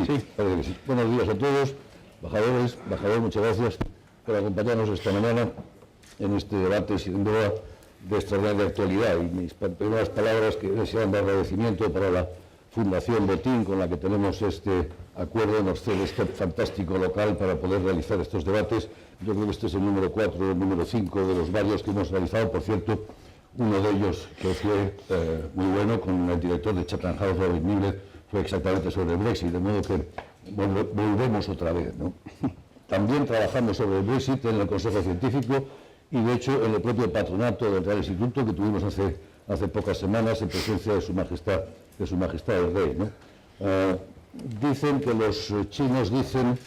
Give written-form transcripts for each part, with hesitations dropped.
Sí, parece que sí. Buenos días a todos, embajadores, embajador, muchas gracias por acompañarnos esta mañana en este debate, sin duda, de extraordinaria actualidad. Y mis primeras palabras que sean de agradecimiento para la Fundación Botín, con la que tenemos este acuerdo, nos cede este fantástico local para poder realizar estos debates. Yo creo que este es el número 4, el número 5 de los varios que hemos realizado. Por cierto, uno de ellos, que fue muy bueno, con el director de Chatham House, Robert Mueller, fue exactamente sobre el Brexit, de modo que volvemos otra vez, ¿no? También trabajamos sobre el Brexit en el Consejo Científico y, de hecho, en el propio patronato del Real Instituto que tuvimos hace pocas semanas en presencia de Su Majestad el Rey, ¿no? Dicen que los chinos dicen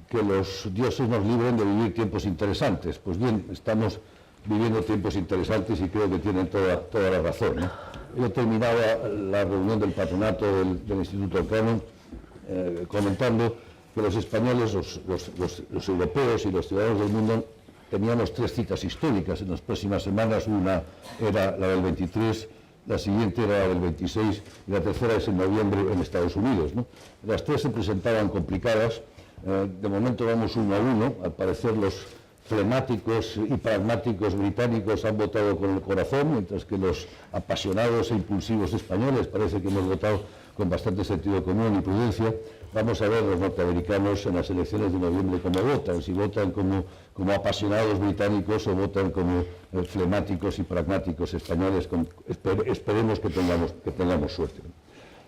que los dioses nos libren de vivir tiempos interesantes. Pues bien, estamos viviendo tiempos interesantes y creo que tienen toda la razón, ¿no? Yo terminaba la reunión del patronato del Instituto Elcano comentando que los españoles, los europeos y los ciudadanos del mundo teníamos 3 citas históricas en las próximas semanas. Una era la del 23, la siguiente era la del 26 y la tercera es en noviembre en Estados Unidos, ¿no? Las 3 se presentaban complicadas. De momento vamos 1 a 1. Al parecer los flemáticos y pragmáticos británicos han votado con el corazón, mientras que los apasionados e impulsivos españoles parece que hemos votado con bastante sentido común y prudencia. Vamos a ver los norteamericanos en las elecciones de noviembre cómo votan, si votan como apasionados británicos o votan como flemáticos y pragmáticos españoles. Esperemos que tengamos suerte.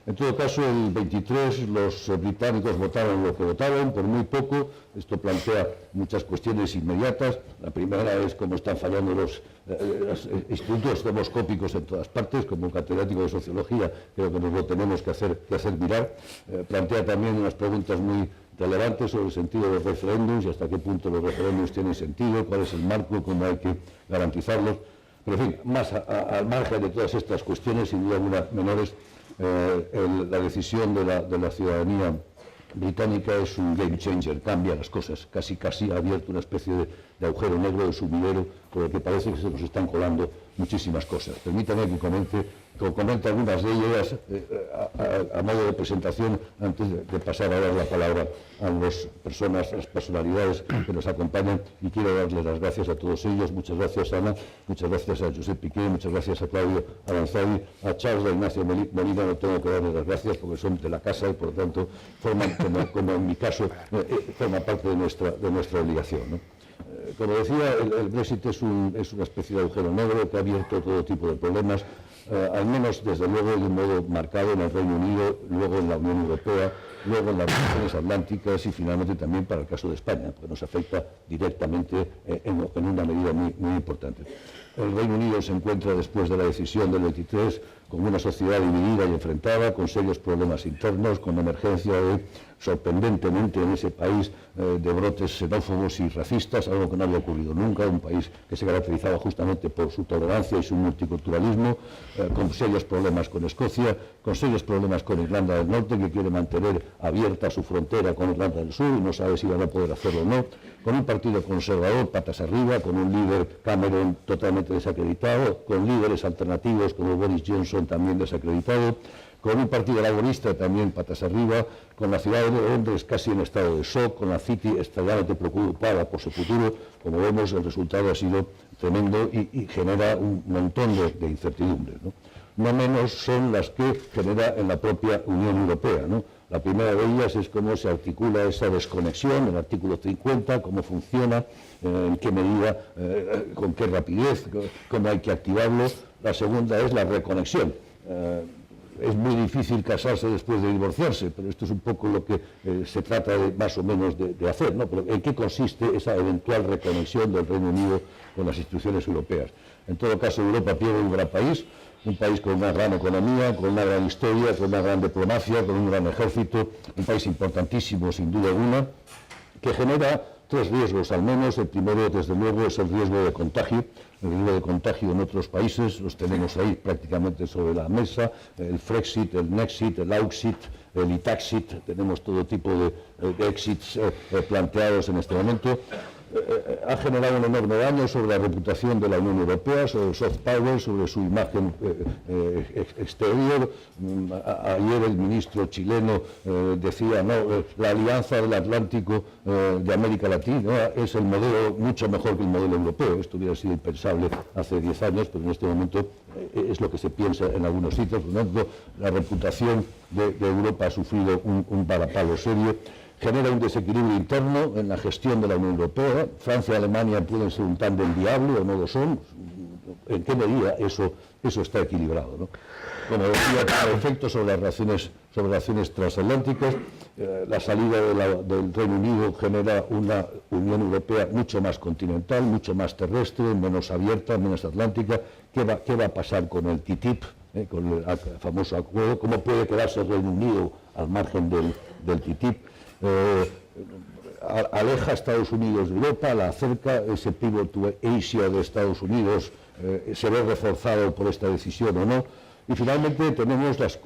En todo caso, el 23 los británicos votaron lo que votaron, por muy poco. Esto plantea muchas cuestiones inmediatas. La primera es cómo están fallando los institutos demoscópicos en todas partes. Como catedrático de Sociología creo que nos lo tenemos que hacer mirar. Plantea también unas preguntas muy relevantes sobre el sentido de los referéndums y hasta qué punto los referéndums tienen sentido, cuál es el marco, cómo hay que garantizarlos. Pero, en fin, más al margen de todas estas cuestiones, sin duda alguna menores, la decisión de la ciudadanía británica es un game changer, cambia las cosas, casi ha abierto una especie de agujero negro, de sumidero, por el que parece que se nos están colando muchísimas cosas. Permítanme que comente algunas de ellas a modo de presentación, antes de pasar a dar la palabra a las personalidades que nos acompañan, y quiero darles las gracias a todos ellos. Muchas gracias, Ana, muchas gracias a Josep Piqué, muchas gracias a Claudio Aranzadi, a Charles de Ignacio Molina. No tengo que darles las gracias porque son de la casa y, por lo tanto, forman, como en mi caso, forma parte de nuestra obligación, ¿no? Como decía, el Brexit es una especie de agujero negro que ha abierto todo tipo de problemas, al menos desde luego de un modo marcado en el Reino Unido, luego en la Unión Europea, luego en las regiones atlánticas y finalmente también para el caso de España, porque nos afecta directamente en una medida muy importante. El Reino Unido se encuentra, después de la decisión del 23, con una sociedad dividida y enfrentada, con serios problemas internos, con emergencia sorprendentemente en ese país de brotes xenófobos y racistas, algo que no había ocurrido nunca, un país que se caracterizaba justamente por su tolerancia y su multiculturalismo, con serios problemas con Escocia, con serios problemas con Irlanda del Norte, que quiere mantener abierta su frontera con Irlanda del Sur y no sabe si van a poder hacerlo o no, con un partido conservador patas arriba, con un líder Cameron totalmente desacreditado, con líderes alternativos como Boris Johnson también desacreditado, con un partido laborista también patas arriba, con la ciudad de Londres casi en estado de shock, con la City extremadamente preocupada por su futuro. Como vemos, el resultado ha sido tremendo y genera un montón de incertidumbres, ¿no? No menos son las que genera en la propia Unión Europea, ¿no? La primera de ellas es cómo se articula esa desconexión, el artículo 50, cómo funciona, en qué medida, con qué rapidez, cómo hay que activarlo. La segunda es la reconexión. Es muy difícil casarse después de divorciarse, pero esto es un poco lo que se trata más o menos de hacer, ¿no? Pero ¿en qué consiste esa eventual reconexión del Reino Unido con las instituciones europeas? En todo caso, Europa pierde un gran país, un país con una gran economía, con una gran historia, con una gran diplomacia, con un gran ejército, un país importantísimo sin duda alguna, que genera 3 riesgos al menos. El primero, desde luego, es el riesgo de contagio. El riesgo de contagio en otros países los tenemos ahí prácticamente sobre la mesa: el Frexit, el Nexit, el Auxit, el Itaxit. Tenemos todo tipo de exits planteados en este momento. ha generado un enorme daño sobre la reputación de la Unión Europea, sobre el soft power, sobre su imagen exterior. Ayer el ministro chileno decía, no, la Alianza del Atlántico de América Latina es el modelo mucho mejor que el modelo europeo. Esto hubiera sido impensable hace 10 años, pero en este momento es lo que se piensa en algunos sitios. Por lo tanto, la reputación de Europa ha sufrido un varapalo serio. Genera un desequilibrio interno en la gestión de la Unión Europea. Francia y Alemania pueden ser un tándem viable o no lo son. ¿En qué medida eso está equilibrado, ¿no? Como decía, tiene efectos sobre las relaciones transatlánticas. La salida del Reino Unido genera una Unión Europea mucho más continental, mucho más terrestre, menos abierta, menos atlántica. ¿Qué va a pasar con el TTIP, con el famoso acuerdo? ¿Cómo puede quedarse el Reino Unido al margen del TTIP? Aleja a Estados Unidos de Europa, la acerca. Ese pivot to Asia de Estados Unidos se ve reforzado por esta decisión o no. Y finalmente tenemos las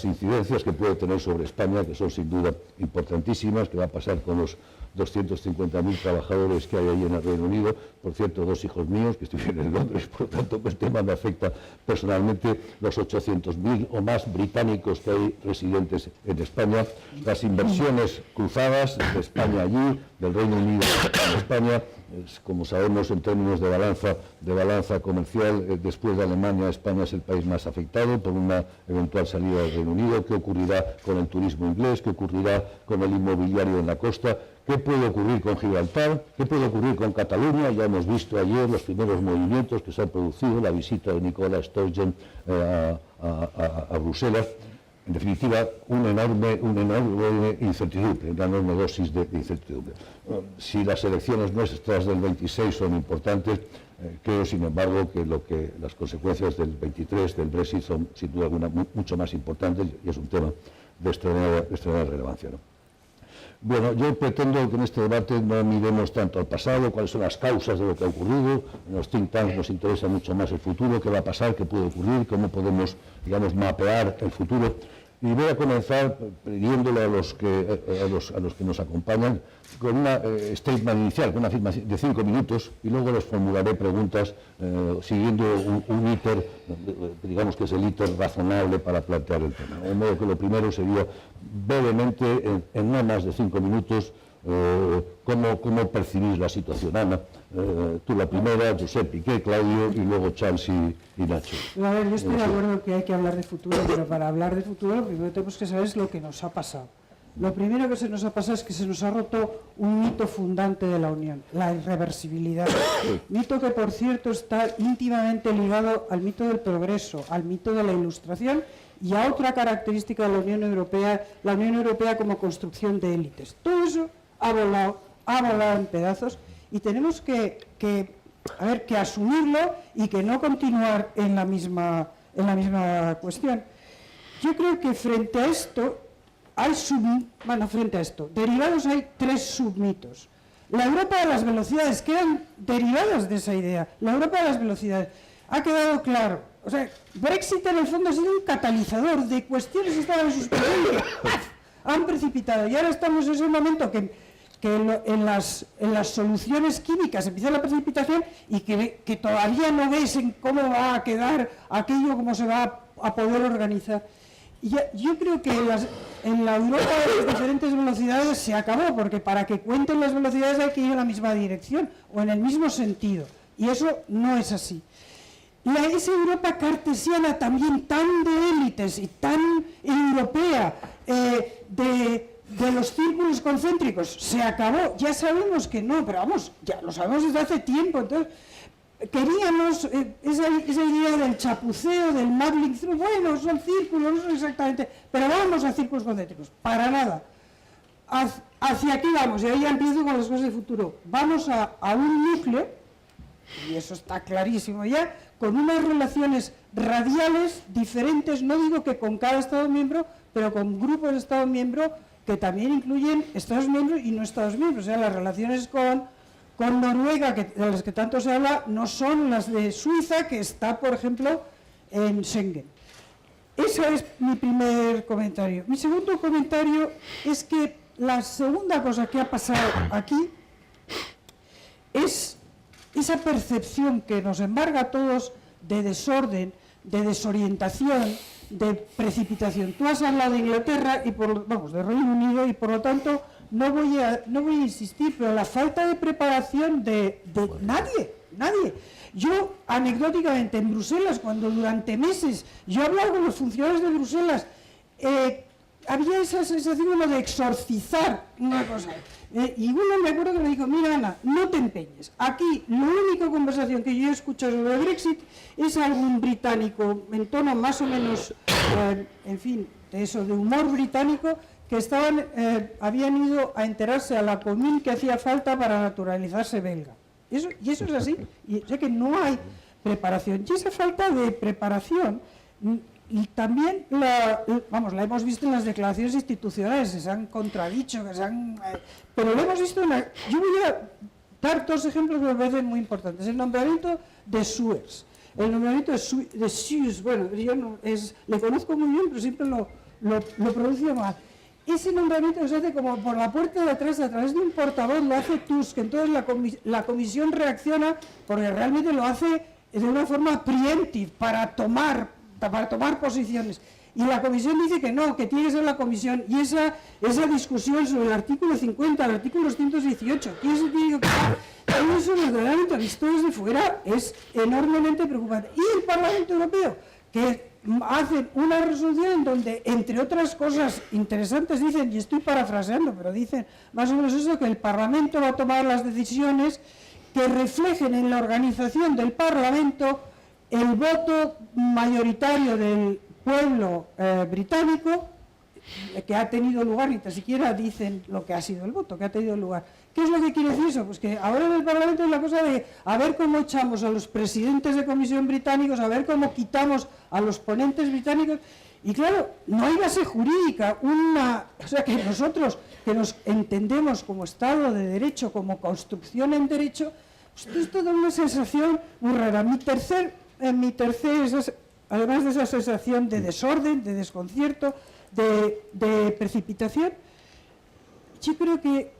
incidencias que puede tener sobre España, que son sin duda importantísimas. ¿Qué va a pasar con los 250.000 trabajadores que hay ahí en el Reino Unido? Por cierto, 2 hijos míos que viven en Londres, por lo tanto el tema me afecta personalmente. Los 800.000 o más británicos que hay residentes en España, las inversiones cruzadas de España allí, del Reino Unido en España. Como sabemos, en términos de balanza comercial, después de Alemania, España es el país más afectado por una eventual salida del Reino Unido. ¿Qué ocurrirá con el turismo inglés? ¿Qué ocurrirá con el inmobiliario en la costa? ¿Qué puede ocurrir con Gibraltar? ¿Qué puede ocurrir con Cataluña? Ya hemos visto ayer los primeros movimientos que se han producido, la visita de Nicola Sturgeon a Bruselas. En definitiva, una enorme incertidumbre, una enorme dosis de incertidumbre. Si las elecciones nuestras del 26 son importantes, creo, sin embargo, que las consecuencias del 23, del Brexit, son sin duda alguna mucho más importantes, y es un tema de extraordinaria relevancia, ¿no? Bueno, yo pretendo que en este debate no miremos tanto al pasado, cuáles son las causas de lo que ha ocurrido. En los think tanks nos interesa mucho más el futuro, qué va a pasar, qué puede ocurrir, cómo podemos, digamos, mapear el futuro. Y voy a comenzar pidiéndole a los que nos acompañan con una statement inicial, con una afirmación de 5 minutos, y luego les formularé preguntas siguiendo un íter, digamos que es el íter razonable para plantear el tema. De modo que lo primero sería brevemente, en no más de 5 minutos, cómo percibís la situación. Ana, tú la primera, Josep, Piqué, Claudio, y luego Charles y Nacho. A ver, yo estoy de acuerdo que hay que hablar de futuro, pero para hablar de futuro lo primero que tenemos que saber es lo que nos ha pasado. Lo primero que se nos ha pasado es que se nos ha roto un mito fundante de la Unión, la irreversibilidad. Mito que, por cierto, está íntimamente ligado al mito del progreso, al mito de la Ilustración y a otra característica de la Unión Europea como construcción de élites. Todo eso ha volado en pedazos, y tenemos que asumirlo y que no continuar en la misma cuestión. Yo creo que frente a esto derivados hay 3 submitos. La Europa de las velocidades, quedan derivadas de esa idea. La Europa de las velocidades ha quedado claro. O sea, Brexit en el fondo ha sido un catalizador de cuestiones que estaban sucediendo, han precipitado, y ahora estamos en ese momento que en las soluciones químicas empieza la precipitación, y que todavía no ves en cómo va a quedar aquello, cómo se va a poder organizar. Y yo creo que en la Europa de las diferentes velocidades se acabó, porque para que cuenten las velocidades hay que ir en la misma dirección o en el mismo sentido, y eso no es así. Esa Europa cartesiana también tan de élites y tan europea, de los círculos concéntricos, se acabó. Ya sabemos que no, pero vamos, ya lo sabemos desde hace tiempo. Entonces, queríamos esa idea del chapuceo, del muddling through. Bueno, son círculos, no son exactamente, pero vamos a círculos concéntricos, para nada. Hacia aquí vamos, y ahí ya empiezo con las cosas de futuro. Vamos a un núcleo, y eso está clarísimo ya, con unas relaciones radiales diferentes, no digo que con cada Estado miembro, pero con grupos de Estado miembro que también incluyen Estados miembros y no Estados miembros. O sea, las relaciones con Noruega, de las que tanto se habla, no son las de Suiza, que está, por ejemplo, en Schengen. Ese es mi primer comentario. Mi segundo comentario es que la segunda cosa que ha pasado aquí es esa percepción que nos embarga a todos de desorden, de desorientación, de precipitación. Tú has hablado de Inglaterra y de Reino Unido, y por lo tanto no voy a insistir, pero la falta de preparación de nadie. Yo, anecdóticamente, en Bruselas, cuando durante meses yo hablaba con los funcionarios de Bruselas, había esa sensación de exorcizar una cosa. Y uno me acuerdo que me dijo, mira Ana, no te empeñes. Aquí la única conversación que yo he escuchado sobre el Brexit es algún británico en tono más o menos, en fin, de humor británico, que habían ido a enterarse a la común que hacía falta para naturalizarse belga. Y eso es así. Y sé que no hay preparación. Y esa falta de preparación, y también la hemos visto en las declaraciones institucionales, que se han contradicho, pero lo hemos visto yo voy a dar dos ejemplos que me parecen muy importantes. El nombramiento de Suez. El nombramiento de Suez, bueno, yo le conozco muy bien, pero siempre lo pronuncio mal. Ese nombramiento se hace como por la puerta de atrás, a través de un portavoz, lo hace Tusk. Entonces la comisión reacciona porque realmente lo hace de una forma preemptive, para tomar posiciones. Y la comisión dice que no, que tiene que ser la comisión. Y esa discusión sobre el artículo 50, el artículo 118, ¿quién se tiene que ocupar? Todo eso, verdaderamente, visto desde fuera, es enormemente preocupante. Y el Parlamento Europeo, que hacen una resolución en donde, entre otras cosas interesantes, dicen, y estoy parafraseando, pero dicen más o menos eso, que el Parlamento va a tomar las decisiones que reflejen en la organización del Parlamento el voto mayoritario del pueblo británico que ha tenido lugar, ni tan siquiera dicen lo que ha sido el voto que ha tenido lugar. ¿Qué es lo que quiere decir eso? Pues que ahora en el Parlamento es la cosa de a ver cómo echamos a los presidentes de comisión británicos, a ver cómo quitamos a los ponentes británicos. Y claro, no hay base jurídica, o sea que nosotros que nos entendemos como Estado de Derecho, como construcción en derecho, pues esto da una sensación muy rara. Mi tercer además de esa sensación de desorden, de desconcierto, de precipitación, yo creo que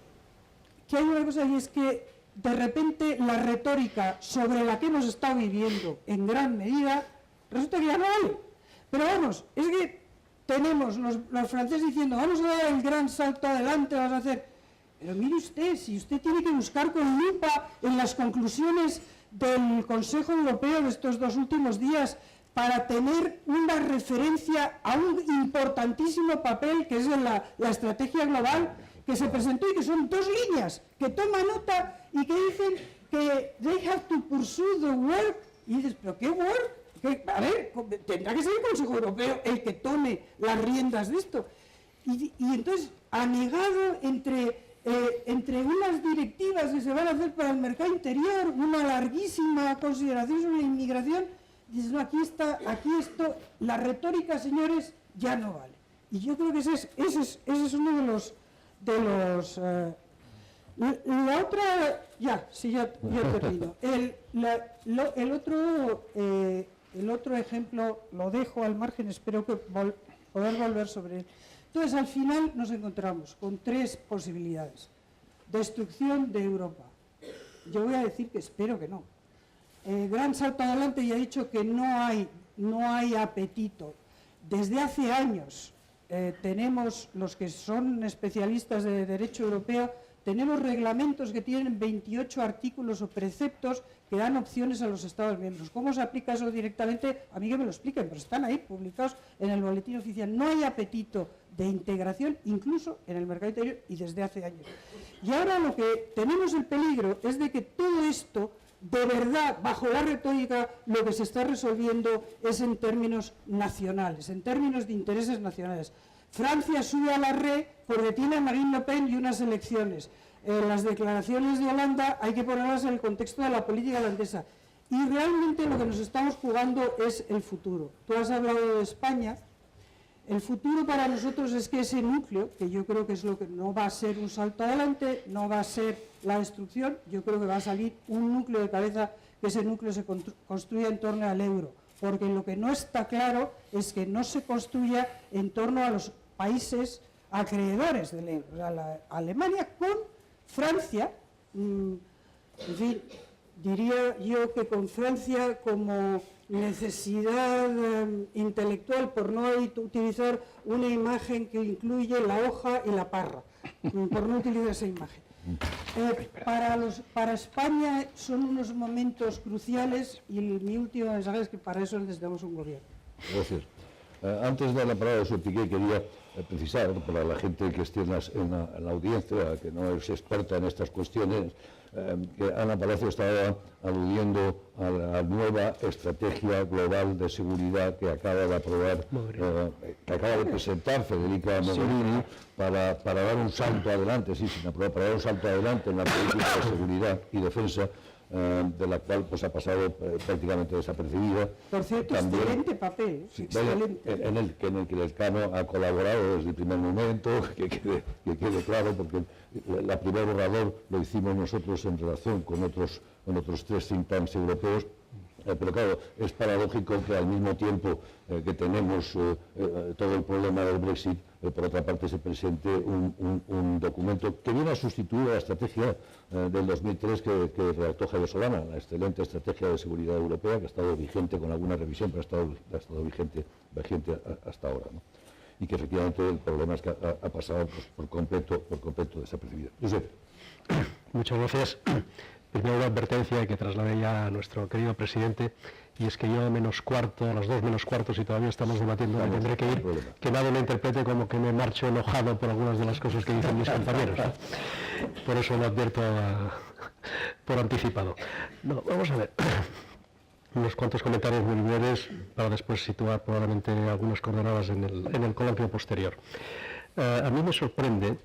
hay una cosa, y es que de repente la retórica sobre la que hemos estado viviendo en gran medida resulta que ya no vale. Pero vamos, es que tenemos los franceses diciendo vamos a dar el gran salto adelante, vamos a hacer... Pero mire usted, si usted tiene que buscar con lupa en las conclusiones del Consejo Europeo de estos 2 últimos días para tener una referencia a un importantísimo papel que es la estrategia global que se presentó y que son 2 líneas que toma nota y que dicen que they have to pursue the work, y dices, ¿pero qué work? A ver, tendrá que ser el Consejo Europeo el que tome las riendas de esto. Y entonces, anegado entre unas directivas que se van a hacer para el mercado interior, una larguísima consideración sobre la inmigración, dices, no, aquí esto, la retórica, señores, ya no vale. Y yo creo que ese es uno de los la otra, ya termino. El otro ejemplo lo dejo al margen, espero que poder volver sobre él. Entonces, al final nos encontramos con 3 posibilidades. Destrucción de Europa. Yo voy a decir que espero que no. Gran salto adelante, ya he dicho que no hay apetito. Desde hace años tenemos, los que son especialistas de derecho europeo, tenemos reglamentos que tienen 28 artículos o preceptos que dan opciones a los Estados miembros. ¿Cómo se aplica eso directamente? A mí que me lo expliquen, pero están ahí publicados en el boletín oficial. No hay apetito de integración, incluso en el mercado interior, y desde hace años. Y ahora lo que tenemos el peligro es de que todo esto, de verdad, bajo la retórica, lo que se está resolviendo es en términos nacionales, en términos de intereses nacionales. Francia sube a la red porque tiene a Marine Le Pen y unas elecciones. Las declaraciones de Holanda hay que ponerlas en el contexto de la política holandesa. Y realmente lo que nos estamos jugando es el futuro. Tú has hablado de España. El futuro para nosotros es que ese núcleo, que yo creo que es lo que no va a ser un salto adelante, no va a ser la destrucción, yo creo que va a salir un núcleo de cabeza, que ese núcleo se construya en torno al euro. Porque lo que no está claro es que no se construya en torno a los países acreedores del euro. O sea, Alemania con Francia, En fin, diría yo que con Francia como necesidad intelectual, por no utilizar una imagen que incluye la hoja y la parra, por no utilizar esa imagen. Para España son unos momentos cruciales y mi último mensaje es que para eso necesitamos un gobierno. Gracias. Antes de dar la palabra a su Piqué, quería precisar para la gente que esté en la audiencia, que no es experta en estas cuestiones, que Ana Palacio estaba aludiendo a la nueva estrategia global de seguridad que acaba de aprobar, que acaba de presentar Federica Mogherini, para dar un salto adelante, para dar un salto adelante en la política de seguridad y defensa, de la cual pues ha pasado prácticamente desapercibida. Por cierto, también, excelente papel, excelente. En el que el Elcano ha colaborado desde el primer momento, que quede claro, porque la primer borrador lo hicimos nosotros en relación con otros 3 think tanks europeos. Pero claro, es paradójico que al mismo tiempo que tenemos todo el problema del Brexit, por otra parte se presente un documento que viene a sustituir a la estrategia del 2003 que redactó Javier Solana, la excelente estrategia de seguridad europea, que ha estado vigente con alguna revisión, pero ha estado vigente hasta ahora, ¿no? Y que efectivamente el problema es que ha pasado pues, por completo desapercibido. Josep. Muchas gracias. Primero una advertencia que trasladé ya a nuestro querido presidente, y es que yo a las 2 menos cuarto, si todavía estamos debatiendo, me tendré que ir, que nadie me interprete como que me marcho enojado por algunas de las cosas que dicen mis compañeros, ¿no? Por eso lo advierto por anticipado. No, vamos a ver, unos cuantos comentarios muy breves para después situar probablemente algunas coordenadas en el coloquio posterior. A mí me sorprende,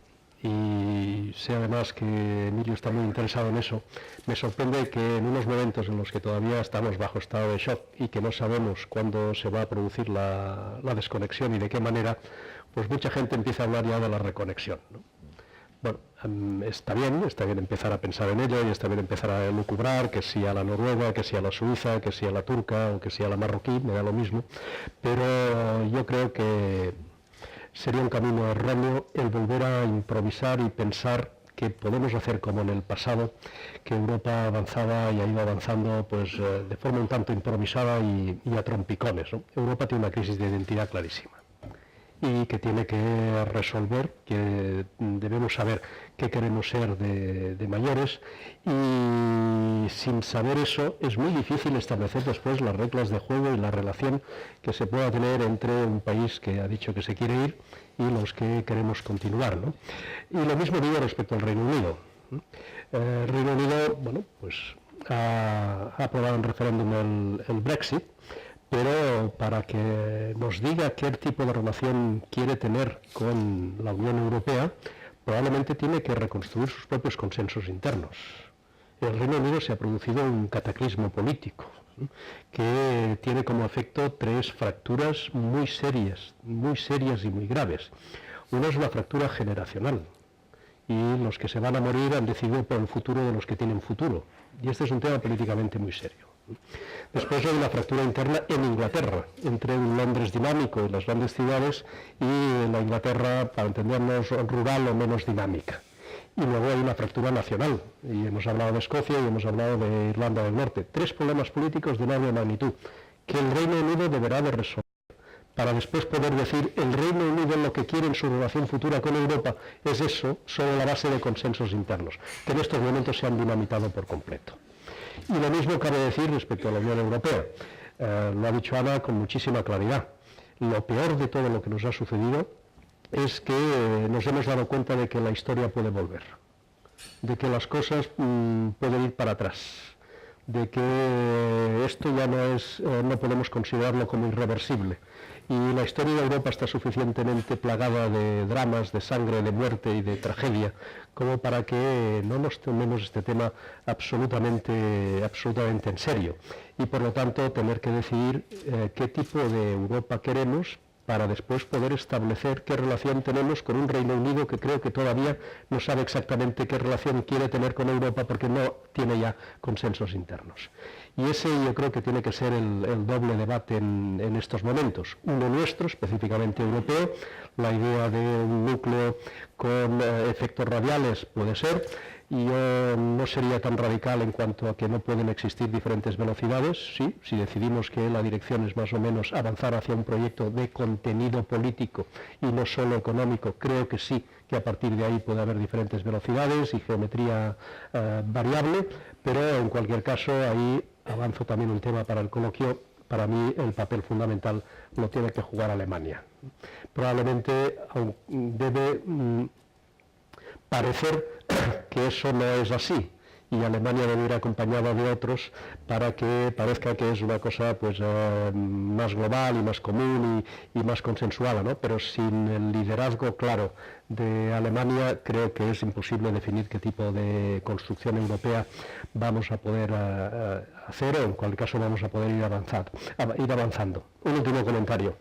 y sé además que Emilio está muy interesado en eso, me sorprende que en unos momentos en los que todavía estamos bajo estado de shock y que no sabemos cuándo se va a producir la desconexión y de qué manera, pues mucha gente empieza a hablar ya de la reconexión, ¿no? Bueno, está bien empezar a pensar en ello y está bien empezar a elucubrar que si a la noruega, que si a la suiza, que si a la turca o que si a la marroquí, me da lo mismo, pero yo creo que sería un camino erróneo el volver a improvisar y pensar que podemos hacer como en el pasado, que Europa avanzaba y ha ido avanzando pues, de forma un tanto improvisada y a trompicones, ¿no? Europa tiene una crisis de identidad clarísima y que tiene que resolver, que debemos saber qué queremos ser de mayores, y sin saber eso es muy difícil establecer después las reglas de juego y la relación que se pueda tener entre un país que ha dicho que se quiere ir y los que queremos continuar, ¿no? Y lo mismo digo respecto al Reino Unido. El Reino Unido, bueno, pues ha aprobado en referéndum el Brexit, pero para que nos diga qué tipo de relación quiere tener con la Unión Europea, probablemente tiene que reconstruir sus propios consensos internos. En el Reino Unido se ha producido un cataclismo político, ¿no?, que tiene como efecto 3 fracturas muy serias y muy graves. Una es la fractura generacional, y los que se van a morir han decidido por el futuro de los que tienen futuro, y este es un tema políticamente muy serio. Después hay una fractura interna en Inglaterra, entre un Londres dinámico y las grandes ciudades y la Inglaterra, para entendernos, rural o menos dinámica. Y luego hay una fractura nacional, y hemos hablado de Escocia y hemos hablado de Irlanda del Norte. 3 problemas políticos de enorme magnitud que el Reino Unido deberá de resolver, para después poder decir el Reino Unido lo que quiere en su relación futura con Europa es eso, sobre la base de consensos internos, que en estos momentos se han dinamitado por completo. Y lo mismo cabe decir respecto a la Unión Europea. Lo ha dicho Ana con muchísima claridad. Lo peor de todo lo que nos ha sucedido es que nos hemos dado cuenta de que la historia puede volver, de que las cosas pueden ir para atrás, de que esto ya no podemos considerarlo como irreversible. Y la historia de Europa está suficientemente plagada de dramas, de sangre, de muerte y de tragedia, como para que no nos tomemos este tema absolutamente en serio. Y por lo tanto tener que decidir qué tipo de Europa queremos, para después poder establecer qué relación tenemos con un Reino Unido que creo que todavía no sabe exactamente qué relación quiere tener con Europa, porque no tiene ya consensos internos. Y ese yo creo que tiene que ser el doble debate en estos momentos. Uno nuestro, específicamente europeo, la idea de un núcleo con efectos radiales puede ser, y yo no sería tan radical en cuanto a que no pueden existir diferentes velocidades. Sí, si decidimos que la dirección es más o menos avanzar hacia un proyecto de contenido político y no solo económico, creo que sí, que a partir de ahí puede haber diferentes velocidades y geometría variable, pero en cualquier caso ahí avanzo también un tema para el coloquio. Para mí el papel fundamental lo tiene que jugar Alemania. Probablemente debe parecer que eso no es así, y Alemania debe ir acompañada de otros para que parezca que es una cosa pues más global y más común y más consensuada, ¿no? Pero sin el liderazgo claro de Alemania creo que es imposible definir qué tipo de construcción europea vamos a poder hacer, o en cualquier caso vamos a poder ir avanzando. Un último comentario.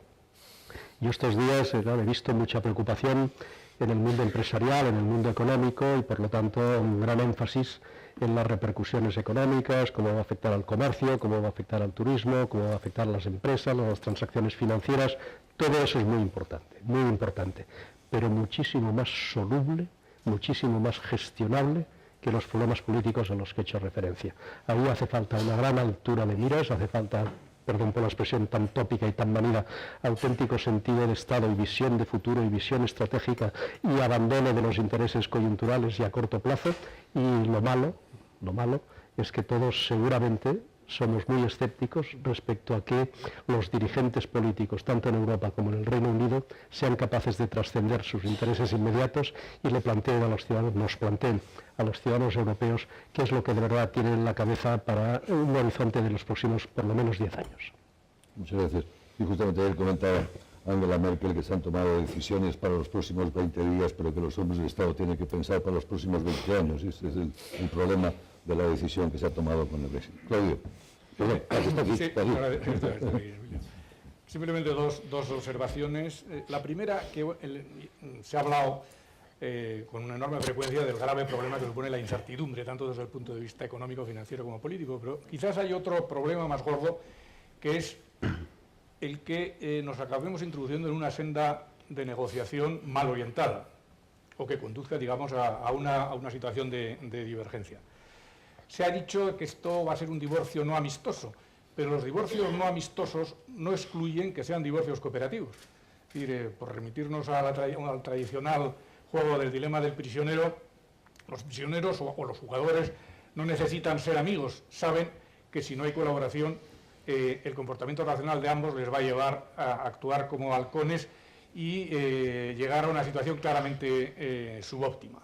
Yo estos días he visto mucha preocupación en el mundo empresarial, en el mundo económico, y por lo tanto un gran énfasis en las repercusiones económicas, cómo va a afectar al comercio, cómo va a afectar al turismo, cómo va a afectar a las empresas, a las transacciones financieras. Todo eso es muy importante, pero muchísimo más soluble, muchísimo más gestionable que los problemas políticos a los que he hecho referencia. Ahí hace falta una gran altura de miras, hace falta, perdón por la expresión tan tópica y tan manida, auténtico sentido de Estado y visión de futuro y visión estratégica y abandono de los intereses coyunturales y a corto plazo. Y lo malo es que todos seguramente somos muy escépticos respecto a que los dirigentes políticos, tanto en Europa como en el Reino Unido, sean capaces de trascender sus intereses inmediatos y nos planteen a los ciudadanos europeos qué es lo que de verdad tienen en la cabeza para un horizonte de los próximos, por lo menos, 10 años. Muchas gracias. Y justamente ayer comentaba Angela Merkel que se han tomado decisiones para los próximos 20 días, pero que los hombres de Estado tienen que pensar para los próximos 20 años. Ese es el problema de la decisión que se ha tomado con el Brexit. Claudio. Simplemente dos observaciones. La primera, que se ha hablado con una enorme frecuencia del grave problema que supone la incertidumbre, tanto desde el punto de vista económico, financiero como político, pero quizás hay otro problema más gordo, que es el que nos acabemos introduciendo en una senda de negociación mal orientada, o que conduzca, digamos, a una situación de divergencia. Se ha dicho que esto va a ser un divorcio no amistoso, pero los divorcios no amistosos no excluyen que sean divorcios cooperativos. Es decir, por remitirnos al tradicional juego del dilema del prisionero, los prisioneros o los jugadores no necesitan ser amigos, saben que si no hay colaboración, el comportamiento racional de ambos les va a llevar a actuar como halcones y llegar a una situación claramente subóptima.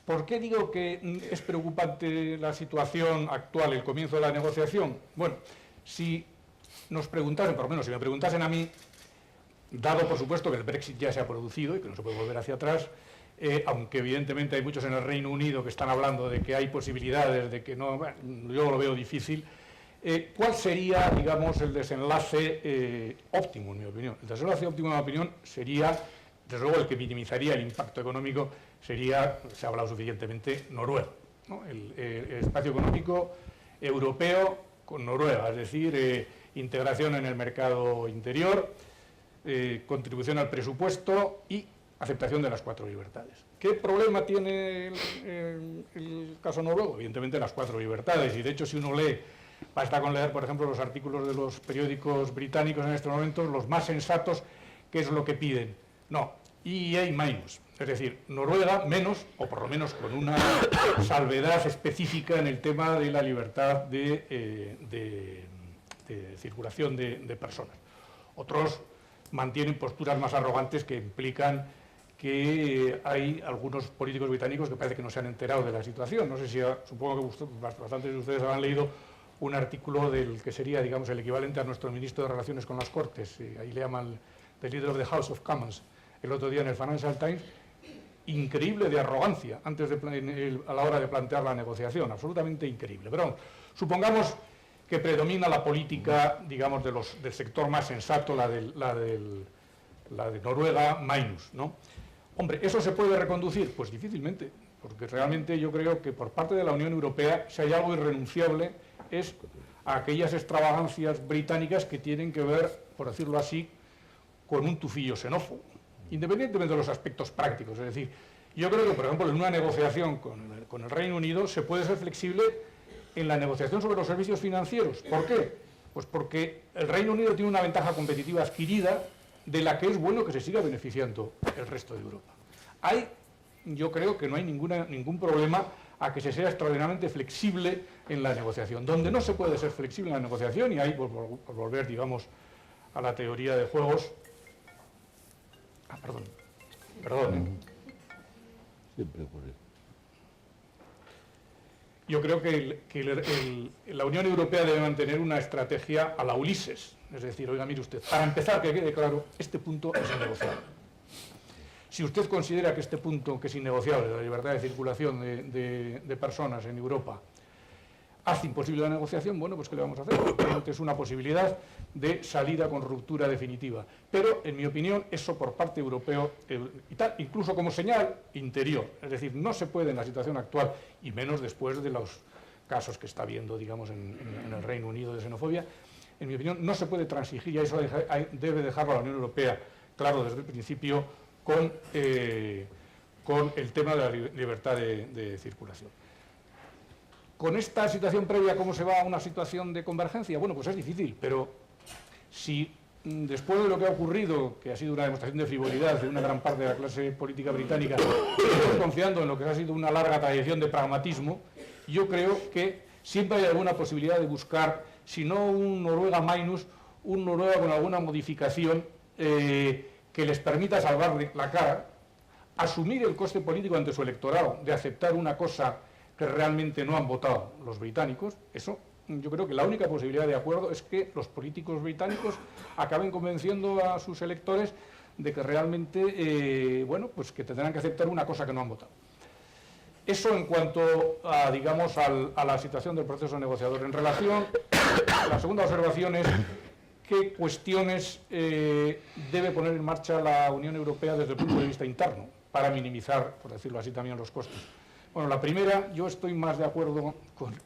¿Por qué digo que es preocupante la situación actual, el comienzo de la negociación? Bueno, si nos preguntasen, por lo menos si me preguntasen a mí, dado por supuesto que el Brexit ya se ha producido y que no se puede volver hacia atrás, aunque evidentemente hay muchos en el Reino Unido que están hablando de que hay posibilidades, de que no, bueno, yo lo veo difícil, ¿cuál sería, digamos, el desenlace óptimo, en mi opinión? El desenlace óptimo, en mi opinión, sería, desde luego, el que minimizaría el impacto económico, sería, se ha hablado suficientemente, Noruega, ¿no? El espacio económico europeo con Noruega, es decir, integración en el mercado interior, contribución al presupuesto y aceptación de las 4 libertades. ¿Qué problema tiene el caso noruego? Evidentemente las 4 libertades, y de hecho si uno lee, basta con leer, por ejemplo, los artículos de los periódicos británicos en estos momentos, los más sensatos, ¿qué es lo que piden? No, EEA minus. Es decir, Noruega menos, o por lo menos con una salvedad específica en el tema de la libertad de circulación de personas. Otros mantienen posturas más arrogantes que implican que hay algunos políticos británicos que parece que no se han enterado de la situación. No sé si, supongo que bastantes de ustedes habrán leído un artículo del que sería, digamos, el equivalente a nuestro ministro de Relaciones con las Cortes, ahí le llaman the Leader of the House of Commons, el otro día en el Financial Times, increíble de arrogancia antes a la hora de plantear la negociación, absolutamente increíble. Pero supongamos que predomina la política, digamos, del sector más sensato, la de Noruega minus, ¿no? Hombre, ¿eso se puede reconducir? Pues difícilmente, porque realmente yo creo que por parte de la Unión Europea, si hay algo irrenunciable, es a aquellas extravagancias británicas que tienen que ver, por decirlo así, con un tufillo xenófobo, independientemente de los aspectos prácticos. Es decir, Yo creo que, por ejemplo, en una negociación con el Reino Unido se puede ser flexible en la negociación sobre los servicios financieros. ¿Por qué? Pues porque el Reino Unido tiene una ventaja competitiva adquirida de la que es bueno que se siga beneficiando el resto de Europa. Yo creo que no hay ningún problema a que se sea extraordinariamente flexible en la negociación. Donde no se puede ser flexible en la negociación, y ahí por volver, digamos, a la teoría de juegos... Perdón. Siempre ocurre. Yo creo que la Unión Europea debe mantener una estrategia a la Ulises. Es decir, oiga, mire usted, para empezar, que quede claro, este punto es innegociable. Si usted considera que este punto, que es innegociable, la libertad de circulación de personas en Europa, hace imposible la negociación, bueno, pues ¿qué le vamos a hacer? Porque es una posibilidad de salida con ruptura definitiva. Pero, en mi opinión, eso por parte europeo, y tal, incluso como señal interior, es decir, no se puede en la situación actual, y menos después de los casos que está habiendo, digamos, en el Reino Unido de xenofobia, en mi opinión, no se puede transigir, y eso debe dejarlo a la Unión Europea claro desde el principio, con el tema de la libertad de circulación. Con esta situación previa, ¿cómo se va a una situación de convergencia? Bueno, pues es difícil, pero si después de lo que ha ocurrido, que ha sido una demostración de frivolidad de una gran parte de la clase política británica, estamos confiando en lo que ha sido una larga tradición de pragmatismo, yo creo que siempre hay alguna posibilidad de buscar, si no un Noruega minus, un Noruega con alguna modificación que les permita salvar la cara, asumir el coste político ante su electorado de aceptar una cosa que realmente no han votado los británicos. Eso, yo creo que la única posibilidad de acuerdo es que los políticos británicos acaben convenciendo a sus electores de que realmente, bueno, pues que tendrán que aceptar una cosa que no han votado. Eso en cuanto a, digamos, a la situación del proceso negociador. En relación, la segunda observación es qué cuestiones debe poner en marcha la Unión Europea desde el punto de vista interno para minimizar, por decirlo así, también los costes. Bueno, la primera, yo estoy más de acuerdo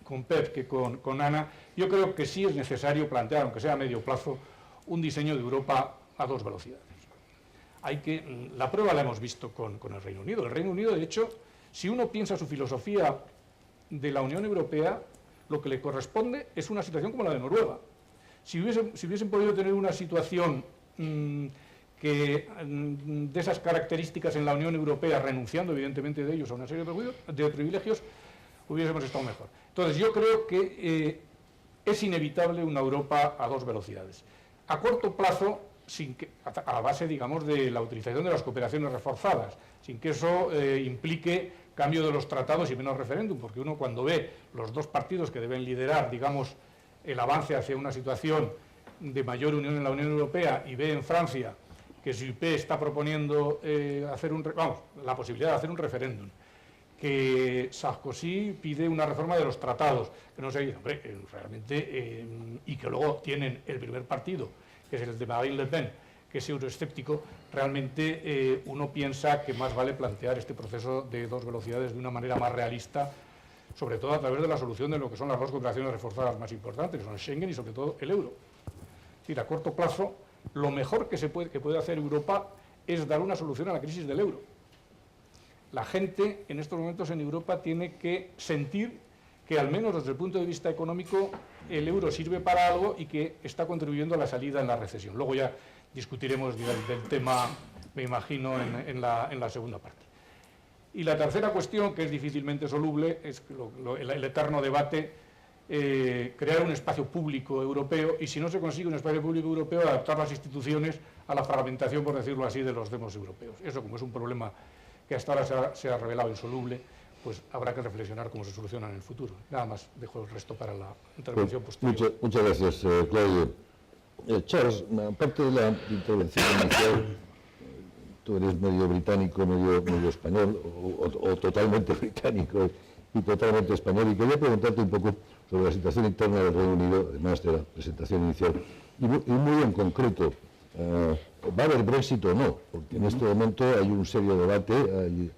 con Pep que con Ana. Yo creo que sí es necesario plantear, aunque sea a medio plazo, un diseño de Europa a dos velocidades. La prueba la hemos visto con el Reino Unido. El Reino Unido, de hecho, si uno piensa su filosofía de la Unión Europea, lo que le corresponde es una situación como la de Noruega. Si hubiesen podido tener una situación de esas características en la Unión Europea, renunciando evidentemente de ellos a una serie de privilegios, hubiésemos estado mejor. Entonces yo creo que es inevitable una Europa a dos velocidades. A corto plazo, a la base, digamos, de la utilización de las cooperaciones reforzadas, sin que eso implique cambio de los tratados y menos referéndum, porque uno cuando ve los dos partidos que deben liderar, digamos, el avance hacia una situación de mayor unión en la Unión Europea, y ve en Francia que Juppé está proponiendo la posibilidad de hacer un referéndum, que Sarkozy pide una reforma de los tratados, que no sé, hombre, realmente, y que luego tienen el primer partido, que es el de Marine Le Pen, que es euroescéptico, realmente uno piensa que más vale plantear este proceso de dos velocidades de una manera más realista, sobre todo a través de la solución de lo que son las dos cooperaciones reforzadas más importantes, que son Schengen y sobre todo el euro. Es decir, a corto plazo, lo mejor que puede hacer Europa es dar una solución a la crisis del euro. La gente en estos momentos en Europa tiene que sentir que, al menos desde el punto de vista económico, el euro sirve para algo y que está contribuyendo a la salida en la recesión. Luego ya discutiremos del tema, me imagino, en la segunda parte. Y la tercera cuestión, que es difícilmente soluble, es el eterno debate, crear un espacio público europeo, y si no se consigue un espacio público europeo, adaptar las instituciones a la fragmentación, por decirlo así, de los demos europeos. Eso, como es un problema que hasta ahora se ha revelado insoluble, pues habrá que reflexionar cómo se soluciona en el futuro. Nada más, dejo el resto para la intervención posterior. Muchas gracias, Claudio. Charles, aparte de la intervención inicial, tú eres medio británico, medio español, o totalmente británico y totalmente español, y quería preguntarte un poco sobre la situación interna del Reino Unido, además de la presentación inicial, y muy en concreto, ¿va a haber Brexit o no? Porque en este momento hay un serio debate,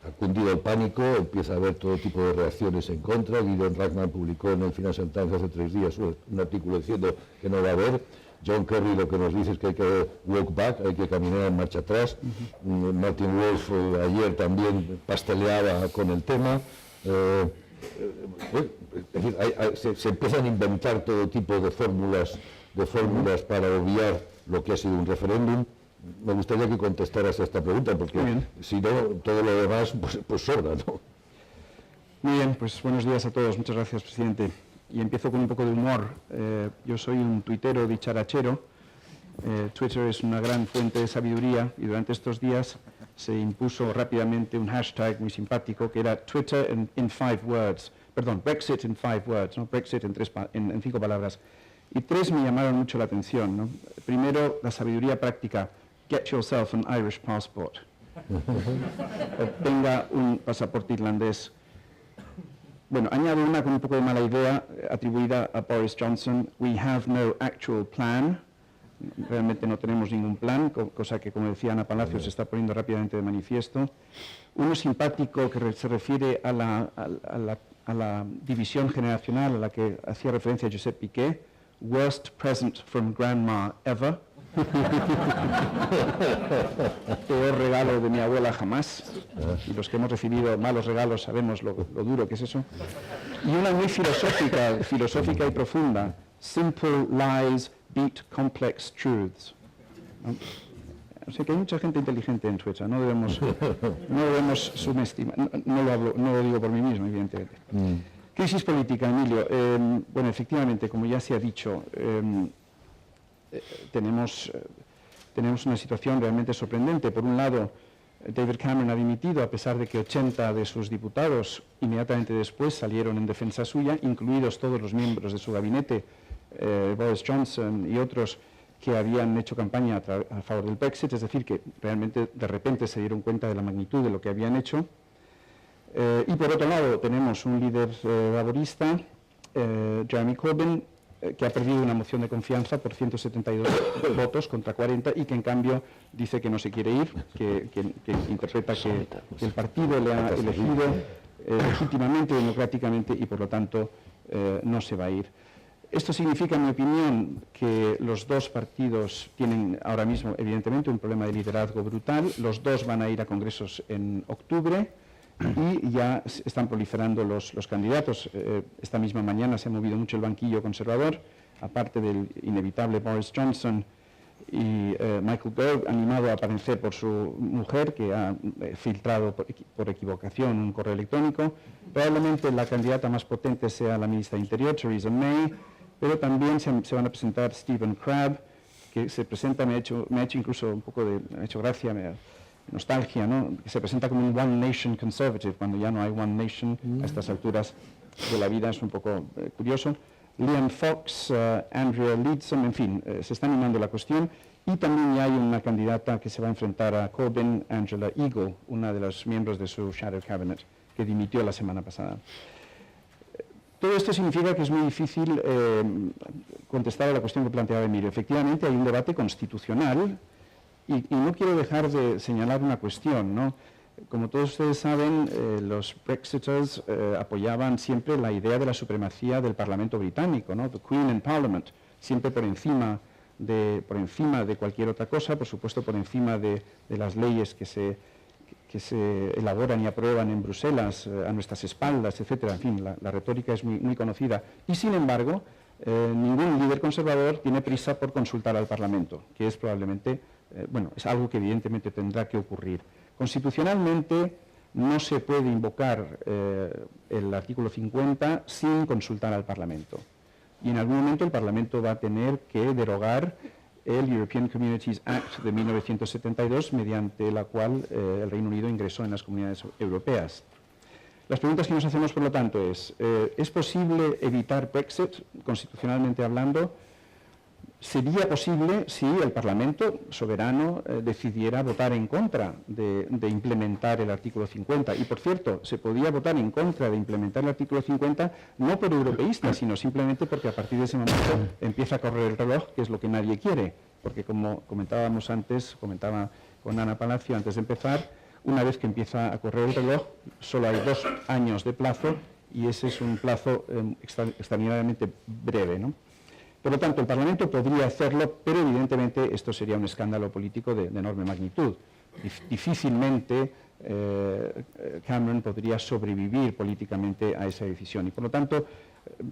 ha cundido el pánico, empieza a haber todo tipo de reacciones en contra. Gidon Rachman publicó en el Financial Times hace 3 días un artículo diciendo que no va a haber. John Kerry lo que nos dice es que hay que walk back, hay que caminar en marcha atrás. Martin Wolf ayer también pasteleaba con el tema. Es decir, se empiezan a inventar todo tipo de fórmulas para obviar lo que ha sido un referéndum. Me gustaría que contestaras a esta pregunta, porque si no, todo lo demás pues sobra, ¿no? Muy bien, pues buenos días a todos. Muchas gracias, presidente. Y empiezo con un poco de humor. Yo soy un tuitero dicharachero. Twitter es una gran fuente de sabiduría y durante estos días se impuso rápidamente un hashtag muy simpático que era Twitter in 5 words. Perdón, Brexit in 5 words, ¿no? Brexit en 5 palabras. Y 3 me llamaron mucho la atención, ¿no? Primero, la sabiduría práctica. Get yourself an Irish passport. Obtenga un pasaporte irlandés. Bueno, añado una con un poco de mala idea atribuida a Boris Johnson. We have no actual plan. Realmente no tenemos ningún plan, cosa que, como decía Ana Palacios, se está poniendo rápidamente de manifiesto. Uno simpático que se refiere a la división generacional a la que hacía referencia Josep Piqué. Worst present from grandma ever. Peor regalo de mi abuela jamás. Y los que hemos recibido malos regalos sabemos lo duro que es eso. Y una muy filosófica y profunda. Simple lies beat complex truths. ¿No? O sea que hay mucha gente inteligente en Twitter, no debemos subestimar. No lo digo por mí mismo, evidentemente. Crisis política, Emilio. Bueno, efectivamente, como ya se ha dicho, tenemos una situación realmente sorprendente. Por un lado, David Cameron ha dimitido, a pesar de que 80 de sus diputados inmediatamente después salieron en defensa suya, incluidos todos los miembros de su gabinete, Boris Johnson y otros que habían hecho campaña a favor del Brexit, es decir, que realmente de repente se dieron cuenta de la magnitud de lo que habían hecho. Y por otro lado tenemos un líder laborista, Jeremy Corbyn, que ha perdido una moción de confianza por 172 votos contra 40 y que en cambio dice que no se quiere ir, que interpreta que el partido le ha elegido legítimamente, democráticamente y por lo tanto no se va a ir. Esto significa, en mi opinión, que los dos partidos tienen ahora mismo evidentemente un problema de liderazgo brutal. Los dos van a ir a congresos en octubre y ya están proliferando los candidatos. Esta misma mañana se ha movido mucho el banquillo conservador, aparte del inevitable Boris Johnson y Michael Gove, animado a aparecer por su mujer, que ha filtrado por equivocación un correo electrónico. Probablemente la candidata más potente sea la ministra de Interior, Theresa May, pero también se van a presentar Stephen Crabb, que se presenta, me ha hecho incluso un poco de gracia, nostalgia, ¿no? Que se presenta como un One Nation Conservative, cuando ya no hay One Nation a estas alturas de la vida, es un poco curioso. Liam Fox, Andrea Leadsom, en fin, se está animando la cuestión. Y también ya hay una candidata que se va a enfrentar a Corbyn, Angela Eagle, una de los miembros de su Shadow Cabinet, que dimitió la semana pasada. Todo esto significa que es muy difícil contestar a la cuestión que planteaba Emilio. Efectivamente, hay un debate constitucional y no quiero dejar de señalar una cuestión, ¿no? Como todos ustedes saben, los Brexiters apoyaban siempre la idea de la supremacía del Parlamento británico, ¿no? The Queen and Parliament, siempre por encima de cualquier otra cosa, por supuesto por encima de las leyes que se elaboran y aprueban en Bruselas, a nuestras espaldas, etcétera. En fin, la retórica es muy conocida. Y sin embargo, ningún líder conservador tiene prisa por consultar al Parlamento, que es probablemente, es algo que evidentemente tendrá que ocurrir. Constitucionalmente no se puede invocar el artículo 50 sin consultar al Parlamento. Y en algún momento el Parlamento va a tener que derogar el European Communities Act de 1972, mediante la cual el Reino Unido ingresó en las comunidades europeas. Las preguntas que nos hacemos, por lo tanto, ¿es posible evitar Brexit, constitucionalmente hablando? Sería posible si el Parlamento soberano decidiera votar en contra de implementar el artículo 50. Y, por cierto, se podía votar en contra de implementar el artículo 50 no por europeístas, sino simplemente porque a partir de ese momento empieza a correr el reloj, que es lo que nadie quiere. porque como comentábamos antes, comentaba con Ana Palacio antes de empezar, una vez que empieza a correr el reloj, solo hay 2 años de plazo y ese es un plazo extraordinariamente breve, ¿no? Por lo tanto, el Parlamento podría hacerlo, pero evidentemente esto sería un escándalo político de enorme magnitud. Difícilmente Cameron podría sobrevivir políticamente a esa decisión y por lo tanto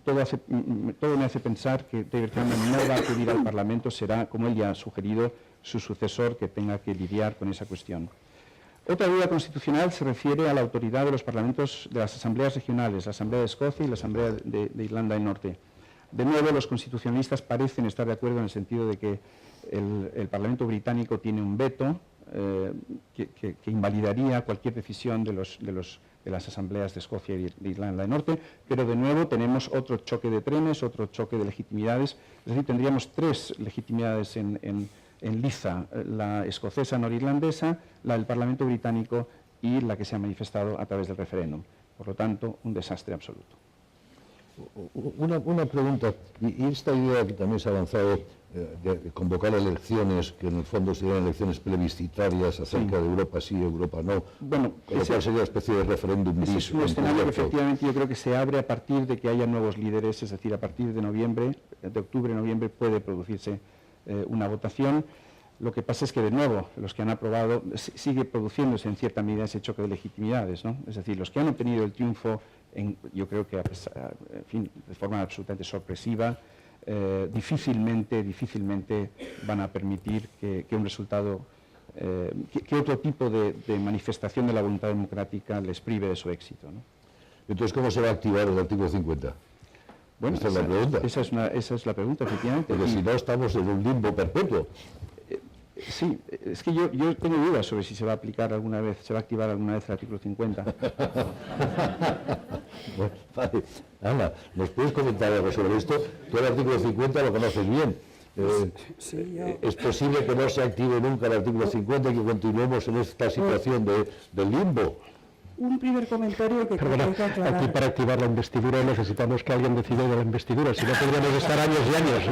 todo me hace pensar que David Cameron no va a acudir al Parlamento, será, como él ya ha sugerido, su sucesor que tenga que lidiar con esa cuestión. Otra duda constitucional se refiere a la autoridad de los parlamentos de las asambleas regionales, la Asamblea de Escocia y la Asamblea de Irlanda del Norte. De nuevo, los constitucionalistas parecen estar de acuerdo en el sentido de que el Parlamento británico tiene un veto que invalidaría cualquier decisión de las asambleas de Escocia y de Irlanda del Norte, pero de nuevo tenemos otro choque de trenes, otro choque de legitimidades, es decir, tendríamos 3 legitimidades en liza, la escocesa norirlandesa, la del Parlamento británico y la que se ha manifestado a través del referéndum. Por lo tanto, un desastre absoluto. Una pregunta, y esta idea que también se ha avanzado de convocar elecciones, que en el fondo serían elecciones plebiscitarias acerca de Europa sí, Europa no, bueno, con lo cual sería una especie de referéndum bis. Es un escenario que efectivamente yo creo que se abre a partir de que haya nuevos líderes, es decir, a partir de noviembre, de octubre-noviembre puede producirse una votación. Lo que pasa es que, de nuevo, los que han aprobado, sigue produciéndose en cierta medida ese choque de legitimidades, ¿no? Es decir, los que han obtenido el triunfo, yo creo que en fin, de forma absolutamente sorpresiva, difícilmente van a permitir que un resultado, que otro tipo de manifestación de la voluntad democrática les prive de su éxito, ¿no? Entonces, ¿cómo se va a activar el artículo 50? Bueno, esa es la pregunta. Esa es la pregunta, efectivamente. Porque si no, estamos en un limbo perpetuo. Sí, es que yo tengo dudas sobre si se va a aplicar alguna vez, se va a activar alguna vez el artículo 50. Bueno, vale. Ana, ¿nos puedes comentar algo sobre esto? Tú el artículo 50 lo conoces bien. Sí, ¿Es posible que no se active nunca el artículo 50 y que continuemos en esta situación del limbo? Un primer comentario que creo que aclarar. Aquí para activar la investidura necesitamos que alguien decida de la investidura, si no podríamos estar años y años.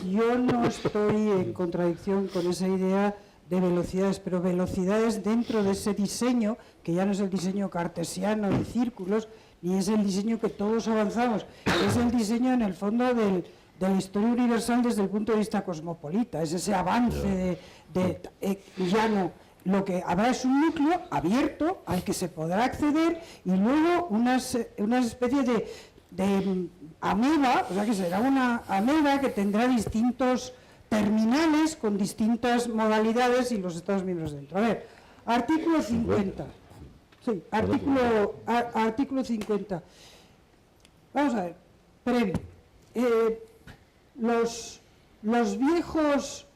Yo no estoy en contradicción con esa idea de velocidades, pero velocidades dentro de ese diseño, que ya no es el diseño cartesiano de círculos, ni es el diseño que todos avanzamos, es el diseño en el fondo de la historia universal desde el punto de vista cosmopolita, es ese avance ya no. Lo que habrá es un núcleo abierto al que se podrá acceder y luego unas especies de ameba, o sea que será una ameba que tendrá distintos terminales con distintas modalidades y los Estados miembros dentro. A ver, artículo 50. Sí, artículo 50. Vamos a ver, previo. Los viejos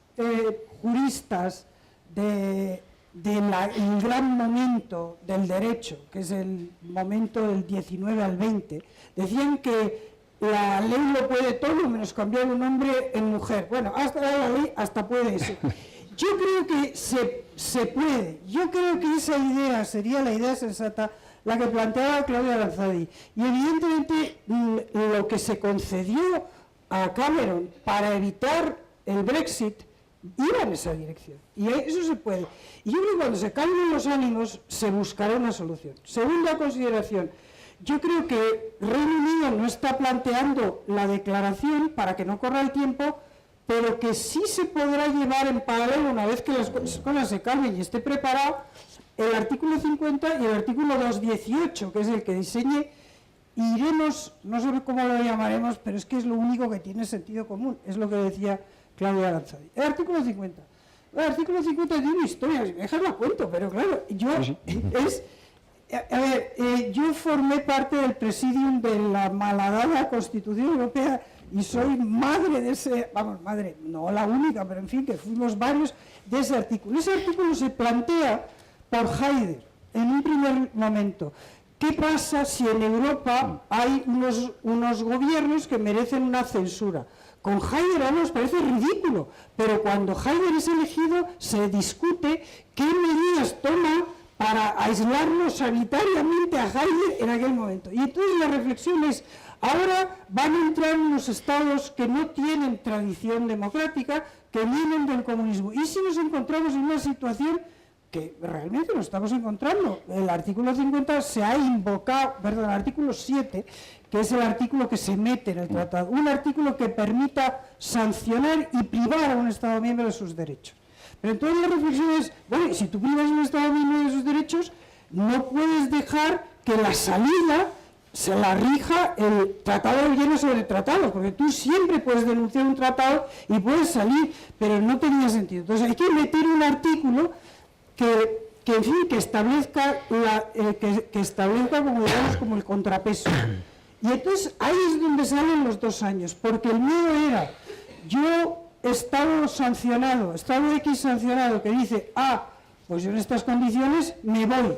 juristas del gran momento del derecho, que es el momento del 19 al 20, decían que la ley lo puede todo menos cambiar un hombre en mujer. Bueno, hasta la ley hasta puede eso. Yo creo que se puede. Yo creo que esa idea sería la idea sensata, la que planteaba Claudia Aranzadi. Y evidentemente lo que se concedió a Cameron para evitar el Brexit iba en esa dirección. Y eso se puede. Y yo creo que cuando se calmen los ánimos se buscará una solución. Segunda consideración. Yo creo que Reino Unido no está planteando la declaración para que no corra el tiempo, pero que sí se podrá llevar en paralelo, una vez que las cosas se calmen y esté preparado, el artículo 50 y el artículo 218, que es el que diseñe, y iremos, no sé cómo lo llamaremos, pero es que es lo único que tiene sentido común, es lo que decía Claudia Aranzadi. El artículo 50. El artículo 50 tiene una historia, si me dejas la cuento, pero claro, yo formé parte del presidium de la malhadada Constitución Europea y soy madre de ese, madre, no la única, pero en fin, que fuimos varios de ese artículo. Ese artículo se plantea por Haider en un primer momento. ¿Qué pasa si en Europa hay unos gobiernos que merecen una censura? Con Haider ahora nos parece ridículo, pero cuando Haider es elegido se discute qué medidas toma para aislarnos sanitariamente a Haider en aquel momento. Y entonces la reflexión es, Ahora van a entrar unos estados que no tienen tradición democrática, que vienen del comunismo. Y si nos encontramos en una situación que realmente nos estamos encontrando, el artículo 50 se ha invocado, perdón, el artículo 7, que es el artículo que se mete en el tratado, un artículo que permita sancionar y privar a un Estado miembro de sus derechos. Pero entonces la reflexión es, bueno, si tú privas a un Estado miembro de sus derechos, no puedes dejar que la salida se la rija el tratado de Viena sobre tratados, porque tú siempre puedes denunciar un tratado y puedes salir, pero no tenía sentido. Entonces hay que meter un artículo que en fin, que establezca, que establezca como, digamos, como el contrapeso. Y entonces ahí es donde salen los 2 años, porque el miedo era, yo Estado sancionado, Estado X sancionado, que dice, pues yo en estas condiciones me voy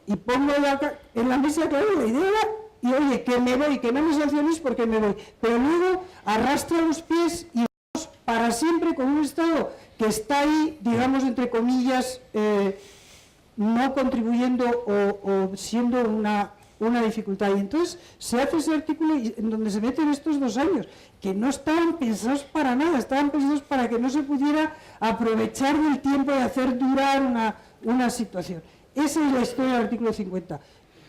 y pongo en la mesa, claro, la idea era, y oye, que me voy, que no me sancionéis porque me voy, pero luego arrastra los pies y vamos para siempre con un Estado que está ahí, digamos, entre comillas, no contribuyendo o siendo una dificultad. Y entonces se hace ese artículo en donde se meten estos 2 años, que no estaban pensados para nada, estaban pensados para que no se pudiera aprovechar del tiempo de hacer durar una situación. Esa es la historia del artículo 50.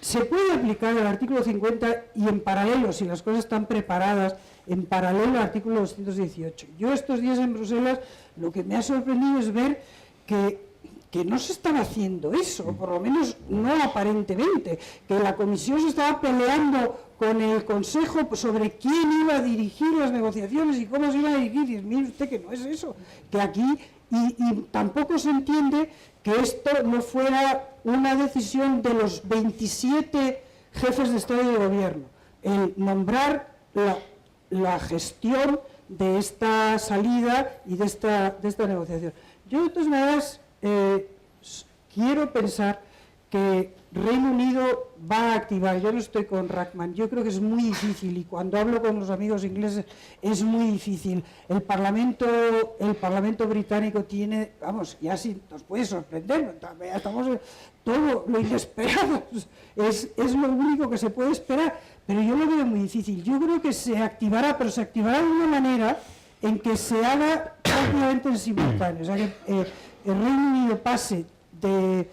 Se puede aplicar el artículo 50 y en paralelo, si las cosas están preparadas, en paralelo al artículo 218. Yo estos días en Bruselas lo que me ha sorprendido es ver que no se estaba haciendo eso, o por lo menos no aparentemente, que la Comisión se estaba peleando con el Consejo sobre quién iba a dirigir las negociaciones y cómo se iba a dirigir, y mire usted que no es eso, que aquí, y tampoco se entiende que esto no fuera una decisión de los 27 jefes de Estado y de Gobierno, el nombrar la gestión de esta salida y de esta negociación. Yo de todas maneras quiero pensar que Reino Unido va a activar, yo no estoy con Rackman, yo creo que es muy difícil, y cuando hablo con los amigos ingleses es muy difícil. El Parlamento británico tiene, vamos, ya sí nos puede sorprender, estamos todo lo inesperado, es lo único que se puede esperar, pero yo lo veo muy difícil. Yo creo que se activará, pero se activará de una manera en que se haga prácticamente en simultáneo, o sea que el Reino Unido pase de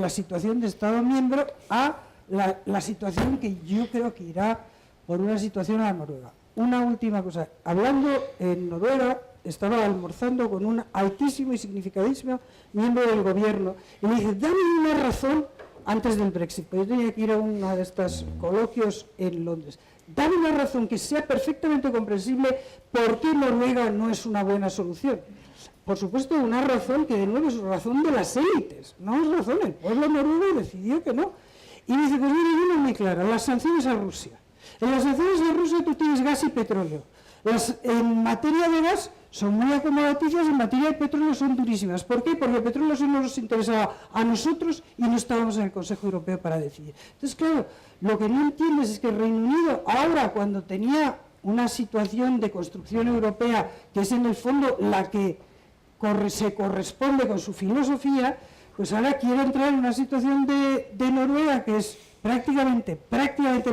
la situación de Estado miembro a la situación que yo creo que irá por una situación a la Noruega. Una última cosa, hablando en Noruega, estaba almorzando con un altísimo y significadísimo miembro del gobierno y me dice, dame una razón antes del Brexit, porque yo tenía que ir a uno de estos coloquios en Londres. Dame una razón que sea perfectamente comprensible por qué Noruega no es una buena solución. Por supuesto, una razón que de nuevo es razón de las élites, no es razón, el pueblo noruego decidió que no. Y me dice, pues mire, una muy clara, las sanciones a Rusia. En las sanciones a Rusia tú tienes gas y petróleo. En materia de gas son muy acomodaticias, en materia de petróleo son durísimas. ¿Por qué? Porque el petróleo sí nos interesaba a nosotros y no estábamos en el Consejo Europeo para decidir. Entonces, claro, lo que no entiendes es que el Reino Unido, ahora cuando tenía una situación de construcción europea, que es en el fondo la que se corresponde con su filosofía, pues ahora quiere entrar en una situación de Noruega que es prácticamente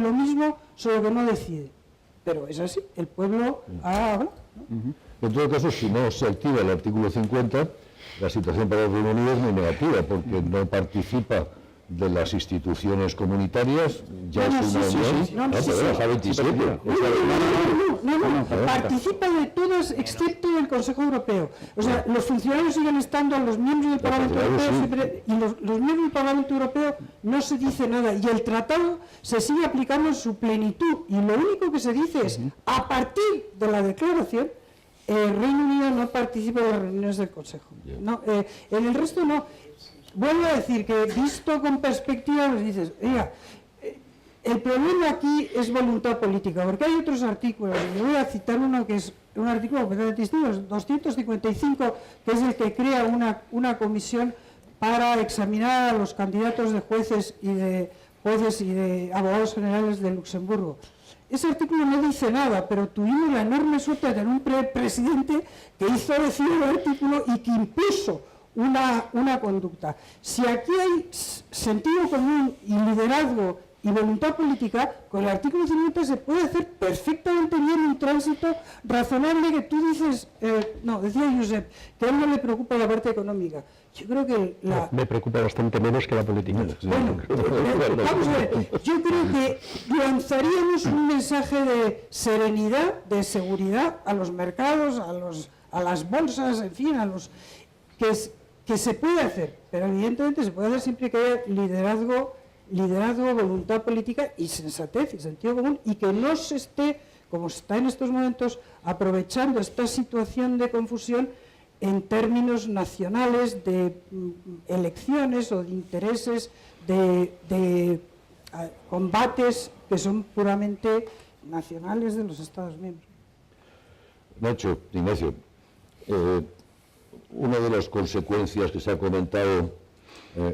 lo mismo, solo que no decide. Pero es así, el pueblo habla, ¿no? En todo caso, si no se activa el artículo 50, la situación para el Reino Unido es muy negativa, porque no participa de las instituciones comunitarias, ya es una unión, pero es a 27. No, participa de todas excepto del Consejo Europeo. O sea, los funcionarios siguen estando, los miembros del Parlamento Europeo, siempre, y los miembros del Parlamento Europeo no se dice nada, y el tratado se sigue aplicando en su plenitud, y lo único que se dice es, a partir de la declaración, el Reino Unido no participa de las reuniones del Consejo. No, en el resto no. Vuelvo a decir que visto con perspectiva, nos dices, oiga, el problema aquí es voluntad política, porque hay otros artículos, y voy a citar uno que es un artículo completamente distinto, 255, que es el que crea una comisión para examinar a los candidatos de jueces y de abogados generales de Luxemburgo. Ese artículo no dice nada, pero tuvimos la enorme suerte de tener un presidente que hizo decir el artículo y que impuso una conducta. Si aquí hay sentido común y liderazgo y voluntad política, con el artículo 50 se puede hacer perfectamente bien un tránsito razonable que tú dices, no, decía Josep, que a él no le preocupa la parte económica. Yo creo que me preocupa bastante menos que la política. Bueno, vamos a ver, yo creo que lanzaríamos un mensaje de serenidad, de seguridad a los mercados, a las bolsas, en fin, que se puede hacer, pero evidentemente se puede hacer siempre que haya liderazgo, voluntad política y sensatez y sentido común, y que no se esté, como se está en estos momentos, aprovechando esta situación de confusión en términos nacionales, de elecciones o de intereses, de combates que son puramente nacionales de los Estados miembros. Nacho, Ignacio, una de las consecuencias que se ha comentado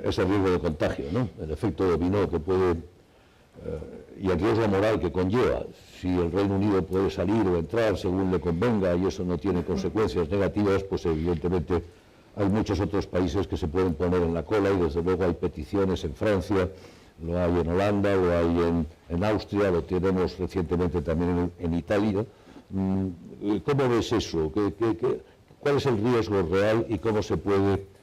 es el riesgo de contagio, ¿no? El efecto dominó que puede, y el riesgo moral que conlleva. Si el Reino Unido puede salir o entrar según le convenga y eso no tiene consecuencias negativas, pues evidentemente hay muchos otros países que se pueden poner en la cola, y desde luego hay peticiones en Francia, lo hay en Holanda, lo hay en Austria, lo tenemos recientemente también en Italia. ¿Cómo ves eso? ¿Cuál es el riesgo real y cómo se puede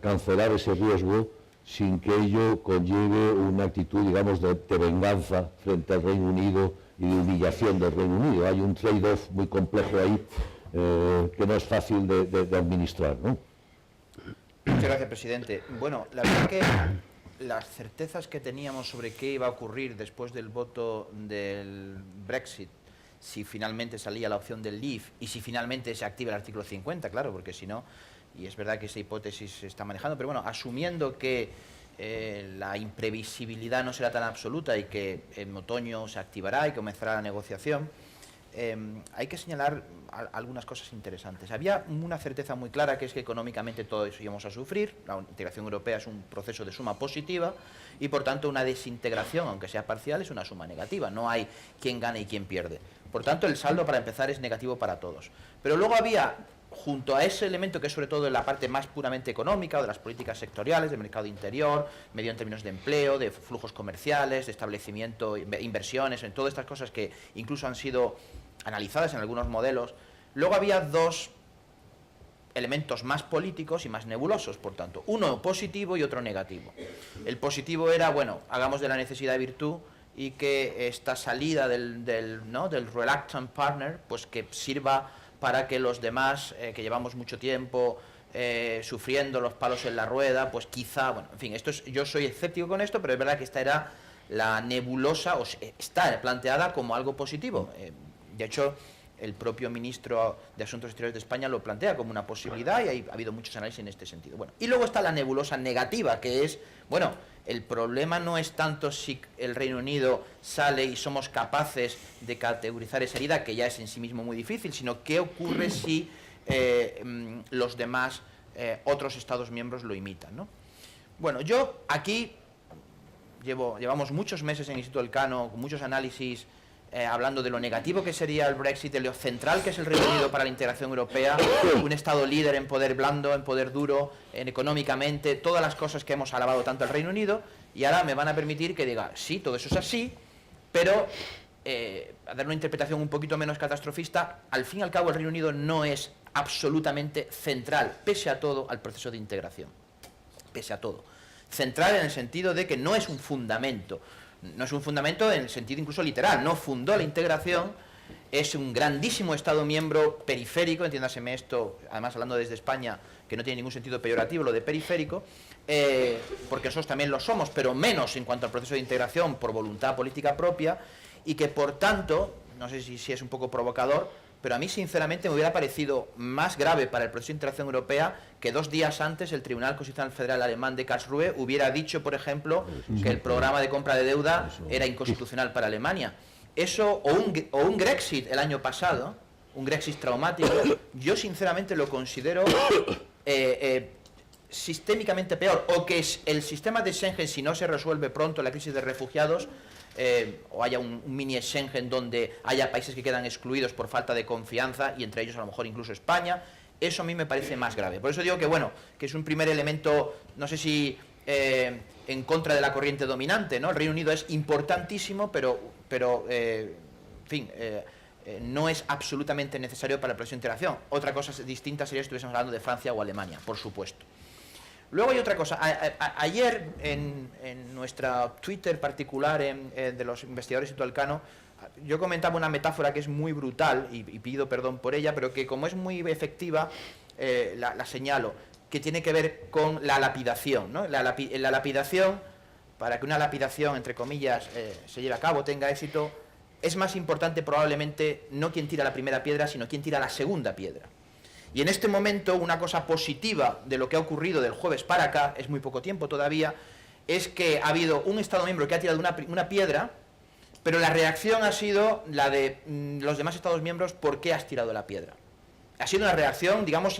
cancelar ese riesgo sin que ello conlleve una actitud, digamos, de venganza frente al Reino Unido y de humillación del Reino Unido? Hay un trade-off muy complejo ahí que no es fácil de administrar, ¿no? Muchas gracias, presidente. Bueno, la verdad que las certezas que teníamos sobre qué iba a ocurrir después del voto del Brexit, si finalmente salía la opción del Leave y si finalmente se activa el artículo 50, claro, porque si no, y es verdad que esa hipótesis se está manejando, pero bueno, asumiendo que la imprevisibilidad no será tan absoluta y que en otoño se activará y comenzará la negociación, hay que señalar algunas cosas interesantes. Había una certeza muy clara, que es que económicamente todo eso íbamos a sufrir. La integración europea es un proceso de suma positiva y por tanto una desintegración, aunque sea parcial, es una suma negativa. No hay quien gane y quien pierde. Por tanto, el saldo para empezar es negativo para todos. Pero luego había, junto a ese elemento que es sobre todo en la parte más puramente económica o de las políticas sectoriales, del mercado interior, medio en términos de empleo, de flujos comerciales, de establecimiento, inversiones, en todas estas cosas que incluso han sido analizadas en algunos modelos, luego había dos elementos más políticos y más nebulosos, por tanto, uno positivo y otro negativo. El positivo era, bueno, hagamos de la necesidad virtud y que esta salida del reluctant partner, pues que sirva para que los demás, que llevamos mucho tiempo sufriendo los palos en la rueda, pues quizá, bueno, en fin, yo soy escéptico con esto, pero es verdad que esta era la nebulosa, o está planteada como algo positivo. De hecho, el propio ministro de Asuntos Exteriores de España lo plantea como una posibilidad y ha habido muchos análisis en este sentido. Bueno, y luego está la nebulosa negativa, que es, bueno, el problema no es tanto si el Reino Unido sale y somos capaces de categorizar esa herida, que ya es en sí mismo muy difícil, sino qué ocurre si los demás, otros Estados miembros lo imitan, ¿no? Bueno, yo aquí llevamos muchos meses en el Instituto Elcano, con muchos análisis, hablando de lo negativo que sería el Brexit, de lo central que es el Reino Unido para la integración europea, un Estado líder en poder blando, en poder duro, económicamente, todas las cosas que hemos alabado tanto al Reino Unido, y ahora me van a permitir que diga, sí, todo eso es así, pero a dar una interpretación un poquito menos catastrofista, al fin y al cabo el Reino Unido no es absolutamente central, pese a todo, al proceso de integración, pese a todo. Central en el sentido de que no es un fundamento, no es un fundamento en el sentido incluso literal, no fundó la integración, es un grandísimo Estado miembro periférico, entiéndaseme esto, además hablando desde España, que no tiene ningún sentido peyorativo lo de periférico, porque nosotros también lo somos, pero menos en cuanto al proceso de integración por voluntad política propia, y que por tanto, no sé si es un poco provocador, pero a mí sinceramente me hubiera parecido más grave para el proceso de integración europea que 2 días antes el Tribunal Constitucional Federal Alemán de Karlsruhe hubiera dicho, por ejemplo, que el programa de compra de deuda era inconstitucional para Alemania. Eso, o un Grexit el año pasado, un Grexit traumático, yo sinceramente lo considero sistémicamente peor, o que el sistema de Schengen, si no se resuelve pronto la crisis de refugiados, o haya un mini Schengen donde haya países que quedan excluidos por falta de confianza, y entre ellos a lo mejor incluso España, eso a mí me parece más grave. Por eso digo que, bueno, que es un primer elemento, no sé si en contra de la corriente dominante, ¿no? El Reino Unido es importantísimo, pero en fin, no es absolutamente necesario para la próxima integración. Otra cosa distinta sería si estuviésemos hablando de Francia o Alemania, por supuesto. Luego hay otra cosa. Ayer, en nuestra Twitter particular de los investigadores de Elcano, yo comentaba una metáfora que es muy brutal, y pido perdón por ella, pero que como es muy efectiva, la señalo, que tiene que ver con la lapidación, ¿no? La lapidación, para que una lapidación, entre comillas, se lleve a cabo, tenga éxito, es más importante probablemente no quien tira la primera piedra, sino quien tira la segunda piedra. Y en este momento, una cosa positiva de lo que ha ocurrido del jueves para acá, es muy poco tiempo todavía, es que ha habido un Estado miembro que ha tirado una piedra, pero la reacción ha sido la de los demás Estados miembros: ¿por qué has tirado la piedra? Ha sido una reacción, digamos,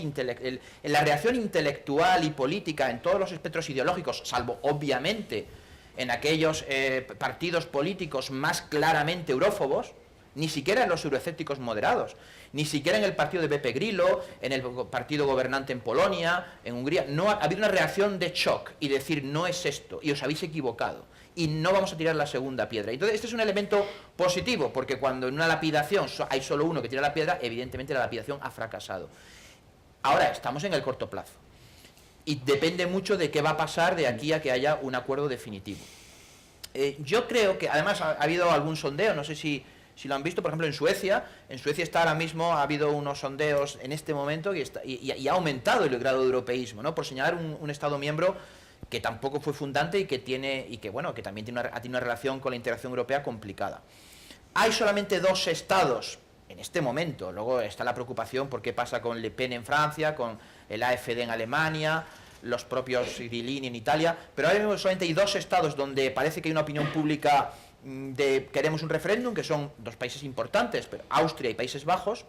la reacción intelectual y política en todos los espectros ideológicos, salvo, obviamente, en aquellos partidos políticos más claramente eurófobos, ni siquiera en los euroescépticos moderados, ni siquiera en el partido de Beppe Grillo, en el partido gobernante en Polonia, en Hungría. No ha habido una reacción de shock y decir: no es esto, y os habéis equivocado, y no vamos a tirar la segunda piedra. Entonces, este es un elemento positivo, porque cuando en una lapidación hay solo uno que tira la piedra, evidentemente la lapidación ha fracasado. Ahora, estamos en el corto plazo, y depende mucho de qué va a pasar de aquí a que haya un acuerdo definitivo. Yo creo que, además, ha habido algún sondeo, no sé si lo han visto, por ejemplo, en Suecia está ahora mismo, ha habido unos sondeos en este momento y ha aumentado el grado de europeísmo, ¿no? Por señalar un Estado miembro que tampoco fue fundante y que también tiene una relación con la integración europea complicada. Hay solamente 2 estados en este momento. Luego está la preocupación por qué pasa con Le Pen en Francia, con el AfD en Alemania, los propios Grillini en Italia, pero ahora mismo solamente hay 2 estados donde parece que hay una opinión pública de queremos un referéndum, que son 2 países importantes, pero Austria y Países Bajos.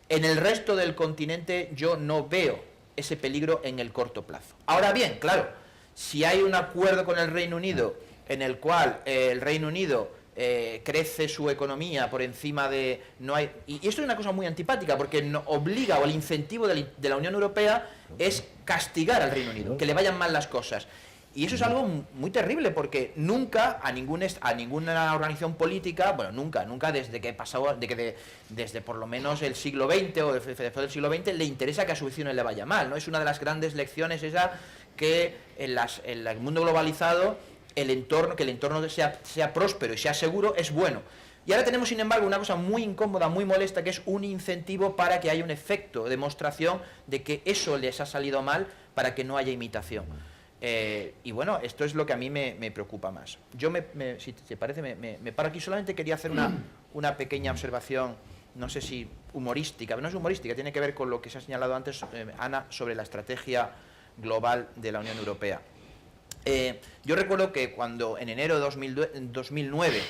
En el resto del continente yo no veo ese peligro en el corto plazo. Ahora bien, claro, si hay un acuerdo con el Reino Unido en el cual el Reino Unido crece su economía por encima de... y esto es una cosa muy antipática, porque obliga, o el incentivo de la Unión Europea es castigar al Reino Unido, que le vayan mal las cosas. Y eso es algo muy terrible, porque nunca a ninguna organización política, bueno, nunca desde que pasó, desde por lo menos el siglo XX o después del siglo XX, le interesa que a su vecino le vaya mal, ¿no? Es una de las grandes lecciones esa, que en el mundo globalizado, que el entorno sea próspero y sea seguro es bueno. Y ahora tenemos, sin embargo, una cosa muy incómoda, muy molesta, que es un incentivo para que haya un efecto de demostración de que eso les ha salido mal, para que no haya imitación. Y bueno, esto es lo que a mí me preocupa más. Yo, si te parece, me paro aquí. Solamente quería hacer una pequeña observación, no sé si humorística, pero no es humorística, tiene que ver con lo que se ha señalado antes, Ana, sobre la estrategia global de la Unión Europea. Yo recuerdo que cuando en enero de 2009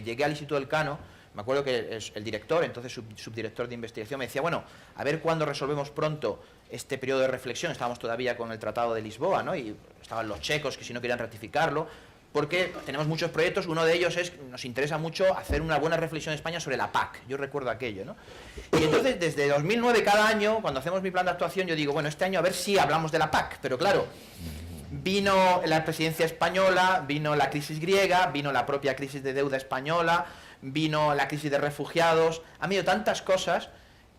llegué al Instituto Elcano, me acuerdo que el director, entonces subdirector de investigación, me decía: bueno, a ver cuándo resolvemos pronto este periodo de reflexión. Estábamos todavía con el Tratado de Lisboa, ¿no? Y estaban los checos que si no querían ratificarlo, porque tenemos muchos proyectos. Uno de ellos nos interesa mucho hacer una buena reflexión en España sobre la PAC. Yo recuerdo aquello, ¿no? Y entonces, desde 2009, cada año, cuando hacemos mi plan de actuación, yo digo: bueno, este año a ver si hablamos de la PAC. Pero claro, vino la presidencia española, vino la crisis griega, vino la propia crisis de deuda española, vino la crisis de refugiados, han habido tantas cosas,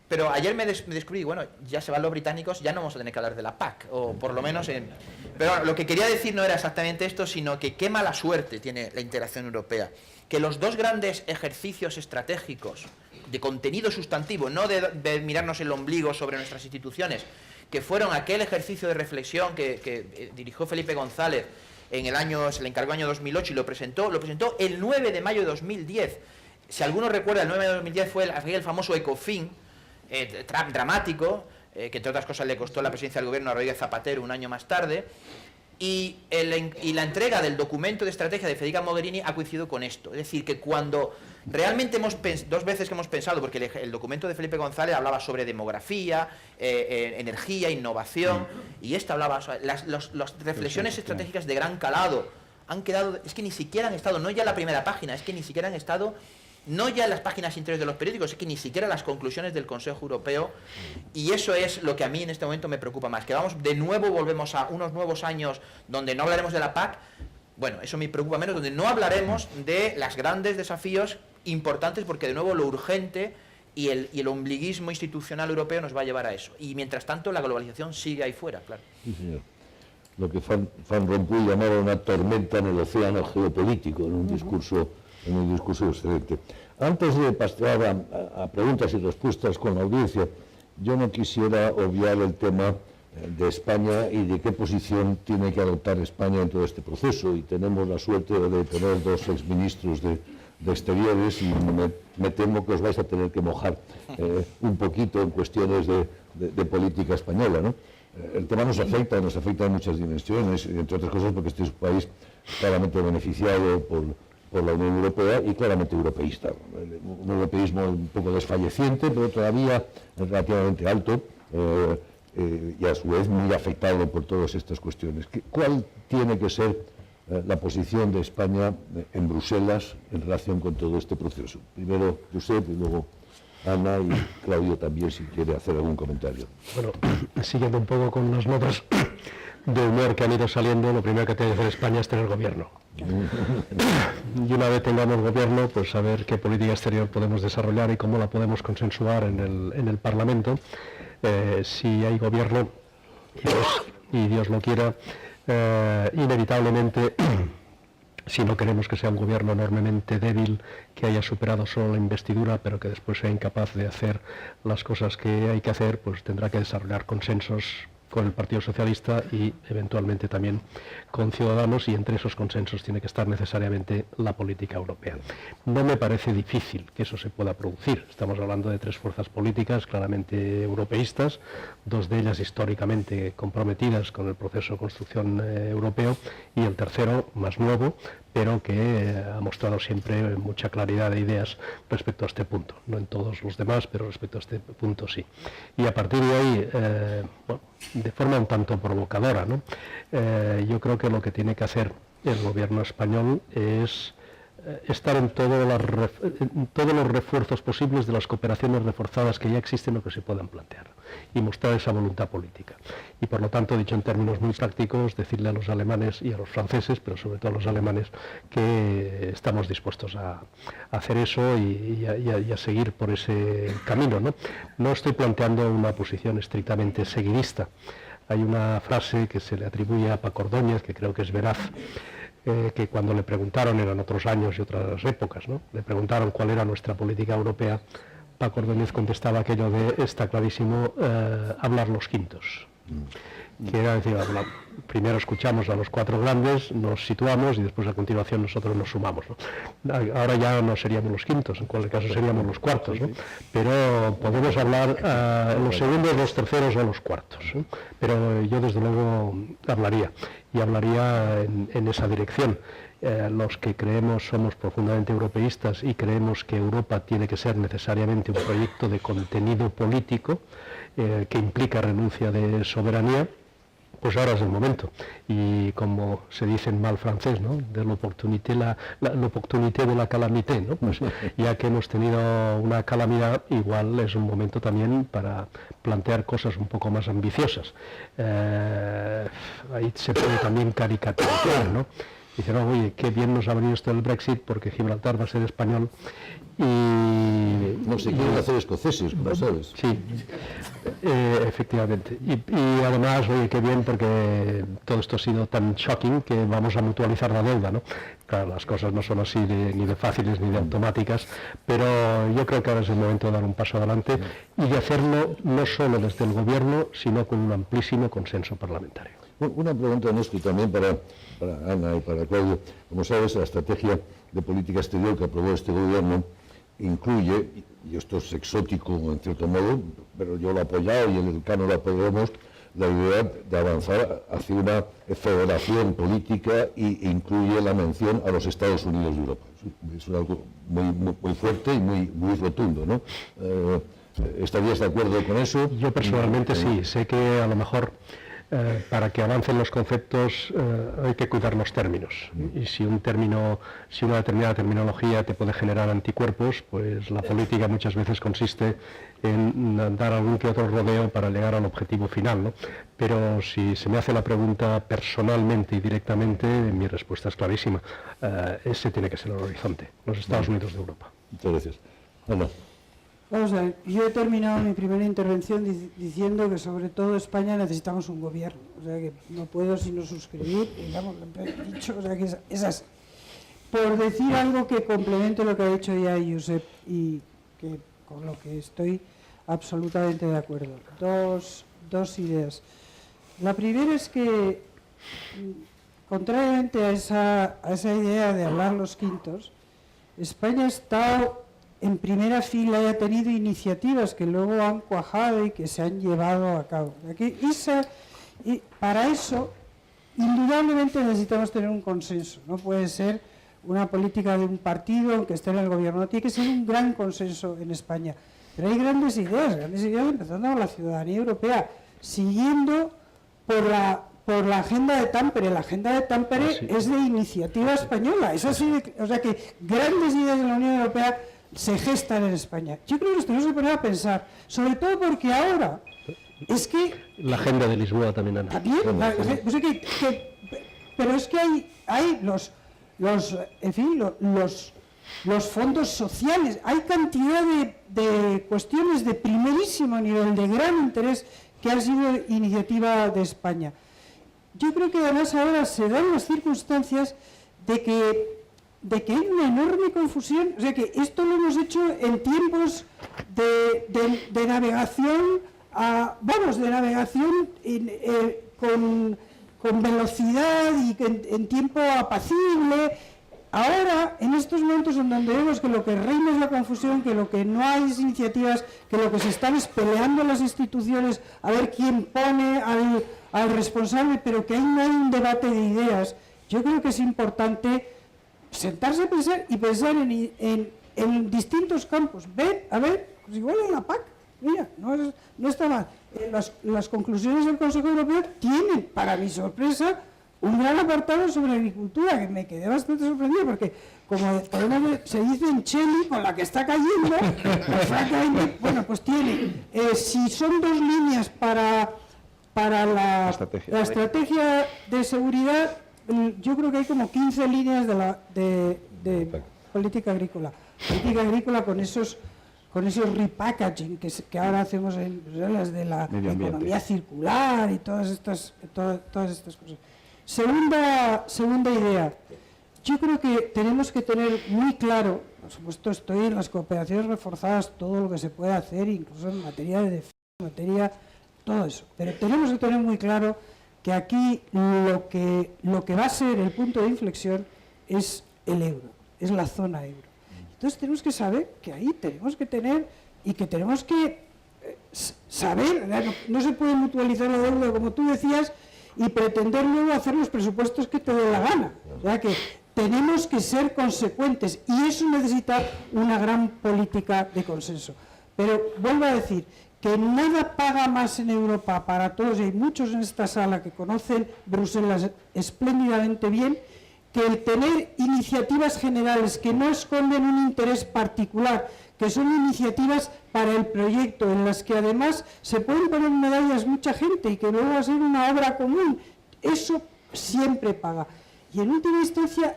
pero ayer me descubrí, bueno, ya se van los británicos, ya no vamos a tener que hablar de la PAC, o por lo menos Pero lo que quería decir no era exactamente esto, sino que qué mala suerte tiene la integración europea, que los 2 grandes ejercicios estratégicos de contenido sustantivo, no de mirarnos el ombligo sobre nuestras instituciones, que fueron aquel ejercicio de reflexión que dirigió Felipe González se le encargó el año 2008 y lo presentó el 9 de mayo de 2010. Si alguno recuerda, el 9 de 2010 fue el famoso ECOFIN, dramático, que entre otras cosas le costó la presidencia del gobierno a Rodríguez Zapatero un año más tarde, y la entrega del documento de estrategia de Federica Mogherini ha coincidido con esto. Es decir, que cuando realmente 2 veces que hemos pensado, porque el documento de Felipe González hablaba sobre demografía, energía, innovación, y hablaba sobre las reflexiones estratégicas de gran calado, han quedado, es que ni siquiera han estado, no ya en la primera página, es que ni siquiera han estado no ya en las páginas interiores de los periódicos, es que ni siquiera las conclusiones del Consejo Europeo, y eso es lo que a mí en este momento me preocupa más, que volvemos a unos nuevos años donde no hablaremos de la PAC. Bueno, eso me preocupa menos, donde no hablaremos de los grandes desafíos importantes, porque de nuevo lo urgente y el ombliguismo institucional europeo nos va a llevar a eso. Y mientras tanto la globalización sigue ahí fuera, claro. Sí, señor. Lo que Van Rompuy llamaba una tormenta en el océano geopolítico, en un discurso excelente. Antes de pasar a preguntas y respuestas con la audiencia, yo no quisiera obviar el tema de España y de qué posición tiene que adoptar España en todo este proceso. Y tenemos la suerte de tener dos exministros de Exteriores, y me temo que os vais a tener que mojar un poquito en cuestiones de política española, ¿no? El tema nos afecta en muchas dimensiones, entre otras cosas porque este es un país claramente beneficiado por la Unión Europea y claramente europeísta. Un europeísmo un poco desfalleciente, pero todavía relativamente alto, y a su vez muy afectado por todas estas cuestiones. ¿Cuál tiene que ser la posición de España en Bruselas en relación con todo este proceso? Primero Josep y luego Ana, y Claudio también, si quiere hacer algún comentario. Bueno, siguiendo un poco con las notas de humor que han ido saliendo, lo primero que tiene que hacer España es tener gobierno. Y una vez tengamos gobierno, pues saber qué política exterior podemos desarrollar y cómo la podemos consensuar en el Parlamento. Si hay gobierno, y Dios lo quiera, inevitablemente, si no queremos que sea un gobierno enormemente débil, que haya superado solo la investidura, pero que después sea incapaz de hacer las cosas que hay que hacer, pues tendrá que desarrollar consensos con el Partido Socialista y eventualmente también con Ciudadanos, y entre esos consensos tiene que estar necesariamente la política europea. No me parece difícil que eso se pueda producir. Estamos hablando de tres fuerzas políticas claramente europeístas, dos de ellas históricamente comprometidas con el proceso de construcción europeo, y el tercero, más nuevo, pero que ha mostrado siempre mucha claridad de ideas respecto a este punto. No en todos los demás, pero respecto a este punto sí. Y a partir de ahí, bueno, de forma un tanto provocadora, ¿no? Yo creo que lo que tiene que hacer el gobierno español es estar en todos los refuerzos posibles de las cooperaciones reforzadas que ya existen o que se puedan plantear, y mostrar esa voluntad política. Y por lo tanto, dicho en términos muy prácticos, decirle a los alemanes y a los franceses, pero sobre todo a los alemanes, que estamos dispuestos a hacer eso y a seguir por ese camino, ¿no? No estoy planteando una posición estrictamente seguidista. Hay una frase que se le atribuye a Paco Ordóñez, que creo que es veraz, que cuando le preguntaron, eran otros años y otras épocas, ¿no? Le preguntaron cuál era nuestra política europea, Paco Ordóñez contestaba aquello de, está clarísimo, hablar los quintos. Que era decir, primero escuchamos a los cuatro grandes, nos situamos y después a continuación nosotros nos sumamos, ¿no? Ahora ya no seríamos los quintos, en cualquier caso seríamos los cuartos, ¿no? Pero podemos hablar los segundos, los terceros o los cuartos, ¿no? Pero yo desde luego hablaría en esa dirección. Los que creemos somos profundamente europeístas y creemos que Europa tiene que ser necesariamente un proyecto de contenido político que implica renuncia de soberanía, pues ahora es el momento. Y como se dice en mal francés, ¿no? De l'opportunité de la calamité, ¿no? Pues ya que hemos tenido una calamidad, igual es un momento también para plantear cosas un poco más ambiciosas. Ahí se puede también caricaturizar, ¿no? Dicen, oh, oye, qué bien nos ha venido esto del Brexit porque Gibraltar va a ser español y... No se quieren hacer escoceses, como sabes. Sí, efectivamente. Y además, oye, qué bien porque todo esto ha sido tan shocking que vamos a mutualizar la deuda, ¿no? Claro, las cosas no son así ni de fáciles ni de automáticas, pero yo creo que ahora es el momento de dar un paso adelante y de hacerlo no solo desde el gobierno, sino con un amplísimo consenso parlamentario. Una pregunta, Néstor, también para Ana y para Claudio. Como sabes, la estrategia de política exterior que aprobó este gobierno incluye, y esto es exótico en cierto modo, pero yo lo he apoyado y en el CAN lo apoyamos, la idea de avanzar hacia una federación política e incluye la mención a los Estados Unidos de Europa. Es algo muy fuerte y muy rotundo, ¿no? ¿Estarías de acuerdo con eso? Yo personalmente sí, sé que a lo mejor Para que avancen los conceptos hay que cuidar los términos. Y si una determinada terminología te puede generar anticuerpos, pues la política muchas veces consiste en dar algún que otro rodeo para llegar al objetivo final, ¿no? Pero si se me hace la pregunta personalmente y directamente, mi respuesta es clarísima. Ese tiene que ser el horizonte, los Estados Unidos de Europa. Muchas gracias. Ana. Vamos a ver, yo he terminado mi primera intervención diciendo que sobre todo España necesitamos un gobierno, o sea que no puedo sino suscribir, digamos, lo que he dicho, o sea que es así. Por decir algo que complemente lo que ha dicho ya Josep y que con lo que estoy absolutamente de acuerdo. Dos ideas. La primera es que, contrariamente a esa idea de hablar los quintos, España ha estado en primera fila y ha tenido iniciativas que luego han cuajado y que se han llevado a cabo. Y para eso, indudablemente necesitamos tener un consenso. No puede ser una política de un partido, aunque esté en el gobierno. Tiene que ser un gran consenso en España. Pero hay grandes ideas empezando por la ciudadanía europea, siguiendo por la agenda de Tampere. La agenda de Tampere es de iniciativa española. Es así, o sea que grandes ideas de la Unión Europea se gestan en España. Yo creo que nos tenemos que poner a pensar, sobre todo porque ahora es que... La agenda de Lisboa también, Ana. También, pero es que hay los fondos sociales, hay cantidad de cuestiones de primerísimo nivel, de gran interés, que han sido iniciativa de España. Yo creo que además ahora se dan las circunstancias de que hay una enorme confusión, o sea que esto lo hemos hecho en tiempos de navegación, con velocidad y en tiempo apacible. Ahora, en estos momentos en donde vemos que lo que reina es la confusión, que lo que no hay es iniciativas, que lo que se están es peleando las instituciones a ver quién pone al responsable, pero que ahí no hay un debate de ideas, yo creo que es importante sentarse a pensar y pensar en distintos campos. A ver, pues igual en la PAC, mira, no está mal. Las conclusiones del Consejo Europeo tienen, para mi sorpresa, un gran apartado sobre agricultura, que me quedé bastante sorprendido, porque como se dice en Cheli, con la que está cayendo, pues, francamente, bueno, pues tiene, si son 2 líneas para la estrategia de seguridad, yo creo que hay como 15 líneas de política agrícola. Política agrícola con esos repackaging que ahora hacemos en las de la economía circular y todas estas cosas. Segunda idea. Yo creo que tenemos que tener muy claro, por supuesto estoy en las cooperaciones reforzadas, todo lo que se puede hacer, incluso en materia de defensa, en materia, todo eso. Pero tenemos que tener muy claro que aquí lo que va a ser el punto de inflexión es el euro, es la zona euro. Entonces tenemos que saber que ahí tenemos que tener y que tenemos que saber, no se puede mutualizar la deuda como tú decías y pretender luego hacer los presupuestos que te dé la gana. O sea que tenemos que ser consecuentes y eso necesita una gran política de consenso. Pero vuelvo a decir que nada paga más en Europa para todos, y hay muchos en esta sala que conocen Bruselas espléndidamente bien, que el tener iniciativas generales que no esconden un interés particular, que son iniciativas para el proyecto, en las que además se pueden poner medallas mucha gente y que luego va a ser una obra común, eso siempre paga. Y en última instancia,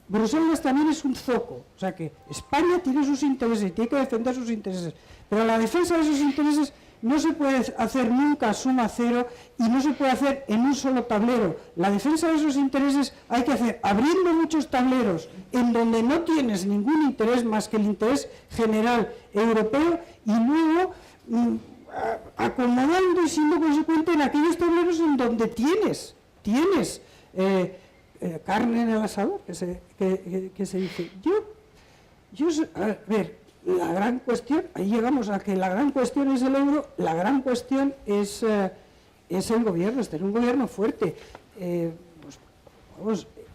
Bruselas también es un zoco, o sea que España tiene sus intereses y tiene que defender sus intereses, pero la defensa de esos intereses no se puede hacer nunca suma cero y no se puede hacer en un solo tablero. La defensa de esos intereses hay que hacer abriendo muchos tableros en donde no tienes ningún interés más que el interés general europeo y luego acomodando y siendo consecuente en aquellos tableros en donde tienes carne en el asador, que se dice. A ver, la gran cuestión, ahí llegamos a que la gran cuestión es el euro, la gran cuestión es el gobierno, es tener un gobierno fuerte.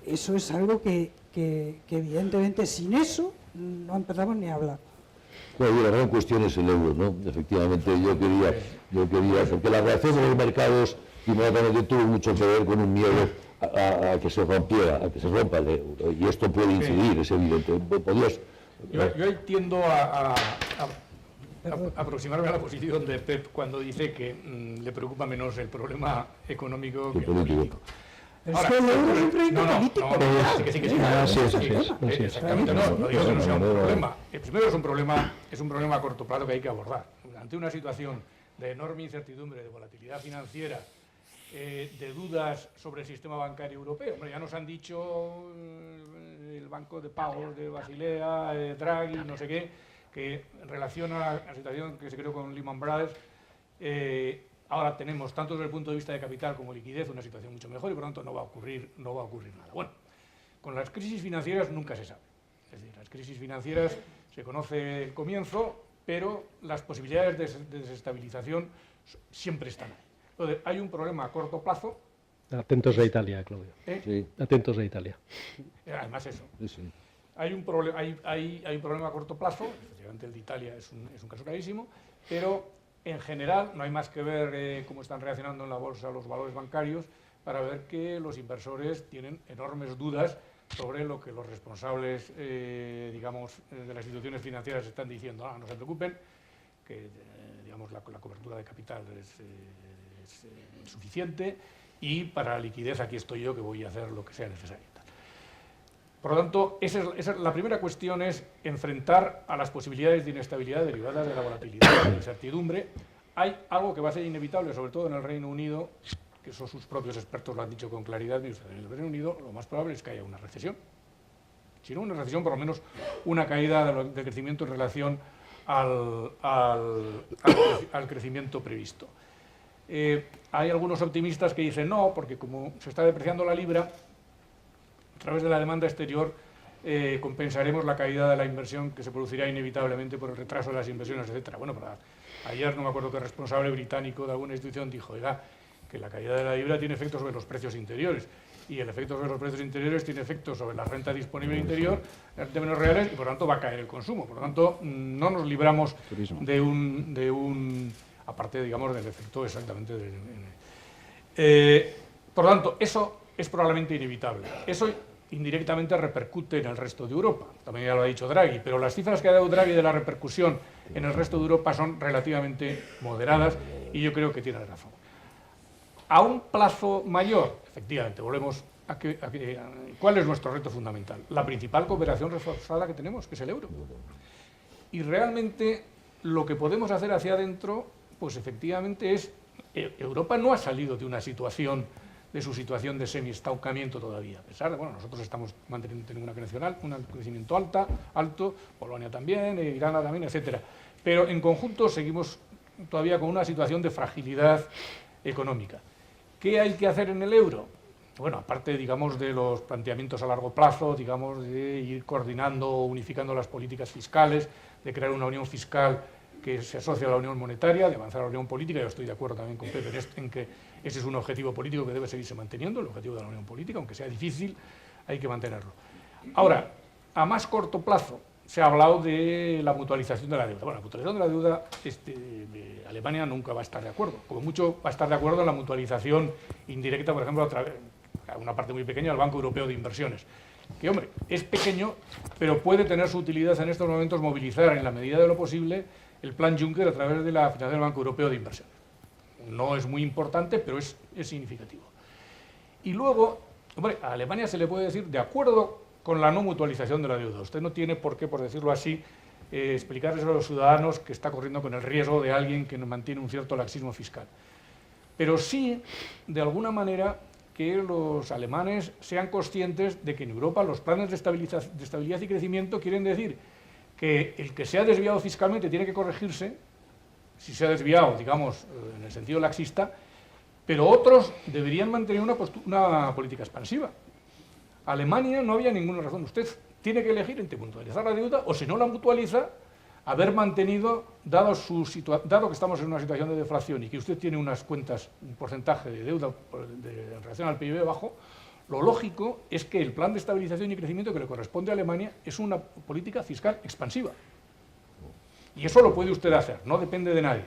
Eso es algo que evidentemente sin eso no empezamos ni a hablar. Bueno, la gran cuestión es el euro, ¿no? Efectivamente, yo quería, porque la reacción de los mercados inmediatamente tuvo mucho que ver con un miedo a que se rompiera, a que se rompa el euro, y esto puede incidir, es evidente. Podías... Yo ahí tiendo a aproximarme a la posición de Pep cuando dice que le preocupa menos el problema económico que el político. Es que el euro es un proyecto político. Exactamente, no digo que no sea un problema. Primero es un problema a corto plazo que hay que abordar. Ante una situación de enorme incertidumbre, de volatilidad financiera, de dudas sobre el sistema bancario europeo. Hombre, ya nos han dicho el Banco de Pagos de Basilea, Draghi, no sé qué, que en relación a la situación que se creó con Lehman Brothers, ahora tenemos, tanto desde el punto de vista de capital como liquidez, una situación mucho mejor y por lo tanto no va a ocurrir nada. Bueno, con las crisis financieras nunca se sabe. Es decir, las crisis financieras se conoce el comienzo, pero las posibilidades de desestabilización siempre están ahí. Entonces, hay un problema a corto plazo. Atentos a Italia, Claudio. Sí. Atentos a Italia. Además eso. Sí. Hay un problema a corto plazo, efectivamente el de Italia es un caso clarísimo, pero en general no hay más que ver cómo están reaccionando en la bolsa los valores bancarios para ver que los inversores tienen enormes dudas sobre lo que los responsables, digamos, de las instituciones financieras están diciendo. No se preocupen, que digamos, la cobertura de capital es suficiente y para la liquidez aquí estoy yo que voy a hacer lo que sea necesario. Por lo tanto, la primera cuestión es enfrentar a las posibilidades de inestabilidad derivadas de la volatilidad, de la incertidumbre. Hay algo que va a ser inevitable, sobre todo en el Reino Unido, que eso sus propios expertos lo han dicho con claridad. En el Reino Unido lo más probable es que haya una recesión. Si no una recesión, por lo menos una caída de crecimiento en relación al crecimiento previsto. Hay algunos optimistas que dicen no, porque como se está depreciando la libra, a través de la demanda exterior compensaremos la caída de la inversión que se producirá inevitablemente por el retraso de las inversiones, etc. Bueno, ayer no me acuerdo qué responsable británico de alguna institución dijo, oiga, que la caída de la libra tiene efectos sobre los precios interiores y el efecto sobre los precios interiores tiene efectos sobre la renta disponible interior en términos reales y por lo tanto va a caer el consumo. Por lo tanto, no nos libramos de un aparte, digamos, del efecto exactamente por lo tanto, eso es probablemente inevitable. Eso indirectamente repercute en el resto de Europa. También ya lo ha dicho Draghi, pero las cifras que ha dado Draghi de la repercusión en el resto de Europa son relativamente moderadas y yo creo que tiene razón. A un plazo mayor, efectivamente, volvemos a ¿cuál es nuestro reto fundamental? La principal cooperación reforzada que tenemos, que es el euro. Y realmente lo que podemos hacer hacia adentro, pues efectivamente es... Europa no ha salido de una situación de su situación de semi-estancamiento todavía. A pesar de, nosotros estamos manteniendo un crecimiento alto, Polonia también, Irán también, etcétera. Pero en conjunto seguimos todavía con una situación de fragilidad económica. ¿Qué hay que hacer en el euro? Bueno, aparte, digamos, de los planteamientos a largo plazo, digamos, de ir coordinando, unificando las políticas fiscales, de crear una unión fiscal que se asocia a la unión monetaria, de avanzar a la unión política. Yo estoy de acuerdo también con Pepe en que ese es un objetivo político que debe seguirse manteniendo, el objetivo de la unión política, aunque sea difícil, hay que mantenerlo. Ahora, a más corto plazo, se ha hablado de la mutualización de la deuda. Bueno, la mutualización de la deuda, Alemania nunca va a estar de acuerdo. Como mucho va a estar de acuerdo en la mutualización indirecta, por ejemplo, a una parte muy pequeña del Banco Europeo de Inversiones. Que, hombre, es pequeño, pero puede tener su utilidad en estos momentos movilizar en la medida de lo posible el plan Juncker a través de la financiación del Banco Europeo de Inversiones. No es muy importante, pero es significativo. Y luego, hombre, a Alemania se le puede decir, de acuerdo con la no mutualización de la deuda. Usted no tiene por qué, por decirlo así, explicarles a los ciudadanos que está corriendo con el riesgo de alguien que mantiene un cierto laxismo fiscal. Pero sí, de alguna manera, que los alemanes sean conscientes de que en Europa los planes de estabilidad y crecimiento quieren decir que el que se ha desviado fiscalmente tiene que corregirse, si se ha desviado, digamos, en el sentido laxista, pero otros deberían mantener una política expansiva. Alemania no había ninguna razón. Usted tiene que elegir entre mutualizar la deuda o, si no la mutualiza, haber mantenido, dado que estamos en una situación de deflación y que usted tiene unas cuentas, un porcentaje de deuda en relación al PIB bajo, lo lógico es que el plan de estabilización y crecimiento que le corresponde a Alemania es una política fiscal expansiva. Y eso lo puede usted hacer, no depende de nadie.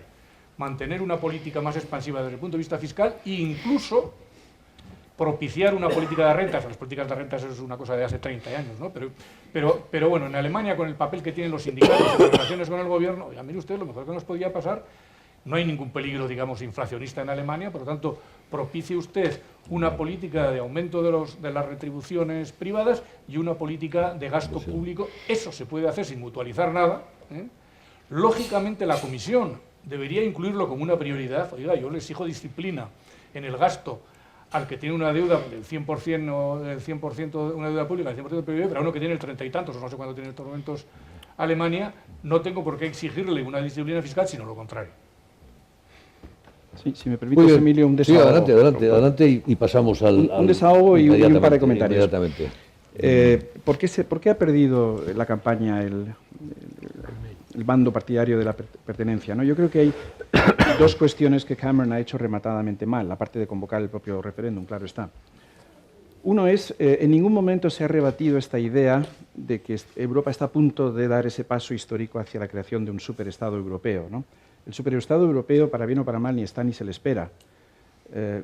Mantener una política más expansiva desde el punto de vista fiscal e incluso propiciar una política de rentas. Las políticas de rentas es una cosa de hace 30 años, ¿no? Pero bueno, en Alemania, con el papel que tienen los sindicatos en las relaciones con el gobierno, ya mire usted, lo mejor que nos podía pasar, no hay ningún peligro, digamos, inflacionista en Alemania, por lo tanto, propicie usted una política de aumento de las retribuciones privadas y una política de gasto público. Eso se puede hacer sin mutualizar nada, ¿eh? Lógicamente, la Comisión debería incluirlo como una prioridad. Oiga, yo le exijo disciplina en el gasto al que tiene una deuda del 100% o del 100% de una deuda pública, del 100% de PIB, pero a uno que tiene el 30 y tantos, o no sé cuánto tiene en estos momentos Alemania, no tengo por qué exigirle una disciplina fiscal, sino lo contrario. Sí, si me permites, Emilio, un desahogo. Sí, adelante y pasamos al... Un desahogo y un par de comentarios. Inmediatamente. ¿Por qué ha perdido la campaña el bando partidario de la pertenencia, ¿no? Yo creo que hay dos cuestiones que Cameron ha hecho rematadamente mal, aparte de convocar el propio referéndum, claro está. Uno es, en ningún momento se ha rebatido esta idea de que Europa está a punto de dar ese paso histórico hacia la creación de un superestado europeo, ¿no? El superestado europeo, para bien o para mal, ni está ni se le espera.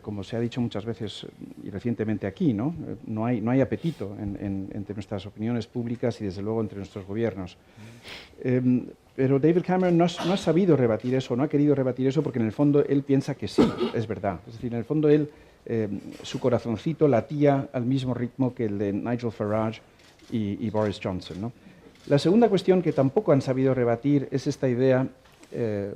Como se ha dicho muchas veces y recientemente aquí, ¿no? No hay apetito entre nuestras opiniones públicas y, desde luego, entre nuestros gobiernos. Pero David Cameron no ha sabido rebatir eso, no ha querido rebatir eso, porque en el fondo él piensa que sí, es verdad. Es decir, en el fondo él, su corazoncito latía al mismo ritmo que el de Nigel Farage y Boris Johnson, ¿no? La segunda cuestión que tampoco han sabido rebatir es esta idea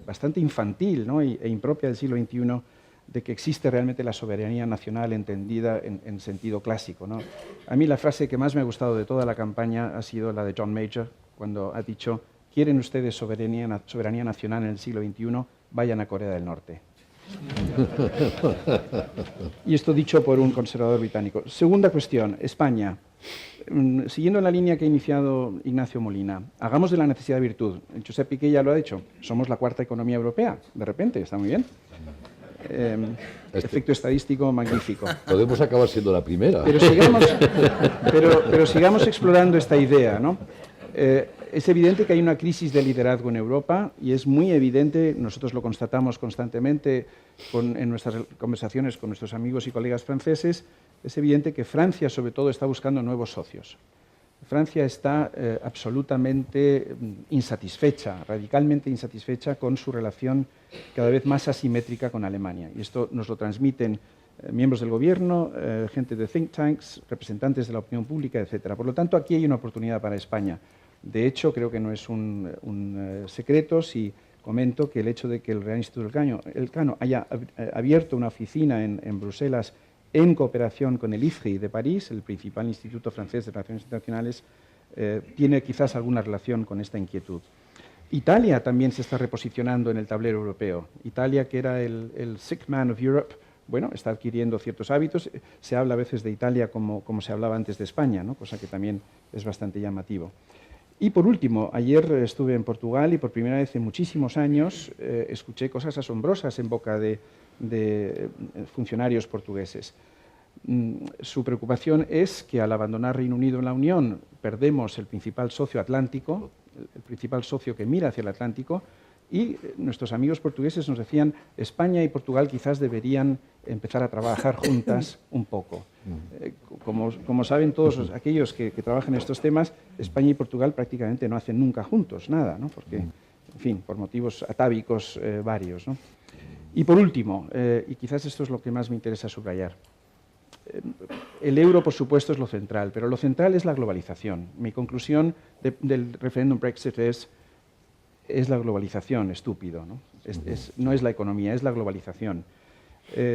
bastante infantil, ¿no? e impropia del siglo XXI, de que existe realmente la soberanía nacional entendida en sentido clásico, ¿no? A mí la frase que más me ha gustado de toda la campaña ha sido la de John Major, cuando ha dicho: ¿quieren ustedes soberanía nacional en el siglo XXI? Vayan a Corea del Norte. Y esto dicho por un conservador británico. Segunda cuestión, España. Siguiendo la línea que ha iniciado Ignacio Molina, hagamos de la necesidad virtud. Josep Piqué ya lo ha dicho, somos la cuarta economía europea, de repente, está muy bien. Efecto estadístico magnífico. Podemos acabar siendo la primera. Pero sigamos explorando esta idea, ¿no? Es evidente que hay una crisis de liderazgo en Europa y es muy evidente, nosotros lo constatamos constantemente en nuestras conversaciones con nuestros amigos y colegas franceses, es evidente que Francia, sobre todo, está buscando nuevos socios. Francia está absolutamente insatisfecha, radicalmente insatisfecha con su relación cada vez más asimétrica con Alemania. Y esto nos lo transmiten miembros del gobierno, gente de think tanks, representantes de la opinión pública, etc. Por lo tanto, aquí hay una oportunidad para España. De hecho, creo que no es un secreto si comento que el hecho de que el Real Instituto Elcano haya abierto una oficina en Bruselas en cooperación con el IFRI de París, el principal instituto francés de relaciones internacionales, tiene quizás alguna relación con esta inquietud. Italia también se está reposicionando en el tablero europeo. Italia, que era el sick man of Europe, bueno, está adquiriendo ciertos hábitos. Se habla a veces de Italia como se hablaba antes de España, ¿no? Cosa que también es bastante llamativo. Y por último, ayer estuve en Portugal y por primera vez en muchísimos años escuché cosas asombrosas en boca de funcionarios portugueses. Su preocupación es que al abandonar Reino Unido en la Unión perdemos el principal socio atlántico, el principal socio que mira hacia el Atlántico, y nuestros amigos portugueses nos decían: España y Portugal quizás deberían empezar a trabajar juntas un poco. Como saben todos aquellos que trabajan en estos temas, España y Portugal prácticamente no hacen nunca juntos nada, ¿no? Porque, en fin, por motivos atávicos varios, ¿no? Y por último, y quizás esto es lo que más me interesa subrayar, el euro, por supuesto, es lo central, pero lo central es la globalización. Mi conclusión del referéndum Brexit es la globalización, estúpido, ¿no? No es la economía, es la globalización.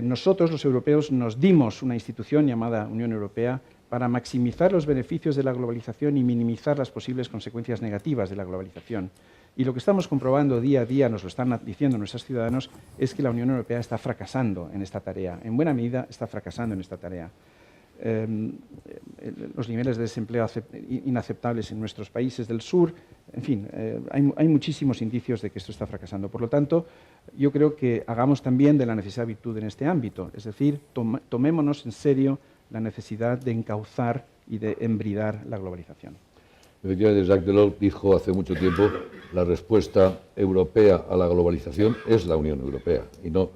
Nosotros, los europeos, nos dimos una institución llamada Unión Europea para maximizar los beneficios de la globalización y minimizar las posibles consecuencias negativas de la globalización. Y lo que estamos comprobando día a día, nos lo están diciendo nuestros ciudadanos, es que la Unión Europea está fracasando en esta tarea. En buena medida está fracasando en esta tarea. Los niveles de desempleo inaceptables en nuestros países del sur, en fin, hay muchísimos indicios de que esto está fracasando. Por lo tanto, yo creo que hagamos también de la necesidad virtud en este ámbito, es decir, tomémonos en serio la necesidad de encauzar y de embridar la globalización. Efectivamente, Jacques Delors dijo hace mucho tiempo: la respuesta europea a la globalización es la Unión Europea y no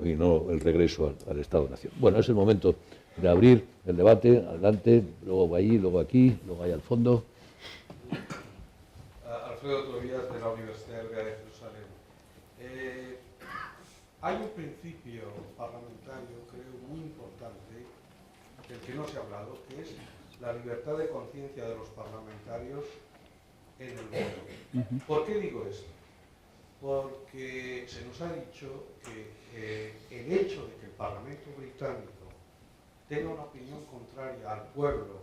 el regreso al Estado-Nación. Bueno, es el momento de abrir el debate. Adelante, luego allí, luego aquí, luego ahí al fondo. Alfredo Tobías, de la Universidad Hebrea de Jerusalén. Hay un principio parlamentario, creo, muy importante, del que no se ha hablado, que es la libertad de conciencia de los parlamentarios en el voto. ¿Por qué digo esto? Porque se nos ha dicho que el hecho de que el Parlamento británico tenga una opinión contraria al pueblo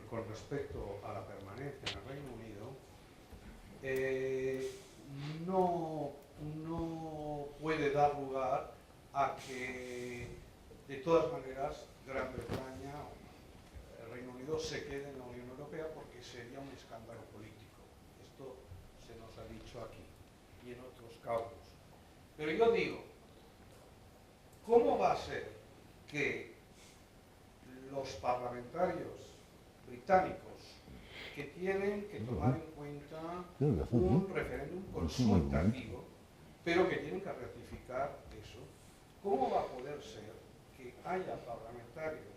con respecto a la permanencia en el Reino Unido no puede dar lugar a que, de todas maneras, Gran Bretaña, el Reino Unido, se quede en la Unión Europea, porque sería un escándalo político. Esto se nos ha dicho aquí y en otros casos. Pero yo digo, ¿cómo va a ser que los parlamentarios británicos, que tienen que tomar en cuenta un referéndum consultativo, pero que tienen que ratificar eso, ¿cómo va a poder ser que haya parlamentarios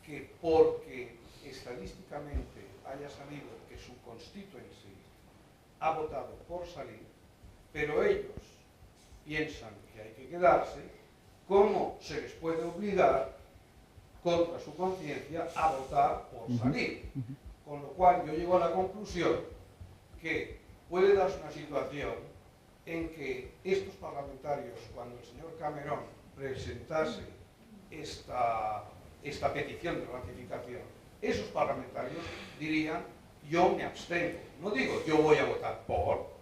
que, porque estadísticamente haya salido que su constituency ha votado por salir, pero ellos piensan que hay que quedarse, cómo se les puede obligar contra su conciencia a votar por salir? Con lo cual yo llego a la conclusión que puede darse una situación en que estos parlamentarios, cuando el señor Cameron presentase esta petición de ratificación, esos parlamentarios dirían: yo me abstengo. No digo yo voy a votar por,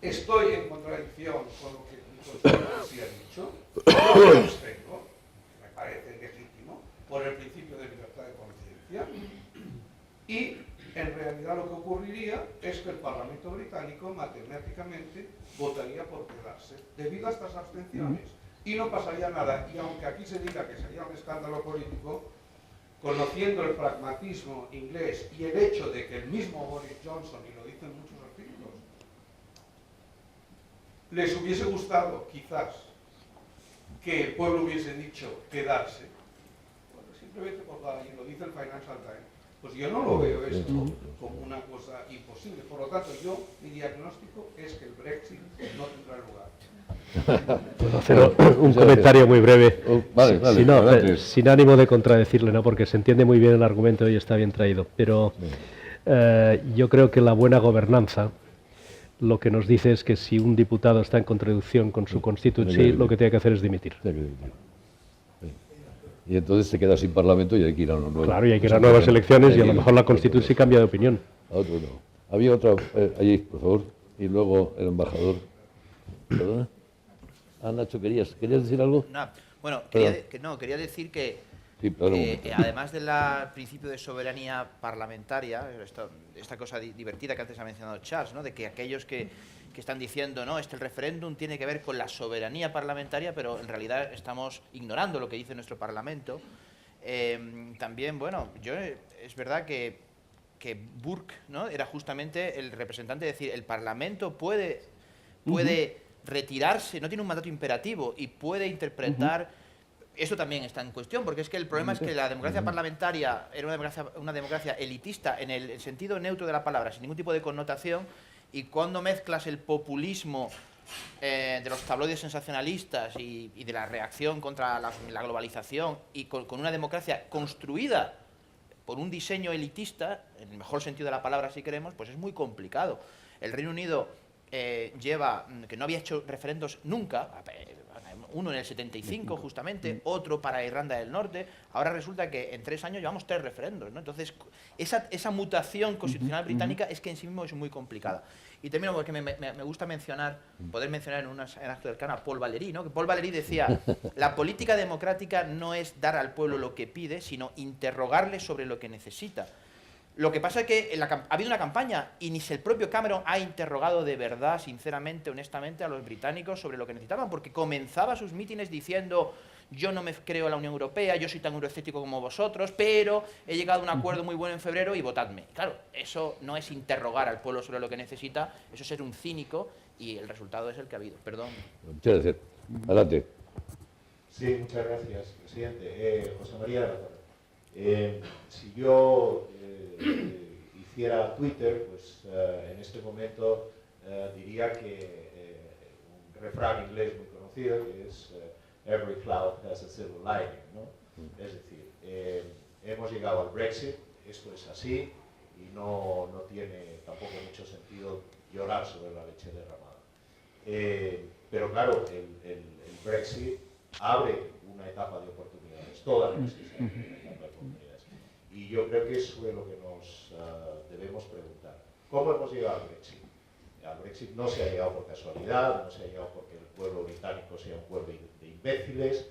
estoy en contradicción con lo que mi constitución ha dicho, yo me abstengo, me parece legítimo, por el principio de libertad de conciencia. Y en realidad lo que ocurriría es que el Parlamento británico matemáticamente votaría por quedarse debido a estas abstenciones y no pasaría nada. Y aunque aquí se diga que sería un escándalo político, conociendo el pragmatismo inglés y el hecho de que el mismo Boris Johnson, y lo dicen muchos artículos, les hubiese gustado quizás que el pueblo hubiese dicho quedarse, bueno, simplemente por y lo dice el Financial Times, pues yo no lo veo esto como una cosa imposible. Por lo tanto, mi diagnóstico es que el Brexit no tendrá lugar. Puedo hacer un comentario muy breve, Vale, sin ánimo de contradecirle, ¿no? Porque se entiende muy bien el argumento y está bien traído. Pero yo creo que la buena gobernanza lo que nos dice es que si un diputado está en contradicción con su constituency, lo que tiene que hacer es dimitir. Y entonces se queda sin Parlamento y hay que ir a una nueva. Claro, y hay que ir a nuevas elecciones y a lo mejor la Constitución cambia de opinión. A otro no. Había otra allí, por favor, y luego el embajador. ¿Perdona? Nacho, ¿querías decir algo? No, bueno, quería decir que Sí, además del principio de soberanía parlamentaria, esta cosa divertida que antes ha mencionado Charles, ¿no? De que aquellos que están diciendo, no, el referéndum tiene que ver con la soberanía parlamentaria, pero en realidad estamos ignorando lo que dice nuestro Parlamento. También, bueno, es verdad que Burke, ¿no? Era justamente el representante de decir, el Parlamento puede retirarse, no tiene un mandato imperativo y puede interpretar... Eso también está en cuestión, porque es que el problema es que la democracia parlamentaria era una democracia elitista en el sentido neutro de la palabra, sin ningún tipo de connotación, y cuando mezclas el populismo de los tabloides sensacionalistas y de la reacción contra la globalización y con una democracia construida por un diseño elitista, en el mejor sentido de la palabra si queremos, pues es muy complicado. El Reino Unido que no había hecho referendos nunca, uno en el 75 justamente, otro para Irlanda del Norte, ahora resulta que en 3 años llevamos 3 referendos, ¿no? Entonces, esa mutación constitucional británica es que en sí mismo es muy complicada. Y termino porque me gusta poder mencionar en acto cercano a Paul Valéry, ¿no? Que Paul Valéry decía, la política democrática no es dar al pueblo lo que pide, sino interrogarle sobre lo que necesita. Lo que pasa es que ha habido una campaña y ni si el propio Cameron ha interrogado de verdad, sinceramente, honestamente, a los británicos sobre lo que necesitaban, porque comenzaba sus mítines diciendo: yo no me creo en la Unión Europea, yo soy tan euroescéptico como vosotros, pero he llegado a un acuerdo muy bueno en febrero y votadme. Claro, eso no es interrogar al pueblo sobre lo que necesita, eso es ser un cínico, y el resultado es el que ha habido. Perdón. Muchas gracias. Adelante. Sí, muchas gracias, presidente. José María de la Torre. Si yo hiciera Twitter, pues en este momento diría que un refrán inglés muy conocido, que es every cloud has a silver lining, ¿no? Es decir, hemos llegado al Brexit, esto es así, y no tiene tampoco mucho sentido llorar sobre la leche derramada. Pero claro, el Brexit abre una etapa de oportunidades, todas las que se abren una etapa de oportunidades. Y yo creo que eso es lo que nos debemos preguntar. ¿Cómo hemos llegado al Brexit? Al Brexit no se ha llegado por casualidad, no se ha llegado porque el pueblo británico sea un pueblo de imbéciles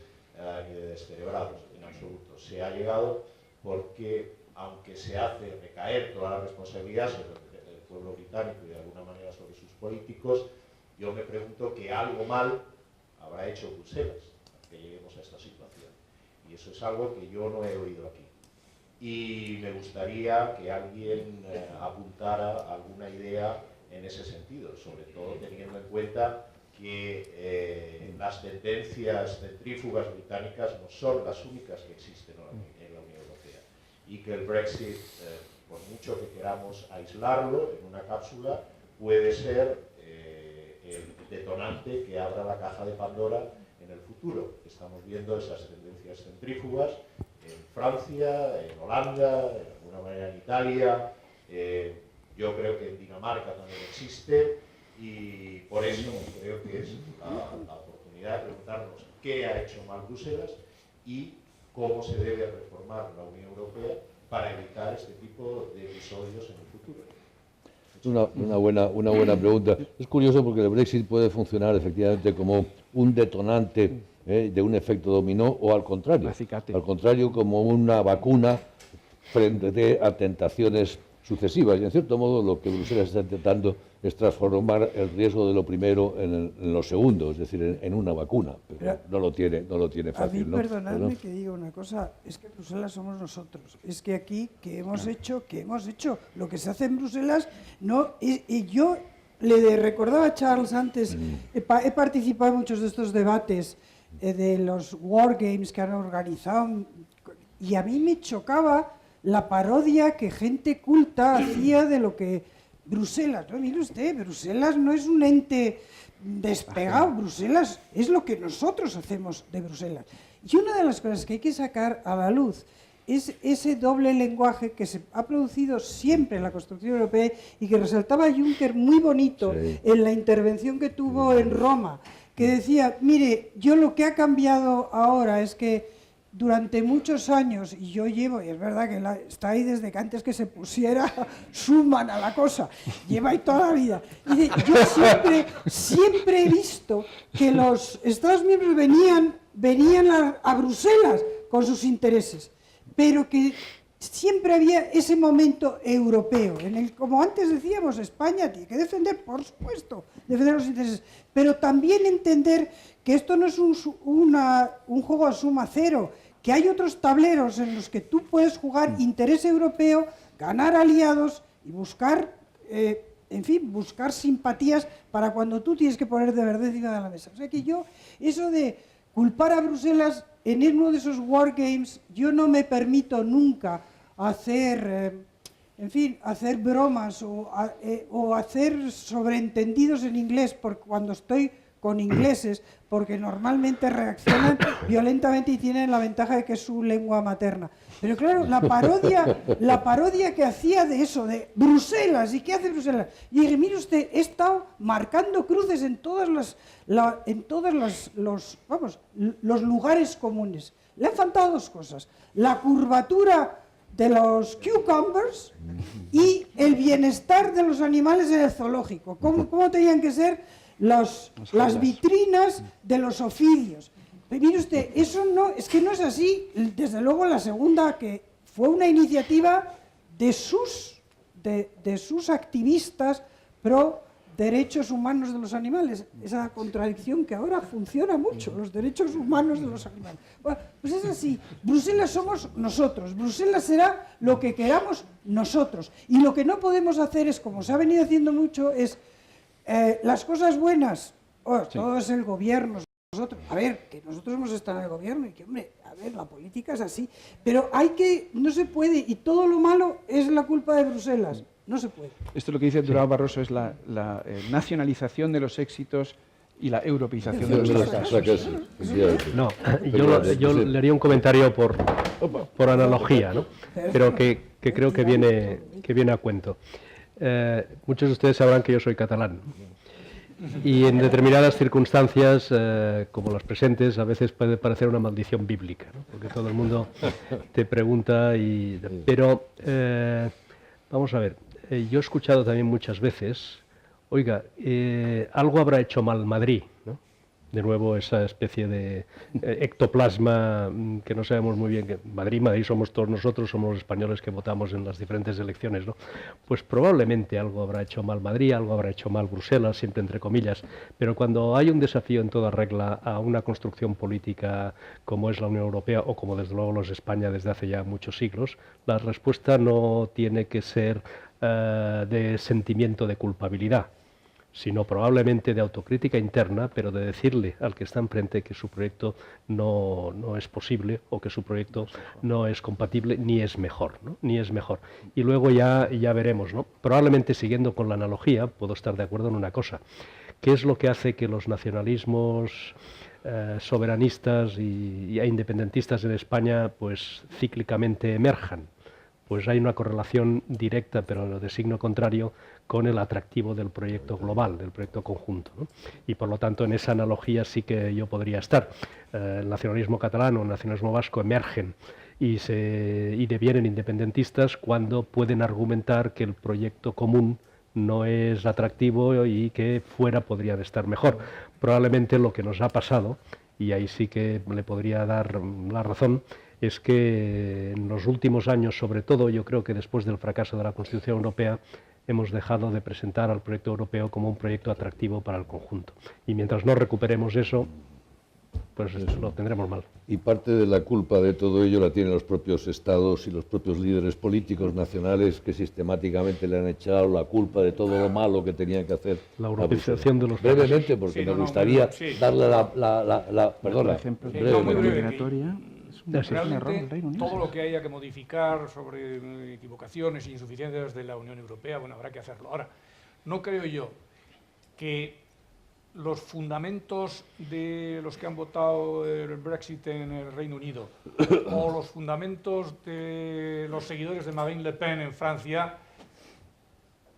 ni de descerebrados, en absoluto. Se ha llegado porque, aunque se hace recaer toda la responsabilidad sobre el pueblo británico y de alguna manera sobre sus políticos, yo me pregunto que algo mal habrá hecho Bruselas para que lleguemos a esta situación. Y eso es algo que yo no he oído aquí. Y me gustaría que alguien apuntara alguna idea en ese sentido, sobre todo teniendo en cuenta que las tendencias centrífugas británicas no son las únicas que existen en la Unión Europea y que el Brexit, por mucho que queramos aislarlo en una cápsula, puede ser el detonante que abra la caja de Pandora en el futuro. Estamos viendo esas tendencias centrífugas en Francia, en Holanda, de alguna manera en Italia, yo creo que en Dinamarca también existe, y por eso creo que es la oportunidad de preguntarnos qué ha hecho mal Bruselas y cómo se debe reformar la Unión Europea para evitar este tipo de episodios en el futuro. Una buena pregunta. Es curioso porque el Brexit puede funcionar efectivamente como un detonante de un efecto dominó, o al contrario. Al contrario, como una vacuna frente a tentaciones sucesivas. Y en cierto modo lo que Bruselas está intentando es transformar el riesgo de lo primero en lo segundo, es decir, en una vacuna. Pero no lo tiene fácil. A mí, perdonadme que diga una cosa, es que Bruselas somos nosotros. Es que aquí, ¿qué hemos hecho? Lo que se hace en Bruselas, no. Y yo le recordaba a Charles antes, he participado en muchos de estos debates de los Wargames que han organizado, y a mí me chocaba la parodia que gente culta hacía de lo que Bruselas. No, mire usted, Bruselas no es un ente despegado, Bruselas es lo que nosotros hacemos de Bruselas. Y una de las cosas que hay que sacar a la luz es ese doble lenguaje que se ha producido siempre en la construcción europea y que resaltaba Juncker muy bonito en la intervención que tuvo en Roma, que decía, mire, yo lo que ha cambiado ahora es que durante muchos años, y yo llevo, y es verdad que está ahí desde que antes que se pusiera Schuman a la cosa, lleva ahí toda la vida. Y dice, yo siempre he visto que los Estados miembros venían a Bruselas con sus intereses, pero que siempre había ese momento europeo, en el, como antes decíamos, España tiene que defender, por supuesto, defender los intereses, pero también entender que esto no es un juego a suma cero, que hay otros tableros en los que tú puedes jugar interés europeo, ganar aliados y buscar, buscar simpatías para cuando tú tienes que poner de verdad encima de la mesa. O sea que yo, eso de culpar a Bruselas en uno de esos wargames, yo no me permito nunca hacer, hacer bromas o hacer sobreentendidos en inglés cuando estoy con ingleses, porque normalmente reaccionan violentamente y tienen la ventaja de que es su lengua materna. Pero claro, la parodia que hacía de eso, de Bruselas, ¿y qué hace Bruselas? Y dije, mire usted, he estado marcando cruces en todos los lugares comunes. Le han faltado dos cosas: la curvatura de los cucumbers y el bienestar de los animales en el zoológico. ¿Cómo tenían que ser las vitrinas de los oficios? Pero mire usted, eso no, es que no es así. Desde luego la segunda, que fue una iniciativa de sus activistas pro derechos humanos de los animales. Esa contradicción que ahora funciona mucho, los derechos humanos de los animales. Bueno, pues es así. Bruselas somos nosotros. Bruselas será lo que queramos nosotros. Y lo que no podemos hacer es, como se ha venido haciendo mucho, es las cosas buenas. Todo es el gobierno. Nosotros, a ver, que nosotros hemos estado en el gobierno y que, hombre, a ver, la política es así. Pero no se puede, y todo lo malo es la culpa de Bruselas. No se puede. Esto lo que dice Durão Barroso es la nacionalización de los éxitos y la europeización de los fracasos. No, yo le haría un comentario por analogía, ¿no? Pero que creo que viene a cuento. Muchos de ustedes sabrán que yo soy catalán. Y en determinadas circunstancias, como las presentes, a veces puede parecer una maldición bíblica, ¿no? Porque todo el mundo te pregunta pero vamos a ver. Yo he escuchado también muchas veces, oiga, algo habrá hecho mal Madrid, ¿no? De nuevo esa especie de ectoplasma que no sabemos muy bien. Madrid somos todos nosotros, somos los españoles que votamos en las diferentes elecciones, ¿no? Pues probablemente algo habrá hecho mal Madrid, algo habrá hecho mal Bruselas, siempre entre comillas, pero cuando hay un desafío en toda regla a una construcción política como es la Unión Europea o como desde luego los España desde hace ya muchos siglos, la respuesta no tiene que ser de sentimiento de culpabilidad, sino probablemente de autocrítica interna, pero de decirle al que está enfrente que su proyecto no es posible o que su proyecto no es compatible ni es mejor, ¿no? Ni es mejor. Y luego ya veremos, ¿no? Probablemente siguiendo con la analogía, puedo estar de acuerdo en una cosa. ¿Qué es lo que hace que los nacionalismos soberanistas e independentistas en España pues cíclicamente emerjan? Pues hay una correlación directa, pero de signo contrario, con el atractivo del proyecto global, del proyecto conjunto, ¿no? Y por lo tanto, en esa analogía sí que yo podría estar. El nacionalismo catalán o el nacionalismo vasco emergen y devienen independentistas cuando pueden argumentar que el proyecto común no es atractivo y que fuera podría estar mejor. Probablemente lo que nos ha pasado, y ahí sí que le podría dar la razón, es que en los últimos años, sobre todo, yo creo que después del fracaso de la Constitución Europea, hemos dejado de presentar al proyecto europeo como un proyecto atractivo para el conjunto. Y mientras no recuperemos eso, pues lo tendremos mal. Y parte de la culpa de todo ello la tienen los propios estados y los propios líderes políticos nacionales que sistemáticamente le han echado la culpa de todo lo malo que tenían que hacer. La europeización de los brevemente, porque me gustaría darle perdona, por ejemplo, migratoria. Realmente, todo lo que haya que modificar sobre equivocaciones e insuficiencias de la Unión Europea, bueno, habrá que hacerlo. Ahora, no creo yo que los fundamentos de los que han votado el Brexit en el Reino Unido o los fundamentos de los seguidores de Marine Le Pen en Francia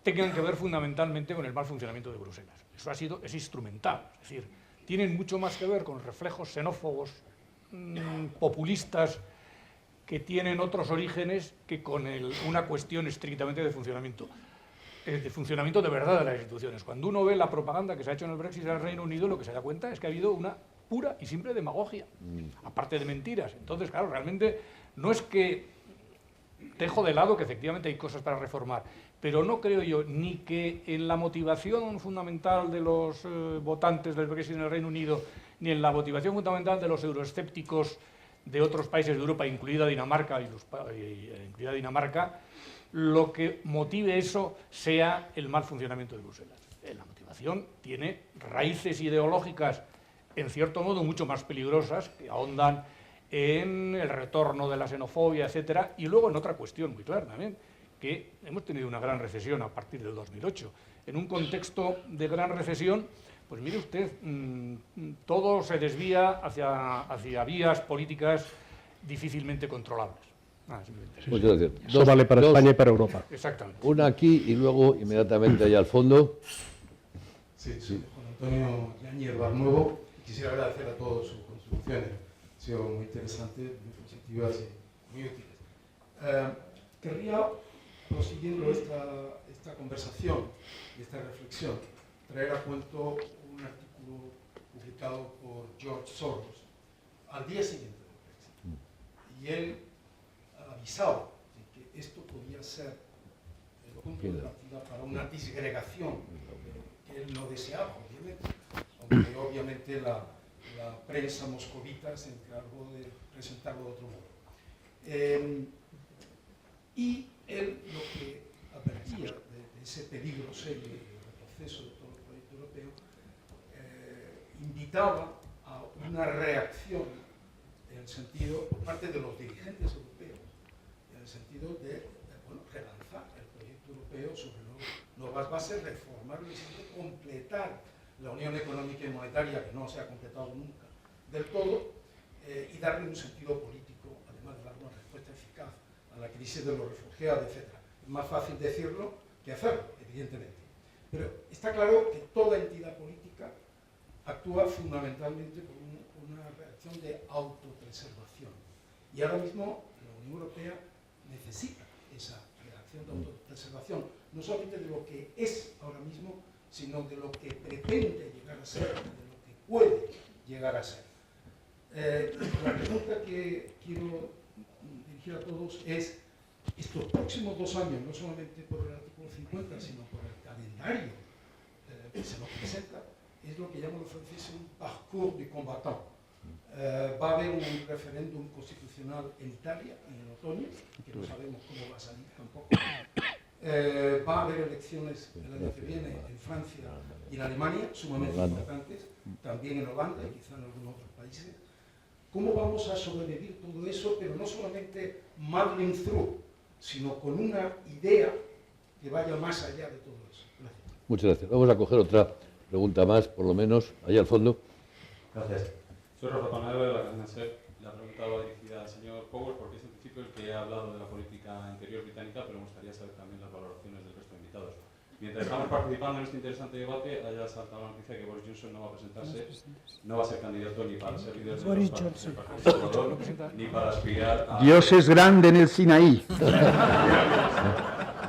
tengan que ver fundamentalmente con el mal funcionamiento de Bruselas. Eso es instrumental, es decir, tienen mucho más que ver con reflejos xenófobos, populistas, que tienen otros orígenes que con una cuestión estrictamente de funcionamiento de verdad de las instituciones. Cuando uno ve la propaganda que se ha hecho en el Brexit en el Reino Unido, lo que se da cuenta es que ha habido una pura y simple demagogia, aparte de mentiras. Entonces, claro, realmente no es que dejo de lado que efectivamente hay cosas para reformar, pero no creo yo ni que en la motivación fundamental de los votantes del Brexit en el Reino Unido, ni en la motivación fundamental de los euroescépticos de otros países de Europa, incluida Dinamarca, lo que motive eso sea el mal funcionamiento de Bruselas. La motivación tiene raíces ideológicas, en cierto modo, mucho más peligrosas, que ahondan en el retorno de la xenofobia, etcétera, y luego en otra cuestión muy clara también, que hemos tenido una gran recesión a partir del 2008. En un contexto de gran recesión, pues mire usted, todo se desvía hacia vías políticas difícilmente controlables. Muchas gracias. Eso vale para España y para Europa. Exactamente. Una aquí y luego inmediatamente allá al fondo. Sí, Juan Antonio Yáñez Barnuevo. Quisiera agradecer a todos sus contribuciones. Han sido muy interesantes, muy positivas y muy útiles. Querría, prosiguiendo esta conversación y esta reflexión, traer a cuento un artículo publicado por George Soros al día siguiente del Brexit. Y él avisaba de que esto podía ser disgregación que él no deseaba, obviamente, aunque obviamente la prensa moscovita se encargó de presentarlo de otro modo. Y él lo que advertía de ese peligro serio del retroceso de todo el proyecto europeo, invitaba a una reacción en el sentido, por parte de los dirigentes europeos, en el sentido de relanzar el proyecto europeo sobre nuevas bases, reformarlo y completar la Unión Económica y Monetaria, que no se ha completado nunca del todo, y darle un sentido político, además de dar una respuesta eficaz a la crisis de los refugiados, etc. Es más fácil decirlo que hacerlo, evidentemente. Pero está claro que toda entidad política actúa fundamentalmente por una reacción de autopreservación. Y ahora mismo la Unión Europea necesita esa reacción de autopreservación, no solamente de lo que es ahora mismo, sino de lo que pretende llegar a ser, de lo que puede llegar a ser. La pregunta que quiero dirigir a todos es, estos próximos 2 años, no solamente por el artículo 50, sino por el calendario que se nos presenta, es lo que llaman los franceses un parcours du combattant. Va a haber un referéndum constitucional en Italia en el otoño, que no sabemos cómo va a salir tampoco. Va a haber elecciones el año que viene en Francia y en Alemania, sumamente importantes, también en Holanda y quizá en algunos otros países. ¿Cómo vamos a sobrevivir todo eso, pero no solamente muddling through, sino con una idea que vaya más allá de todo eso? Gracias. Muchas gracias. Vamos a coger otra pregunta más, por lo menos, allá al fondo. Gracias. Soy Rafa Panadero de la cadena SER. La pregunta va dirigida al señor Powers, porque es en principio el que ha hablado de la política interior británica, pero me gustaría saber también las valoraciones del resto de invitados. Mientras estamos participando en este interesante debate, haya saltado la noticia que Boris Johnson no va a presentarse, no va a ser candidato ni para ser líder del Partido Conservador, ni para aspirar a... Dios es grande en el Sinaí.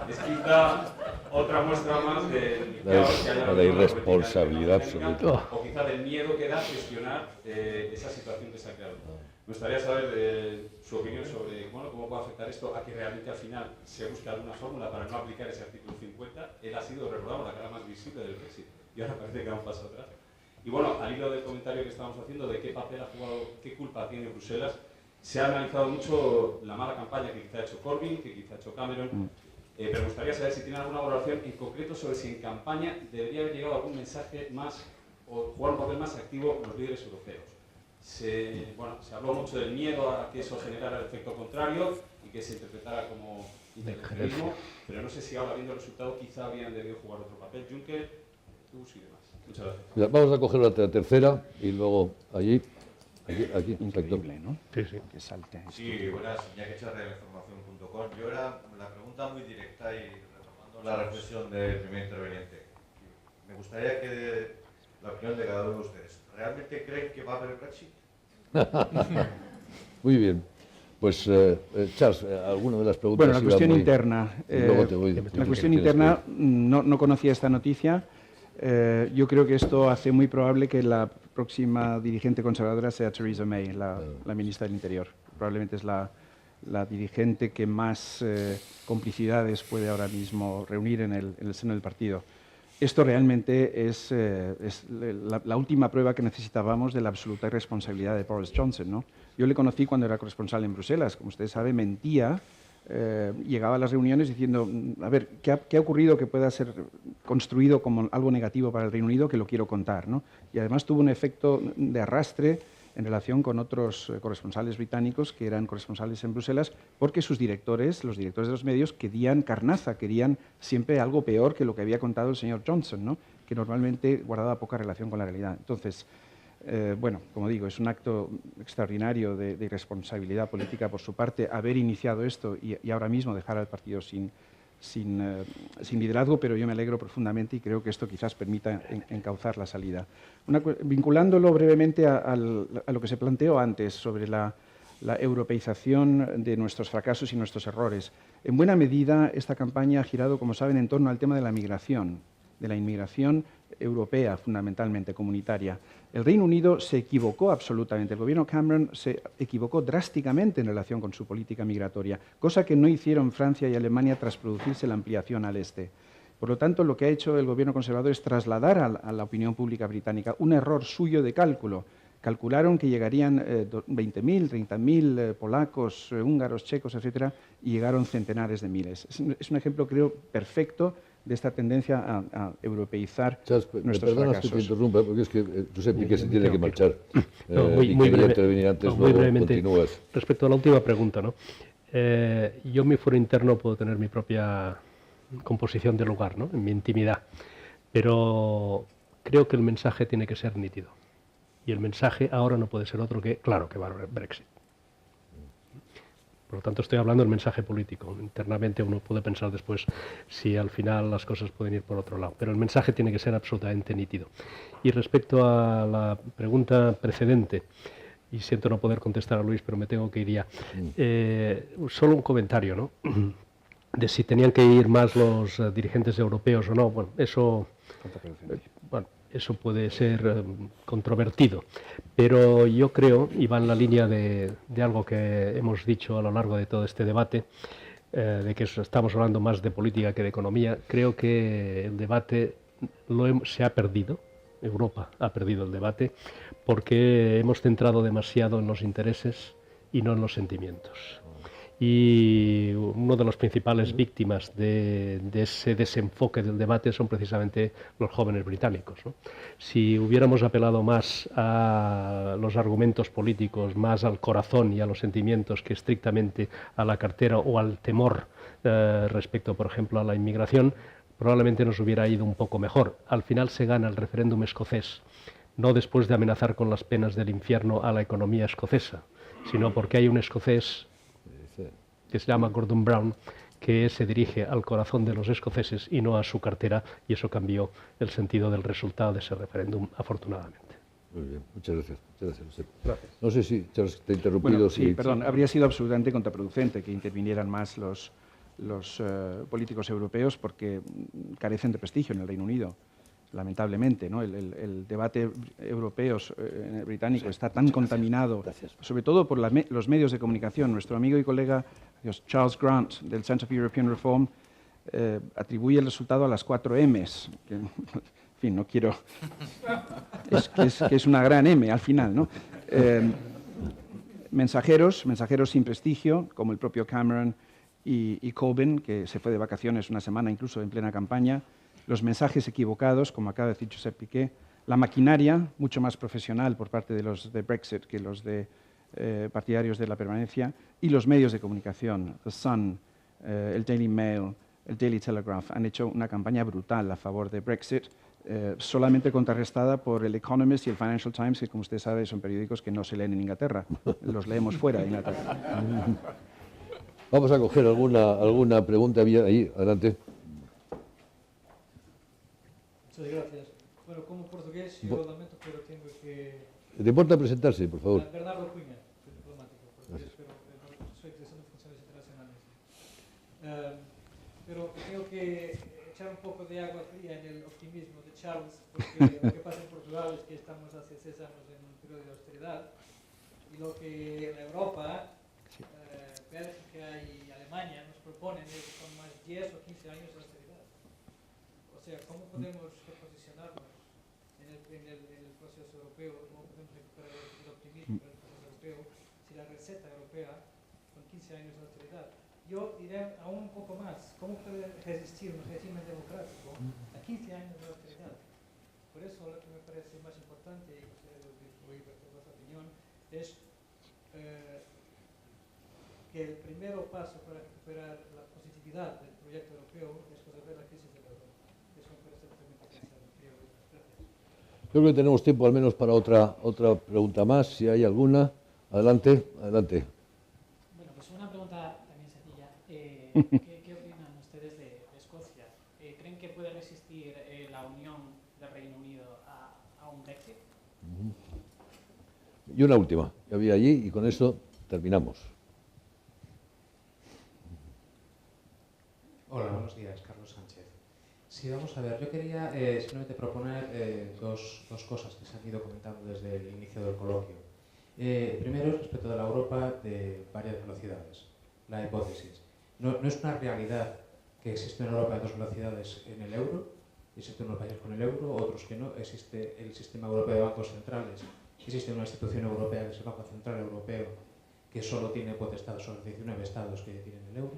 Es quizá otra muestra más de la irresponsabilidad absoluta. O quizá del miedo que da gestionar esa situación que se ha creado. Me gustaría saber su opinión sobre cómo puede afectar esto a que realmente al final se busque alguna fórmula para no aplicar ese artículo 50. Él ha sido, recordamos, la cara más visible del Brexit y ahora parece que da un paso atrás. Y bueno, al hilo del comentario que estábamos haciendo de qué papel ha jugado, qué culpa tiene Bruselas, se ha analizado mucho la mala campaña que quizá ha hecho Corbyn, que quizá ha hecho Cameron, pero me gustaría saber si tiene alguna valoración en concreto sobre si en campaña debería haber llegado algún mensaje más o jugar un papel más activo los líderes europeos. Se habló mucho del miedo a que eso generara el efecto contrario y que se interpretara como intervencionismo, pero no sé si ahora viendo el resultado quizá habían debido jugar otro papel. Juncker, Tusk y demás. Muchas gracias. Vamos a coger la tercera y luego allí. Aquí, Increíble, ¿no? Sí, sí. Que salte. Sí, buenas, Iñaki Charre de Información.com. Yo era la pregunta muy directa y retomando la reflexión del primer interveniente. Me gustaría que la opinión de cada uno de ustedes. ¿Realmente creen que va a haber Brexit? Muy bien. Pues, Charles, alguna de las preguntas... Bueno, la cuestión interna. Luego te voy La cuestión interna, no conocía esta noticia. Yo creo que esto hace muy probable que la próxima dirigente conservadora sea Theresa May, la ministra del Interior. Probablemente es la dirigente que más complicidades puede ahora mismo reunir en el seno del partido. Esto realmente es la última prueba que necesitábamos de la absoluta irresponsabilidad de Boris Johnson, ¿no? Yo le conocí cuando era corresponsal en Bruselas. Como usted sabe, mentía. Llegaba a las reuniones diciendo, a ver, ¿qué ha ocurrido que pueda ser construido como algo negativo para el Reino Unido? Que lo quiero contar, ¿no? Y además tuvo un efecto de arrastre en relación con otros corresponsales británicos que eran corresponsales en Bruselas, porque sus directores, los directores de los medios, querían carnaza, querían siempre algo peor que lo que había contado el señor Johnson, ¿no? Que normalmente guardaba poca relación con la realidad. Entonces, bueno, como digo, es un acto extraordinario de irresponsabilidad política por su parte haber iniciado esto y ahora mismo dejar al partido sin liderazgo, pero yo me alegro profundamente y creo que esto quizás permita encauzar la salida. Vinculándolo brevemente a lo que se planteó antes sobre la europeización de nuestros fracasos y nuestros errores. En buena medida, esta campaña ha girado, como saben, en torno al tema de la migración europea, fundamentalmente comunitaria. El Reino Unido se equivocó absolutamente. El gobierno Cameron se equivocó drásticamente en relación con su política migratoria, cosa que no hicieron Francia y Alemania tras producirse la ampliación al este. Por lo tanto, lo que ha hecho el gobierno conservador es trasladar a la opinión pública británica un error suyo de cálculo. Calcularon que llegarían 20.000, 30.000 polacos, húngaros, checos, etcétera, y llegaron centenares de miles. Es un ejemplo, creo, perfecto de esta tendencia a europeizar nuestros perdonas que te interrumpa, porque es que Josep Piqué se tiene que marchar. Muy brevemente, respecto a la última pregunta, ¿no? Yo en mi foro interno puedo tener mi propia composición de lugar, ¿no? En mi intimidad, pero creo que el mensaje tiene que ser nítido. Y el mensaje ahora no puede ser otro que, claro, que va a haber Brexit. Por lo tanto, estoy hablando del mensaje político. Internamente uno puede pensar después si al final las cosas pueden ir por otro lado, pero el mensaje tiene que ser absolutamente nítido. Y respecto a la pregunta precedente, y siento no poder contestar a Luis, pero me tengo que ir ya, solo un comentario, ¿no? De si tenían que ir más los dirigentes europeos o no. Bueno, eso puede ser controvertido, pero yo creo, y va en la línea de algo que hemos dicho a lo largo de todo este debate, de que estamos hablando más de política que de economía. Creo que el debate se ha perdido, Europa ha perdido el debate, porque hemos centrado demasiado en los intereses y no en los sentimientos. Y una de las principales víctimas de ese desenfoque del debate son precisamente los jóvenes británicos, ¿no? Si hubiéramos apelado más a los argumentos políticos, más al corazón y a los sentimientos que estrictamente a la cartera o al temor respecto, por ejemplo, a la inmigración, probablemente nos hubiera ido un poco mejor. Al final se gana el referéndum escocés, no después de amenazar con las penas del infierno a la economía escocesa, sino porque hay un escocés que se llama Gordon Brown, que se dirige al corazón de los escoceses y no a su cartera, y eso cambió el sentido del resultado de ese referéndum, afortunadamente. Muy bien, muchas gracias. Gracias. No sé si Charles, te he interrumpido. Bueno, sí, perdón, habría sido absolutamente contraproducente que intervinieran más los políticos europeos porque carecen de prestigio en el Reino Unido. Lamentablemente, ¿no? El debate europeo británico está tan contaminado, sobre todo por los medios de comunicación. Nuestro amigo y colega Charles Grant, del Centre for European Reform, atribuye el resultado a las 4 M's. Que, en fin, no quiero... que es una gran M al final, ¿no? Mensajeros sin prestigio, como el propio Cameron y Corbyn, que se fue de vacaciones una semana incluso en plena campaña. Los mensajes equivocados, como acaba de decir Josep Piqué, la maquinaria mucho más profesional por parte de los de Brexit que los de partidarios de la permanencia, y los medios de comunicación, The Sun, el Daily Mail, el Daily Telegraph, han hecho una campaña brutal a favor de Brexit, solamente contrarrestada por el Economist y el Financial Times, que, como usted sabe, son periódicos que no se leen en Inglaterra, los leemos fuera de Inglaterra. Vamos a coger alguna pregunta ahí, adelante. Muchas gracias. Bueno, como portugués, yo lamento, pero tengo que... ¿Te importa presentarse, por favor? Bernardo Cunha, soy diplomático portugués, pero soy egresado de Funciones Internacionales. Pero tengo que echar un poco de agua fría en el optimismo de Charles, porque lo que pasa en Portugal es que estamos hace 6 años en un periodo de austeridad, y lo que en Europa, Bélgica y Alemania nos proponen es que son más 10 o 15 años de austeridad. O sea, ¿cómo podemos posicionarnos en el proceso europeo? ¿Cómo podemos recuperar el optimismo del proceso europeo si la receta europea son 15 años de austeridad? Yo diré aún un poco más. ¿Cómo puede resistir un régimen democrático a 15 años de austeridad? Por eso lo que me parece más importante, y ustedes oír vuestra opinión, es que el primer paso para recuperar la positividad del proyecto europeo es resolver la crisis de la Europa. Creo que tenemos tiempo al menos para otra pregunta más, si hay alguna. Adelante. Bueno, pues una pregunta también sencilla. ¿Qué opinan ustedes de Escocia? ¿Creen que puede resistir la unión del Reino Unido a un Brexit? Y una última, que había allí, y con eso terminamos. Hola, buenos días, Carlos Sánchez. Sí, vamos a ver, yo quería simplemente proponer dos cosas que se han ido comentando desde el inicio del coloquio. Primero, respecto de la Europa de varias velocidades, la hipótesis. No es una realidad que existe una Europa de dos velocidades en el euro, existen unos países con el euro, otros que no, existe el sistema europeo de bancos centrales, existe una institución europea que es el Banco Central Europeo, que solo tiene potestad sobre 19 estados que tienen el euro.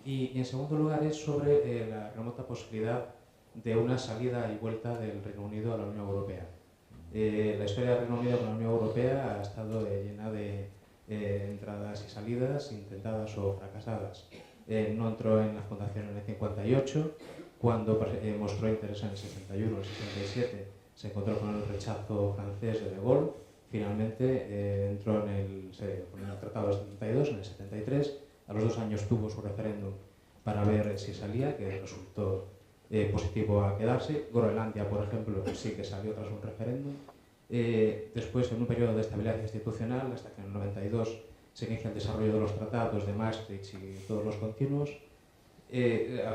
Y en segundo lugar es sobre la remota posibilidad de una salida y vuelta del Reino Unido a la Unión Europea. La historia del Reino Unido con la Unión Europea ha estado llena de entradas y salidas, intentadas o fracasadas. No entró en la fundación en el 58, cuando mostró interés en el 61 o el 67, se encontró con el rechazo francés de Gaulle. Finalmente entró con el Tratado del 72, en el 73. A los 2 años tuvo su referéndum para ver si salía, que resultó positivo a quedarse. Groenlandia, por ejemplo, sí que salió tras un referéndum. Después, en un periodo de estabilidad institucional, hasta que en el 92 se inicia el desarrollo de los tratados de Maastricht y todos los continuos,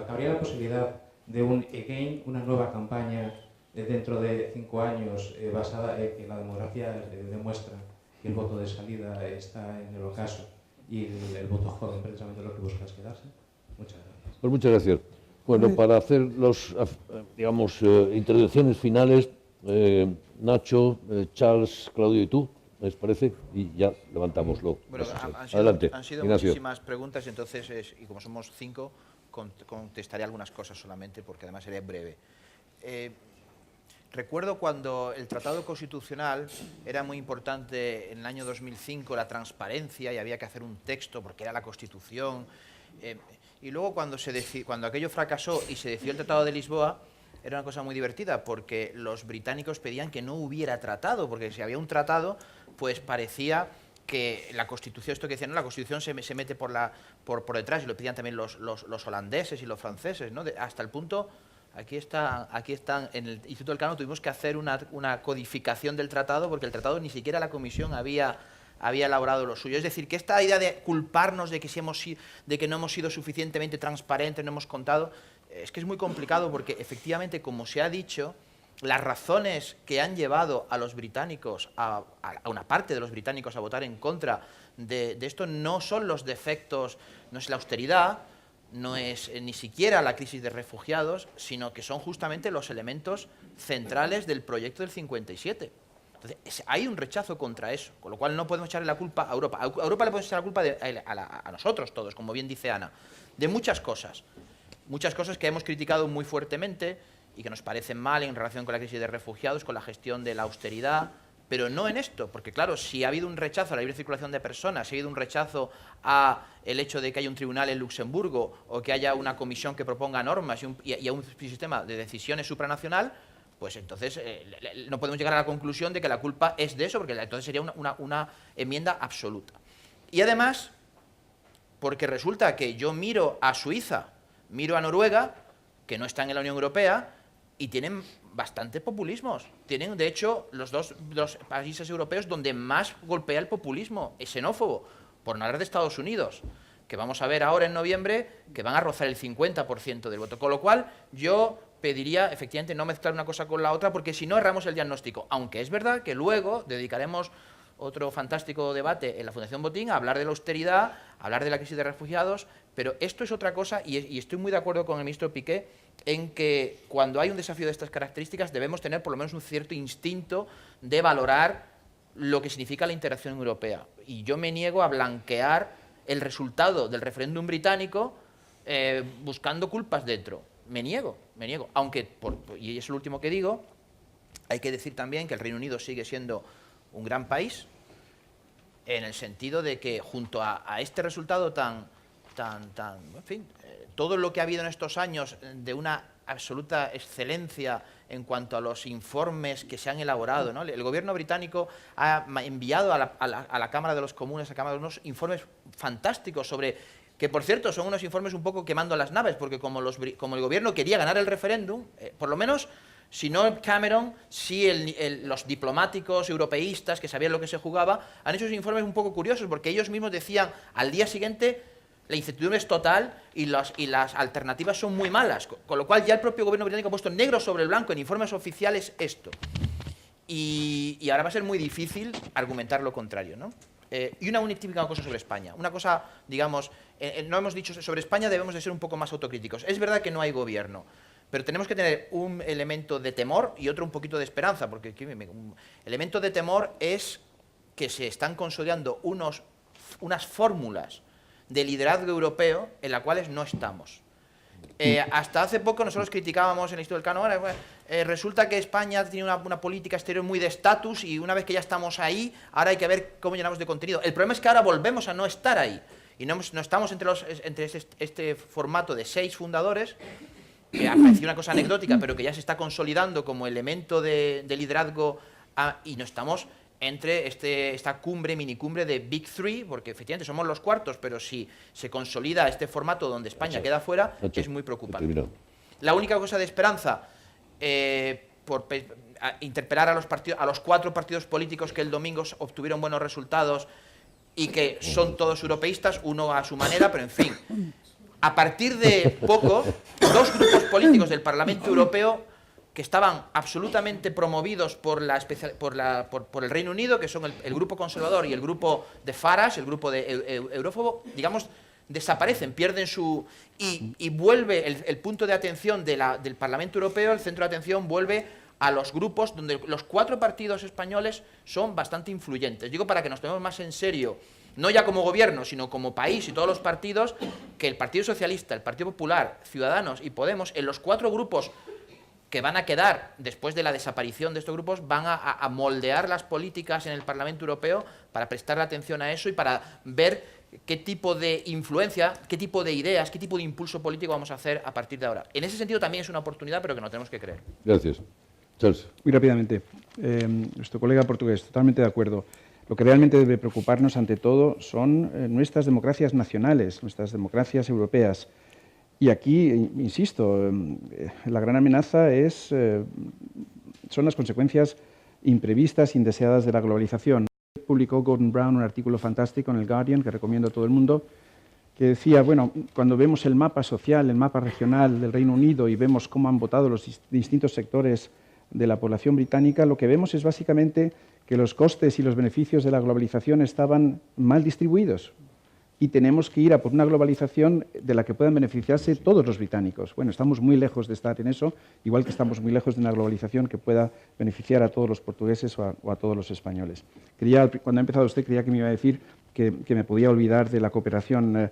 habría la posibilidad de un again, una nueva campaña dentro de 5 años basada en que la demografía demuestra que el voto de salida está en el ocaso y el voto joven precisamente lo que busca es quedarse. Muchas gracias. Pues muchas gracias. Bueno, para hacer los, digamos, intervenciones finales, Nacho, Charles, Claudio y tú, ¿les parece? Y ya levantámoslo. Bueno, adelante, han sido Ignacio. muchísimas preguntas, entonces, y como somos 5, contestaré algunas cosas solamente, porque además seré breve. Recuerdo cuando el Tratado Constitucional era muy importante en el año 2005, la transparencia, y había que hacer un texto porque era la Constitución. Y luego cuando aquello fracasó y se decidió el Tratado de Lisboa, era una cosa muy divertida, porque los británicos pedían que no hubiera tratado, porque si había un tratado, pues parecía que la Constitución, esto que decían, no, la Constitución se mete por detrás, y lo pedían también los holandeses y los franceses, ¿no? Hasta el punto... Aquí están, en el Instituto del Canon tuvimos que hacer una codificación del tratado, porque el tratado ni siquiera la Comisión había elaborado lo suyo. Es decir, que esta idea de culparnos de que no hemos sido suficientemente transparentes, no hemos contado, es que es muy complicado, porque efectivamente, como se ha dicho, las razones que han llevado a los británicos, a una parte de los británicos, a votar en contra de esto, no son los defectos, no es la austeridad, no es ni siquiera la crisis de refugiados, sino que son justamente los elementos centrales del proyecto del 57. Entonces, hay un rechazo contra eso, con lo cual no podemos echarle la culpa a Europa. A Europa le podemos echar la culpa a nosotros todos, como bien dice Ana, de muchas cosas que hemos criticado muy fuertemente y que nos parecen mal en relación con la crisis de refugiados, con la gestión de la austeridad, pero no en esto, porque claro, si ha habido un rechazo a la libre circulación de personas, si ha habido un rechazo a el hecho de que haya un tribunal en Luxemburgo o que haya una comisión que proponga normas y a un sistema de decisiones supranacional, pues entonces no podemos llegar a la conclusión de que la culpa es de eso, porque entonces sería una enmienda absoluta. Y además, porque resulta que yo miro a Suiza, miro a Noruega, que no están en la Unión Europea, y tienen bastante populismos. Tienen, de hecho, los dos países europeos donde más golpea el populismo, es xenófobo, por no hablar de Estados Unidos, que vamos a ver ahora en noviembre que van a rozar el 50% del voto. Con lo cual, yo pediría, efectivamente, no mezclar una cosa con la otra, porque si no erramos el diagnóstico. Aunque es verdad que luego dedicaremos otro fantástico debate en la Fundación Botín a hablar de la austeridad, a hablar de la crisis de refugiados, pero esto es otra cosa, y estoy muy de acuerdo con el ministro Piqué en que cuando hay un desafío de estas características debemos tener por lo menos un cierto instinto de valorar lo que significa la integración europea. Y yo me niego a blanquear el resultado del referéndum británico buscando culpas dentro. Me niego. Aunque, y es lo último que digo, hay que decir también que el Reino Unido sigue siendo un gran país, en el sentido de que junto a este resultado en fin, todo lo que ha habido en estos años de una absoluta excelencia en cuanto a los informes que se han elaborado, ¿no? El gobierno británico ha enviado a la Cámara de los Comunes, a la Cámara, unos informes fantásticos sobre, que por cierto son unos informes un poco quemando las naves, porque como el gobierno quería ganar el referéndum, por lo menos, si no Cameron, sí los diplomáticos europeístas que sabían lo que se jugaba, han hecho esos informes un poco curiosos, porque ellos mismos decían al día siguiente la incertidumbre es total y las alternativas son muy malas, con lo cual ya el propio gobierno británico ha puesto negro sobre blanco en informes oficiales esto. Y ahora va a ser muy difícil argumentar lo contrario, ¿no? y una única cosa sobre España. Una cosa, digamos, no hemos dicho sobre España, debemos de ser un poco más autocríticos. Es verdad que no hay gobierno, pero tenemos que tener un elemento de temor y otro un poquito de esperanza, porque un elemento de temor es que se están consolidando unas fórmulas de liderazgo europeo en las cuales no estamos. Hasta hace poco nosotros criticábamos en el Instituto del Cano, resulta que España tiene una política exterior muy de estatus y una vez que ya estamos ahí, ahora hay que ver cómo llenamos de contenido. El problema es que ahora volvemos a no estar ahí y no estamos entre este formato de 6 fundadores, que parecía una cosa anecdótica, pero que ya se está consolidando como elemento de liderazgo, y no estamos entre esta minicumbre de Big Three, porque efectivamente somos los cuartos, pero si se consolida este formato donde España queda fuera, es muy preocupante. La única cosa de esperanza, interpelar a los 4 partidos políticos que el domingo obtuvieron buenos resultados y que son todos europeístas, uno a su manera, pero en fin. A partir de poco, 2 grupos políticos del Parlamento Europeo que estaban absolutamente promovidos por el Reino Unido, que son el grupo conservador y el grupo de Farage, el grupo de eurófobo, digamos, desaparecen, pierden su... Y vuelve el punto de atención del Parlamento Europeo, el centro de atención vuelve a los grupos donde los 4 partidos españoles son bastante influyentes. Digo, para que nos tomemos más en serio, no ya como gobierno, sino como país y todos los partidos, que el Partido Socialista, el Partido Popular, Ciudadanos y Podemos, en los 4 grupos que van a quedar después de la desaparición de estos grupos, van a moldear las políticas en el Parlamento Europeo para prestarle atención a eso y para ver qué tipo de influencia, qué tipo de ideas, qué tipo de impulso político vamos a hacer a partir de ahora. En ese sentido también es una oportunidad, pero que no tenemos que creer. Gracias. Charles. Muy rápidamente. Nuestro colega portugués, totalmente de acuerdo. Lo que realmente debe preocuparnos ante todo son nuestras democracias nacionales, nuestras democracias europeas. Y aquí, insisto, la gran amenaza son las consecuencias imprevistas, indeseadas de la globalización. Publicó Gordon Brown un artículo fantástico en el Guardian, que recomiendo a todo el mundo, que decía, bueno, cuando vemos el mapa social, el mapa regional del Reino Unido y vemos cómo han votado los distintos sectores de la población británica, lo que vemos es básicamente que los costes y los beneficios de la globalización estaban mal distribuidos. Y tenemos que ir a por una globalización de la que puedan beneficiarse todos los británicos. Bueno, estamos muy lejos de estar en eso, igual que estamos muy lejos de una globalización que pueda beneficiar a todos los portugueses o a todos los españoles. Cuando ha empezado usted, creía que me iba a decir que me podía olvidar de la cooperación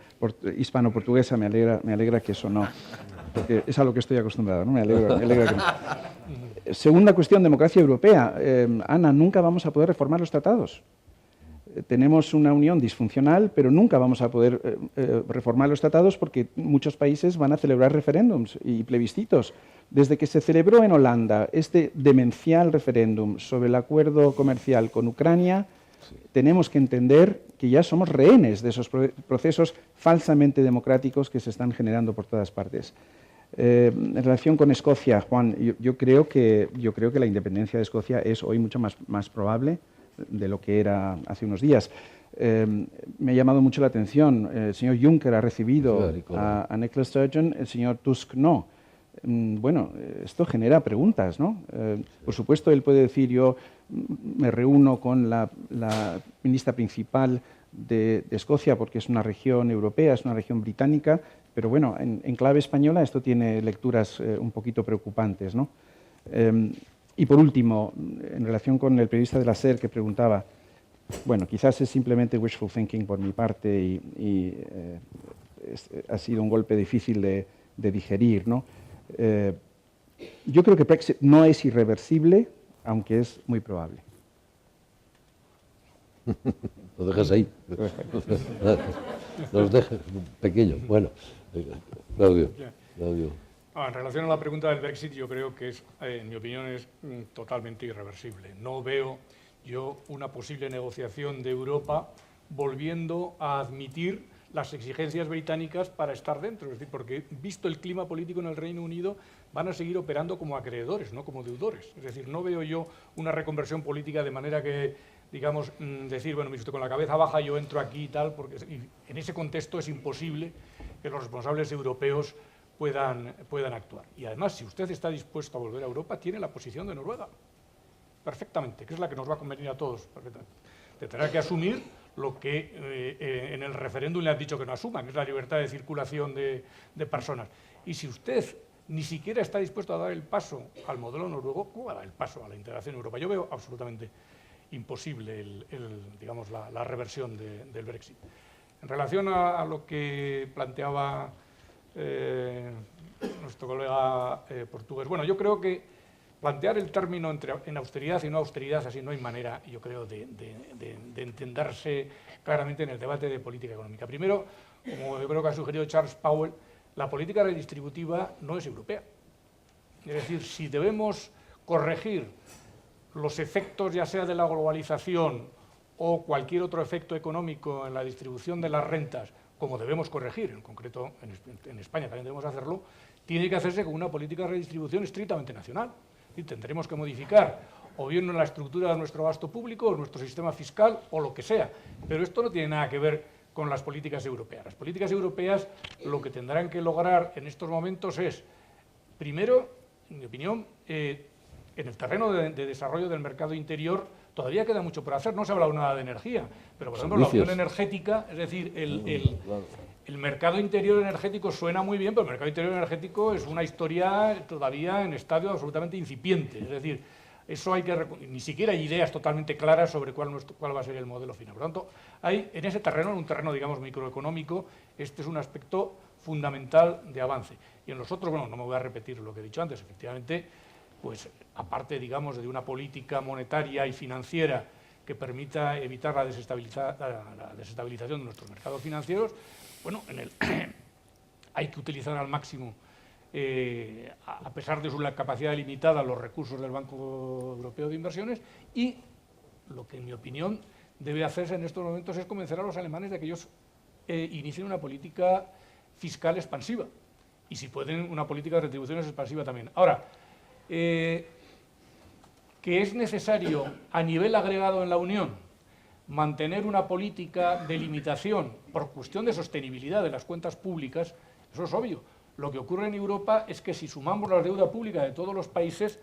hispano-portuguesa. Me alegra que eso no, porque es a lo que estoy acostumbrado, ¿no? Me alegra que no. Segunda cuestión, democracia europea. Ana, nunca vamos a poder reformar los tratados. Tenemos una unión disfuncional, pero nunca vamos a poder reformar los tratados porque muchos países van a celebrar referéndums y plebiscitos. Desde que se celebró en Holanda este demencial referéndum sobre el acuerdo comercial con Ucrania, tenemos que entender que ya somos rehenes de esos procesos falsamente democráticos que se están generando por todas partes. En relación con Escocia, Juan, yo creo que la independencia de Escocia es hoy mucho más probable de lo que era hace unos días. Me ha llamado mucho la atención, el señor Juncker ha recibido a Nicola Sturgeon, el señor Tusk no. Bueno, esto genera preguntas, ¿no? Por supuesto, él puede decir, yo me reúno con la ministra principal de Escocia porque es una región europea, es una región británica, pero bueno, en clave española esto tiene lecturas un poquito preocupantes, ¿no? Y por último, en relación con el periodista de la SER que preguntaba, bueno, quizás es simplemente wishful thinking por mi parte y ha sido un golpe difícil de digerir, ¿no? Yo creo que Brexit no es irreversible, aunque es muy probable. Lo dejas ahí. Los dejas pequeño. Bueno, Claudio. En relación a la pregunta del Brexit, yo creo que en mi opinión es totalmente irreversible. No veo yo una posible negociación de Europa volviendo a admitir las exigencias británicas para estar dentro. Es decir, porque visto el clima político en el Reino Unido, van a seguir operando como acreedores, no como deudores. Es decir, no veo yo una reconversión política de manera que, digamos, decir, bueno, mire usted, con la cabeza baja yo entro aquí y tal, porque en ese contexto es imposible que los responsables europeos puedan actuar. Y además, si usted está dispuesto a volver a Europa, tiene la posición de Noruega, perfectamente, que es la que nos va a convenir a todos, perfectamente. De tener que asumir lo que en el referéndum le han dicho que no asuma, que es la libertad de circulación de personas. Y si usted ni siquiera está dispuesto a dar el paso al modelo noruego, ¿cómo va a dar el paso a la integración europea? Yo veo absolutamente imposible digamos, la reversión del Brexit. En relación a lo que planteaba nuestro colega portugués, bueno, yo creo que plantear el término en austeridad y no austeridad, así no hay manera, yo creo, de entenderse claramente en el debate de política económica. Primero, como yo creo que ha sugerido Charles Powell, la política redistributiva no es europea. Es decir, si debemos corregir los efectos ya sea de la globalización o cualquier otro efecto económico en la distribución de las rentas, como debemos corregir, en concreto en España también debemos hacerlo, tiene que hacerse con una política de redistribución estrictamente nacional. Y tendremos que modificar o bien la estructura de nuestro gasto público o nuestro sistema fiscal o lo que sea. Pero esto no tiene nada que ver con las políticas europeas. Las políticas europeas lo que tendrán que lograr en estos momentos es, primero, en mi opinión, en el terreno de desarrollo del mercado interior todavía queda mucho por hacer. No se ha hablado nada de energía, pero por ejemplo la unión energética, es decir, el mercado interior energético suena muy bien, pero el mercado interior energético es una historia todavía en estadio absolutamente incipiente. Es decir, eso hay que ni siquiera hay ideas totalmente claras sobre cuál va a ser el modelo final. Por lo tanto, hay en ese terreno, en un terreno, digamos, microeconómico, este es un aspecto fundamental de avance. Y en los otros, bueno, no me voy a repetir lo que he dicho antes, efectivamente, pues aparte, digamos, de una política monetaria y financiera que permita evitar la desestabilización de nuestros mercados financieros, bueno, hay que utilizar al máximo, a pesar de su capacidad limitada, los recursos del Banco Europeo de Inversiones, y lo que, en mi opinión, debe hacerse en estos momentos es convencer a los alemanes de que ellos inicien una política fiscal expansiva, y si pueden, una política de retribuciones expansiva también. Ahora, que es necesario, a nivel agregado en la Unión, mantener una política de limitación por cuestión de sostenibilidad de las cuentas públicas, eso es obvio. Lo que ocurre en Europa es que si sumamos la deuda pública de todos los países,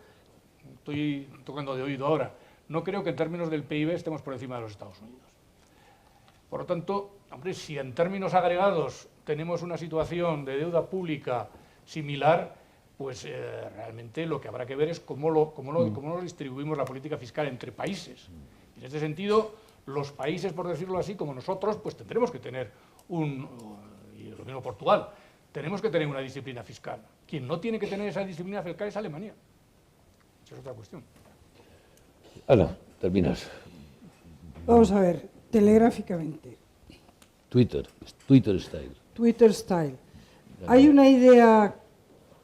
estoy tocando de oído ahora, no creo que en términos del PIB estemos por encima de los Estados Unidos. Por lo tanto, hombre, si en términos agregados tenemos una situación de deuda pública similar, pues realmente lo que habrá que ver es cómo distribuimos la política fiscal entre países. En este sentido, los países, por decirlo así, como nosotros, pues tendremos que tener y lo mismo Portugal, tenemos que tener una disciplina fiscal. Quien no tiene que tener esa disciplina fiscal es Alemania. Esa es otra cuestión. Ana, terminas. Vamos a ver, telegráficamente. Twitter style. Twitter style. Hay una idea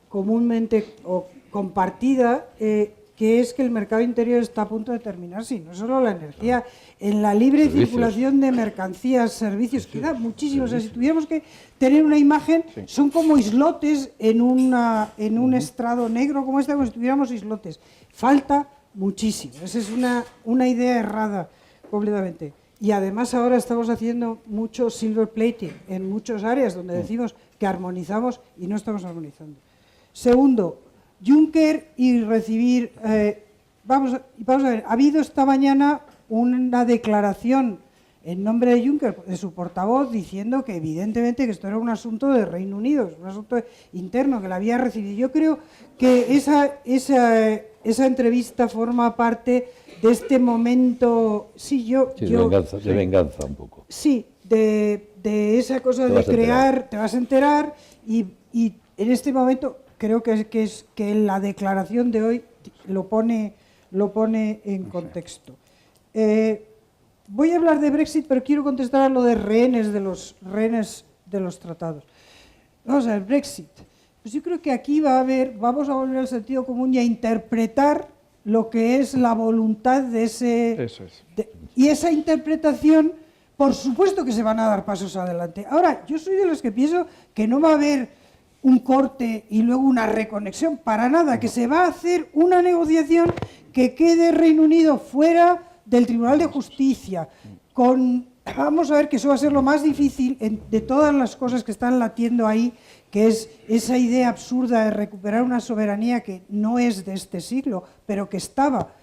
comúnmente o compartida que es que el mercado interior está a punto de terminarse, y no solo la energía, en la libre circulación de mercancías, servicios, queda muchísimo. O sea, si tuviéramos que tener una imagen, son como islotes en un estrado negro como este, como si tuviéramos islotes. Falta muchísimo. Esa es una idea errada completamente. Y además ahora estamos haciendo mucho silver plating en muchas áreas donde decimos que armonizamos y no estamos armonizando. Segundo, Juncker y recibir... vamos a ver, ha habido esta mañana una declaración en nombre de Juncker, de su portavoz, diciendo que evidentemente que esto era un asunto de Reino Unido, un asunto interno que la había recibido. Yo creo que esa entrevista forma parte de este momento... Sí, de venganza un poco. Sí, de esa cosa de crear, te vas a enterar, y en este momento... Creo que la declaración de hoy lo pone en contexto. Voy a hablar de Brexit, pero quiero contestar a lo de rehenes de los tratados. Vamos a ver, Brexit. Pues yo creo que aquí vamos a volver al sentido común y a interpretar lo que es la voluntad de ese... Eso es. Y esa interpretación, por supuesto que se van a dar pasos adelante. Ahora, yo soy de los que pienso que no va a haber un corte y luego una reconexión, para nada, que se va a hacer una negociación que quede Reino Unido fuera del Tribunal de Justicia. Vamos a ver que eso va a ser lo más difícil de todas las cosas que están latiendo ahí, que es esa idea absurda de recuperar una soberanía que no es de este siglo, pero que estaba.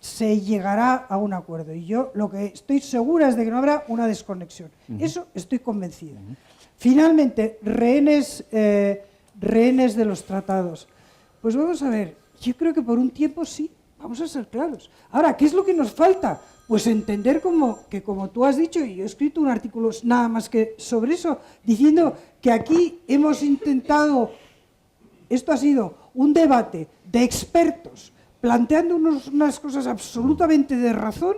se llegará a un acuerdo. Y yo lo que estoy segura es de que no habrá una desconexión. Eso estoy convencida. Finalmente, rehenes de los tratados. Pues vamos a ver, yo creo que por un tiempo sí, vamos a ser claros. Ahora, ¿qué es lo que nos falta? Pues entender que como tú has dicho, y yo he escrito un artículo nada más que sobre eso, diciendo que aquí hemos intentado, esto ha sido un debate de expertos, planteando unas cosas absolutamente de razón,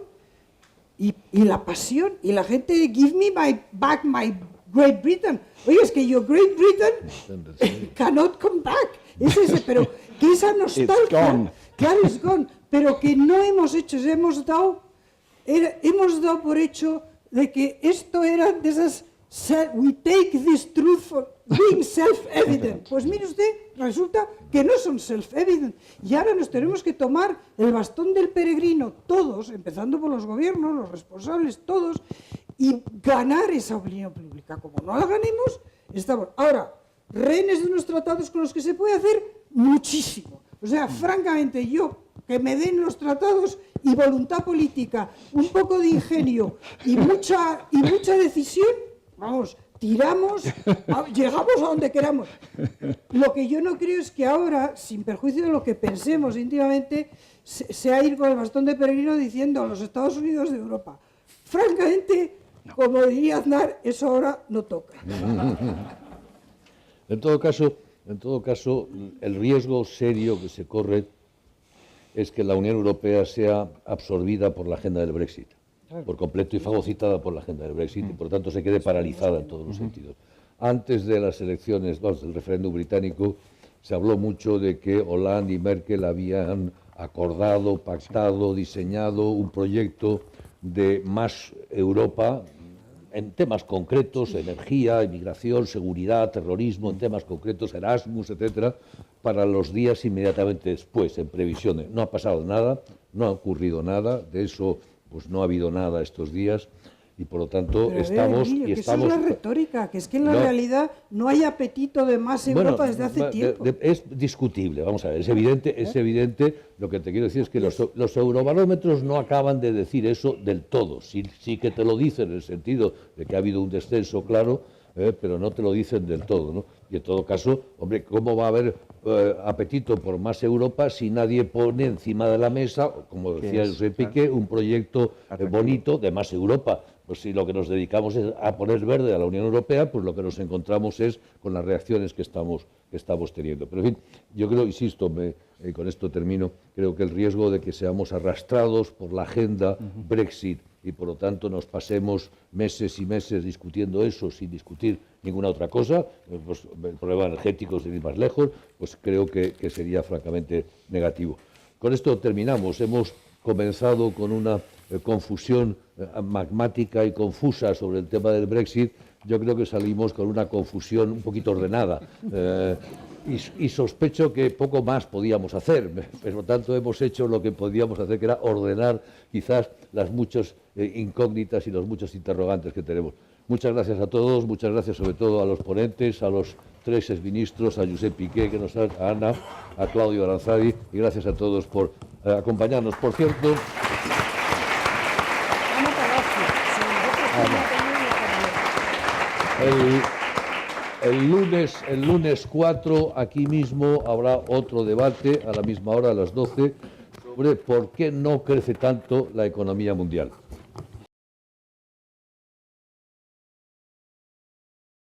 y la pasión, y la gente, give me back my Great Britain. Oye, es que your Great Britain cannot come back. Es ese, pero que esa nostalgia, claro, es gone, pero que no hemos hecho, hemos dado por hecho de que esto era de esas, we take this truth for being self-evident. Pues mire usted, resulta que no son self-evident. Y ahora nos tenemos que tomar el bastón del peregrino, todos, empezando por los gobiernos, los responsables, todos, y ganar esa opinión pública. Como no la ganemos, estamos. Ahora, rehenes de unos tratados con los que se puede hacer muchísimo. O sea, francamente, yo, que me den los tratados y voluntad política, un poco de ingenio y mucha decisión, vamos, tiramos, llegamos a donde queramos. Lo que yo no creo es que ahora, sin perjuicio de lo que pensemos íntimamente, sea ir con el bastón de peregrino diciendo a los Estados Unidos de Europa. Francamente, como diría Aznar, eso ahora no toca. En todo caso, el riesgo serio que se corre es que la Unión Europea sea absorbida por la agenda del Brexit, por completo, y fagocitada por la agenda del Brexit, y por tanto se quede paralizada en todos los sentidos. Antes de las elecciones, del referéndum británico, se habló mucho de que Hollande y Merkel habían acordado, pactado, diseñado un proyecto de más Europa en temas concretos, energía, inmigración, seguridad, terrorismo, en temas concretos, Erasmus, etcétera, para los días inmediatamente después, en previsiones. No ha pasado nada, no ha ocurrido nada, de eso pues no ha habido nada estos días, y por lo tanto Pero estamos... Emilio, que eso es la retórica, que es que en la realidad no hay apetito de más Europa desde hace tiempo. Es discutible, vamos a ver, es evidente, lo que te quiero decir es que los eurobarómetros no acaban de decir eso del todo, sí que te lo dicen en el sentido de que ha habido un descenso, claro, pero no te lo dicen del todo, ¿no? Y en todo caso, hombre, ¿cómo va a haber apetito por más Europa si nadie pone encima de la mesa, como decía José Piqué, un proyecto bonito de más Europa? Pues si lo que nos dedicamos es a poner verde a la Unión Europea, pues lo que nos encontramos es con las reacciones que estamos teniendo. Pero en fin, yo creo, insisto, con esto termino, creo que el riesgo de que seamos arrastrados por la agenda Brexit y por lo tanto nos pasemos meses y meses discutiendo eso sin discutir ninguna otra cosa, pues el problema energético, sin ir más lejos, pues creo que sería francamente negativo. Con esto terminamos. Hemos comenzado con una confusión magmática y confusa sobre el tema del Brexit. Yo creo que salimos con una confusión un poquito ordenada y sospecho que poco más podíamos hacer. Por lo tanto, hemos hecho lo que podíamos hacer, que era ordenar quizás las muchas incógnitas y los muchos interrogantes que tenemos. Muchas gracias a todos, muchas gracias sobre todo a los ponentes, a los tres exministros, a Josep Piqué, a Ana, a Claudio Aranzadi, y gracias a todos por acompañarnos. Por cierto... El lunes 4, aquí mismo, habrá otro debate a la misma hora, a las 12, sobre por qué no crece tanto la economía mundial.